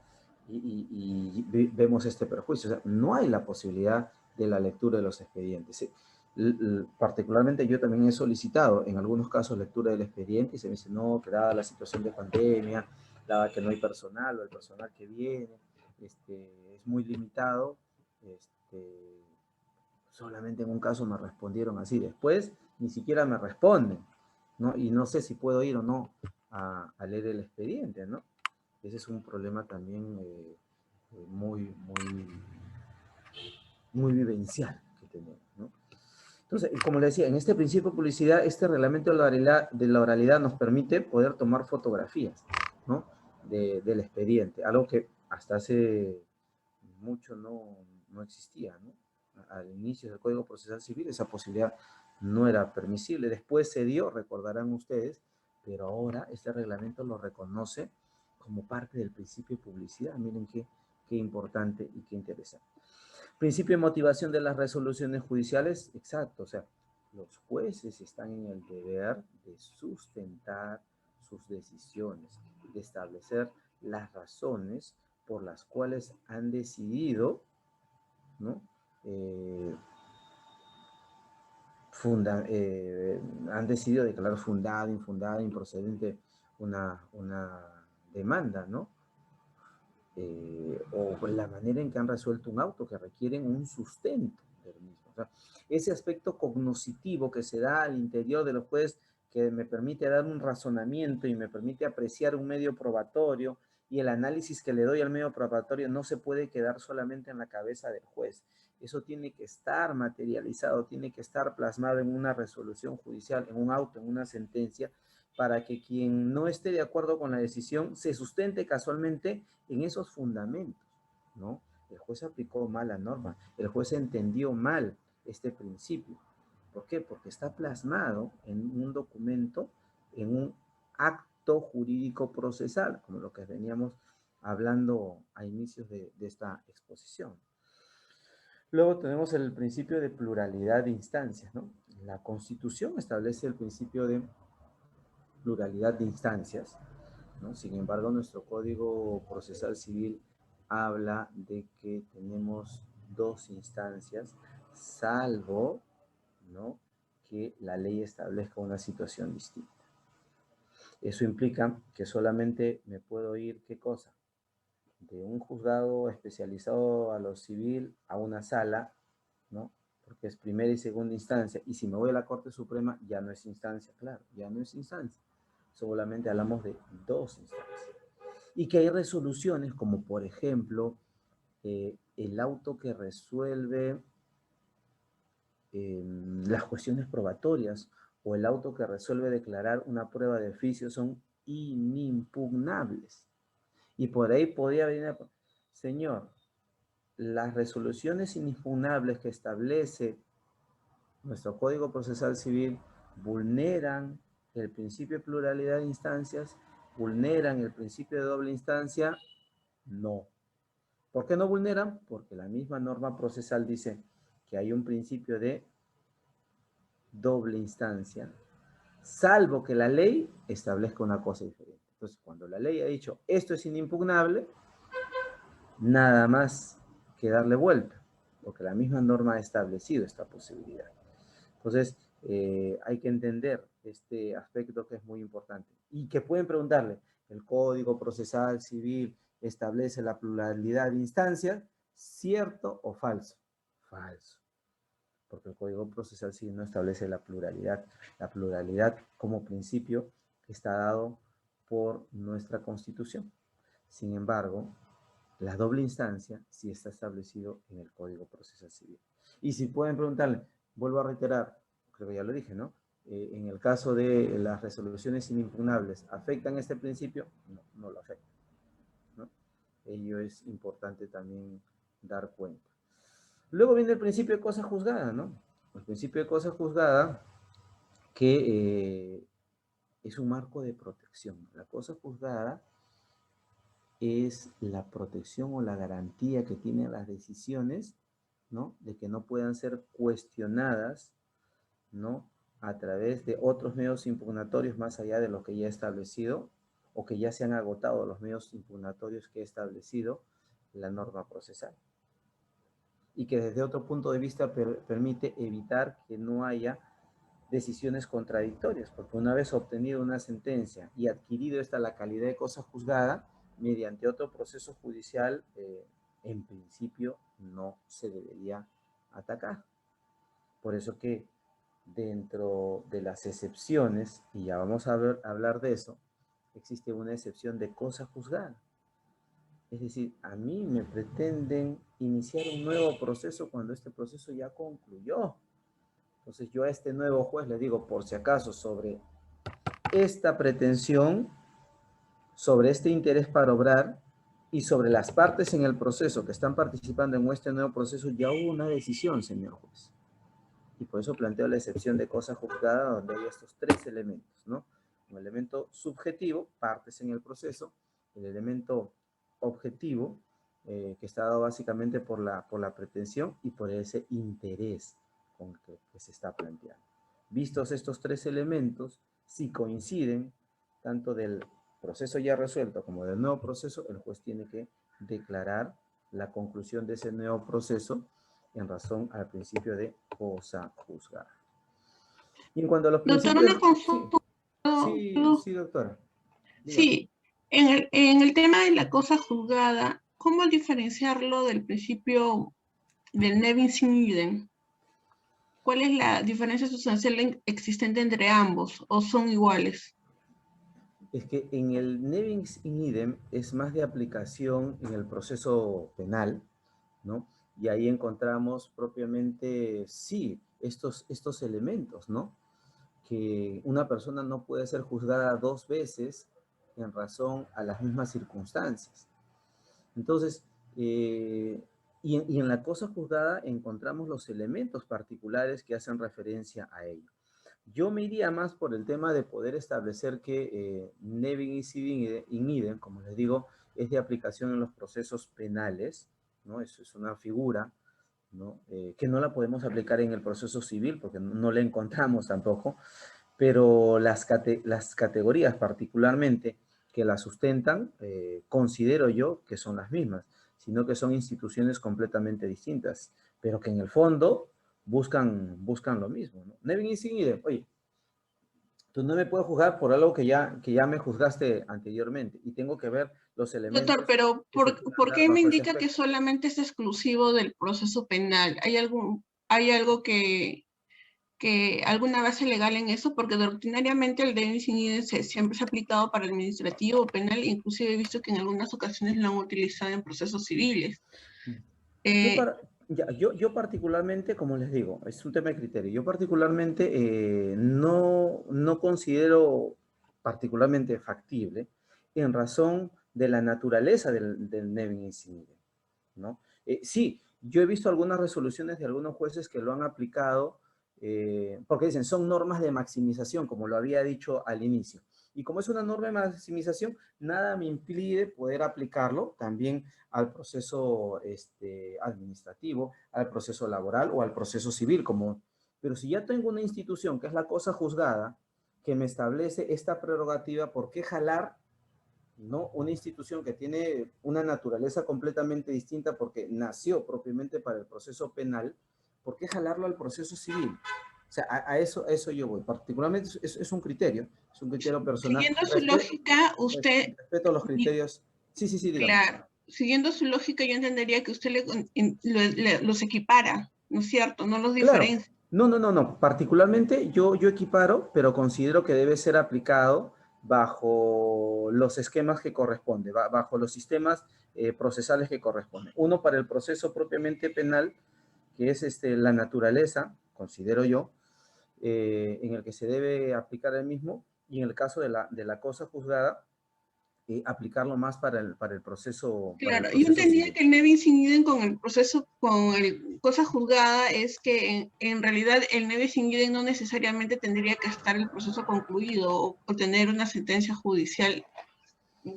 y vemos este perjuicio. O sea, no hay la posibilidad de la lectura de los expedientes. Particularmente yo también he solicitado en algunos casos lectura del expediente y se me dice, no, que dada la situación de pandemia, dada que no hay personal o el personal que viene es muy limitado, solamente en un caso me respondieron así. Después ni siquiera me responden, ¿no? Y no sé si puedo ir o no a leer el expediente, ¿no? Ese es un problema también muy vivencial que tenemos, ¿no? Entonces, como le decía, en este principio de publicidad, este reglamento de la oralidad nos permite poder tomar fotografías, ¿no? Del expediente, algo que hasta hace mucho no existía, ¿no? Al inicio del Código Procesal Civil esa posibilidad no era permisible. Después se dio, recordarán ustedes, pero ahora este reglamento lo reconoce como parte del principio de publicidad. Miren qué importante y qué interesante. Principio de motivación de las resoluciones judiciales, exacto, o sea, los jueces están en el deber de sustentar sus decisiones, de establecer las razones por las cuales han decidido, ¿no? Han decidido declarar fundada, infundada, improcedente una demanda, ¿no? O la manera en que han resuelto un auto, que requieren un sustento del mismo. O sea, ese aspecto cognoscitivo que se da al interior de los jueces, que me permite dar un razonamiento y me permite apreciar un medio probatorio, y el análisis que le doy al medio probatorio no se puede quedar solamente en la cabeza del juez. Eso tiene que estar materializado, tiene que estar plasmado en una resolución judicial, en un auto, en una sentencia, para que quien no esté de acuerdo con la decisión se sustente casualmente en esos fundamentos, ¿no? El juez aplicó mal la norma, el juez entendió mal este principio. ¿Por qué? Porque está plasmado en un documento, en un acto jurídico procesal, como lo que veníamos hablando a inicios de esta exposición. Luego tenemos el principio de pluralidad de instancias, ¿no? La Constitución establece el principio de pluralidad de instancias, ¿no? Sin embargo, nuestro Código Procesal Civil habla de que tenemos 2 instancias, salvo, ¿no? que la ley establezca una situación distinta. Eso implica que solamente me puedo ir, ¿qué cosa? De un juzgado especializado a lo civil a una sala, ¿no? Porque es primera y segunda instancia. Y si me voy a la Corte Suprema, ya no es instancia, claro, ya no es instancia. Solamente hablamos de dos instancias. Y que hay resoluciones como, por ejemplo, el auto que resuelve las cuestiones probatorias o el auto que resuelve declarar una prueba de oficio son inimpugnables. Y por ahí podría venir, señor, las resoluciones inimpugnables que establece nuestro Código Procesal Civil vulneran el principio de pluralidad de instancias, vulneran el principio de doble instancia. No. ¿Por qué no vulneran? Porque la misma norma procesal dice que hay un principio de doble instancia, salvo que la ley establezca una cosa diferente. Entonces, cuando la ley ha dicho esto es inimpugnable, nada más que darle vuelta, porque la misma norma ha establecido esta posibilidad. Entonces, hay que entender este aspecto que es muy importante. Y que pueden preguntarle, ¿el Código Procesal Civil establece la pluralidad de instancias? ¿Cierto o falso? Falso. Porque el Código Procesal Civil no establece la pluralidad. La pluralidad como principio está dado por nuestra Constitución. Sin embargo, la doble instancia sí está establecido en el Código Procesal Civil. Y si pueden preguntarle, vuelvo a reiterar, creo que ya lo dije, ¿no? En el caso de las resoluciones inimpugnables, ¿afectan este principio? No, no lo afectan, ¿no? Ello es importante también dar cuenta. Luego viene el principio de cosa juzgada, ¿no? El principio de cosa juzgada que es un marco de protección. La cosa juzgada es la protección o la garantía que tienen las decisiones, ¿no? De que no puedan ser cuestionadas, ¿no? A través de otros medios impugnatorios más allá de lo que ya he establecido o que ya se han agotado los medios impugnatorios que he establecido la norma procesal. Y que desde otro punto de vista permite evitar que no haya decisiones contradictorias, porque una vez obtenido una sentencia y adquirido esta la calidad de cosa juzgada, mediante otro proceso judicial, en principio no se debería atacar. Por eso que dentro de las excepciones, y ya vamos a hablar de eso, existe una excepción de cosa juzgada. Es decir, a mí me pretenden iniciar un nuevo proceso cuando este proceso ya concluyó. Entonces yo a este nuevo juez le digo, por si acaso, sobre esta pretensión, sobre este interés para obrar y sobre las partes en el proceso que están participando en este nuevo proceso, ya hubo una decisión, señor juez. Y por eso planteo la excepción de cosa juzgada donde hay estos tres elementos, ¿no? Un elemento subjetivo, partes en el proceso, el elemento objetivo, que está dado básicamente por la pretensión y por ese interés con que se está planteando. Vistos estos tres elementos, si coinciden, tanto del proceso ya resuelto como del nuevo proceso, el juez tiene que declarar la conclusión de ese nuevo proceso en razón al principio de cosa juzgada. Y en cuanto a los Doctor, principios... una consulta. Sí, doctora. Dígame. Sí, en el tema de la cosa juzgada, ¿cómo diferenciarlo del principio del nebis in idem? ¿Cuál es la diferencia sustancial existente entre ambos o son iguales? Es que en el nebis in idem es más de aplicación en el proceso penal, ¿no? Y ahí encontramos propiamente, sí, estos elementos, ¿no? Que una persona no puede ser juzgada dos veces en razón a las mismas circunstancias. Entonces, y en la cosa juzgada encontramos los elementos particulares que hacen referencia a ello. Yo me iría más por el tema de poder establecer que nebis in idem, como les digo, es de aplicación en los procesos penales, ¿no? Eso es una figura, ¿no? Que no la podemos aplicar en el proceso civil porque no la encontramos tampoco, pero las categorías particularmente que la sustentan, considero yo que son las mismas, sino que son instituciones completamente distintas, pero que en el fondo buscan lo mismo, ¿no? Nevin y sin idem, oye, tú no me puedes juzgar por algo que ya me juzgaste anteriormente y tengo que ver los elementos Doctor, pero que se puedan ¿por dar qué me bajo ese indica que aspecto. solamente es exclusivo del proceso penal? ¿Hay algo que alguna base legal en eso? Porque doctrinariamente el Davis in idem siempre se ha aplicado para administrativo o penal, inclusive he visto que en algunas ocasiones lo han utilizado en procesos civiles. Yo, Eh, para, ya, yo particularmente, como les digo, es un tema de criterio. Yo particularmente no considero particularmente factible en razón de la naturaleza del Nevin Incident, ¿no? Sí, yo he visto algunas resoluciones de algunos jueces que lo han aplicado porque dicen, son normas de maximización, como lo había dicho al inicio. Y como es una norma de maximización, nada me impide poder aplicarlo también al proceso administrativo, al proceso laboral o al proceso civil. Pero si ya tengo una institución, que es la cosa juzgada, que me establece esta prerrogativa, ¿por qué jalar, no, una institución que tiene una naturaleza completamente distinta porque nació propiamente para el proceso penal? ¿Por qué jalarlo al proceso civil? O sea, a eso yo voy. Particularmente es un criterio personal. Siguiendo su lógica, usted, Respeto los criterios. Sí, dígame. claro, siguiendo su lógica, yo entendería que usted los equipara, ¿no es cierto? No los Claro. diferencia. No. Particularmente yo equiparo, pero considero que debe ser aplicado bajo los esquemas que corresponden, bajo los sistemas procesales que corresponden. Uno para el proceso propiamente penal, que es la naturaleza, considero yo, en el que se debe aplicar el mismo, y en el caso de la cosa juzgada, aplicarlo más para el proceso Claro, yo entendía civil. que el Nevis in idem con el proceso, con el cosa juzgada, es que en realidad el Nevis in idem no necesariamente tendría que estar el proceso concluido o tener una sentencia judicial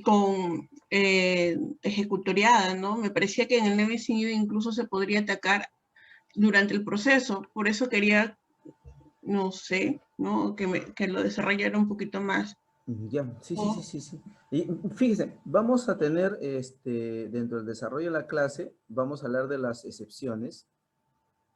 con ejecutoriada, ¿no? Me parecía que en el Nevis in idem incluso se podría atacar durante el proceso, por eso quería, no sé, ¿no? Que lo desarrollara un poquito más. Ya, sí. Oh, Y fíjese, vamos a tener, dentro del desarrollo de la clase, vamos a hablar de las excepciones,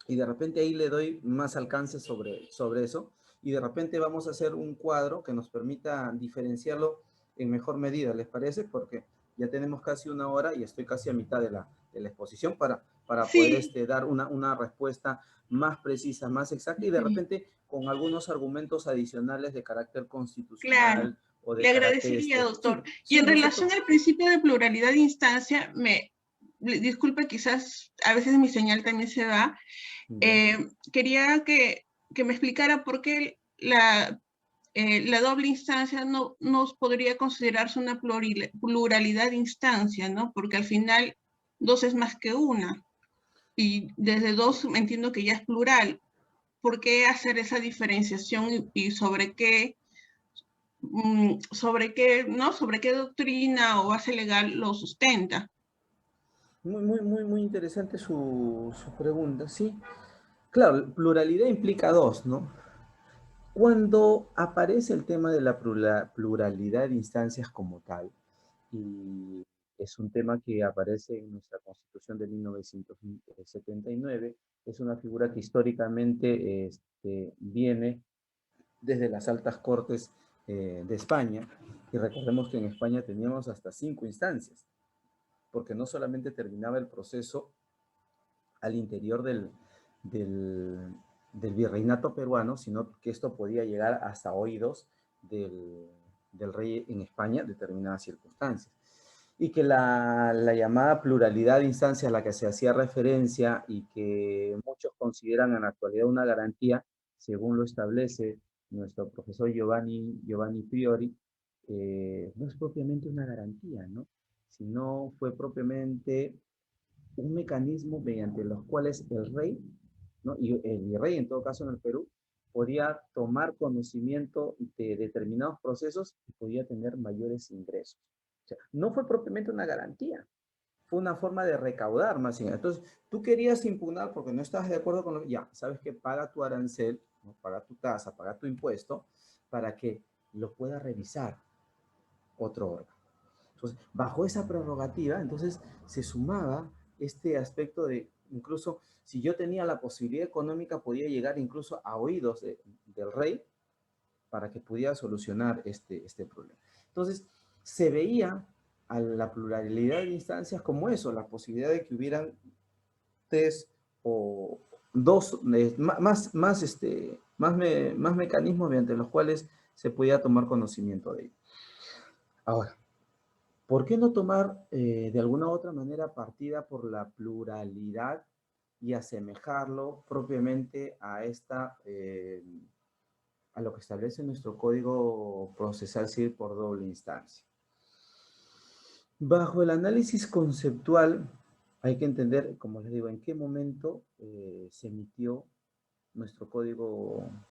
y de repente ahí le doy más alcance sobre eso, y de repente vamos a hacer un cuadro que nos permita diferenciarlo en mejor medida, ¿les parece? Porque ya tenemos casi una hora y estoy casi a mitad de la exposición para poder sí, dar una respuesta más precisa, más exacta, y de sí, repente con algunos argumentos adicionales de carácter claro. constitucional o de Le carácter, agradecería, doctor. Y sí, en no se relación preocupe. al principio de pluralidad de instancia, disculpe, quizás a veces mi señal también se va. Ya. Quería que me explicara por qué la doble instancia no podría considerarse una pluralidad de instancia, ¿no? Porque al final dos es más que una. Y desde dos entiendo que ya es plural. ¿Por qué hacer esa diferenciación y sobre qué doctrina o base legal lo sustenta? Muy interesante su pregunta, sí. Claro, pluralidad implica dos, ¿no? Cuando aparece el tema de la pluralidad de instancias como tal, y es un tema que aparece en nuestra Constitución de 1979, es una figura que históricamente viene desde las altas cortes de España, y recordemos que en España teníamos hasta 5 instancias, porque no solamente terminaba el proceso al interior del, del virreinato peruano, sino que esto podía llegar hasta oídos del rey en España en determinadas circunstancias. Y que la llamada pluralidad de instancias a la que se hacía referencia y que muchos consideran en la actualidad una garantía, según lo establece nuestro profesor Giovanni Priori, no es propiamente una garantía, ¿no? Sino fue propiamente un mecanismo mediante los cuales el rey, ¿no? Y el virrey en todo caso en el Perú, podía tomar conocimiento de determinados procesos y podía tener mayores ingresos. O sea, no fue propiamente una garantía, fue una forma de recaudar más ingresos. Entonces, tú querías impugnar porque no estabas de acuerdo con lo ya, sabes que paga tu arancel, ¿no? Paga tu tasa, paga tu impuesto, para que lo pueda revisar otro órgano. Entonces, bajo esa prerrogativa, entonces se sumaba este aspecto de Incluso si yo tenía la posibilidad económica, podía llegar incluso a oídos del rey para que pudiera solucionar este problema. Entonces, se veía a la pluralidad de instancias como eso, la posibilidad de que hubieran tres o dos, más mecanismos mediante los cuales se podía tomar conocimiento de ello. Ahora, ¿por qué no tomar de alguna u otra manera partida por la pluralidad y asemejarlo propiamente a a lo que establece nuestro Código Procesal Civil por doble instancia? Bajo el análisis conceptual, hay que entender, como les digo, en qué momento se emitió nuestro Código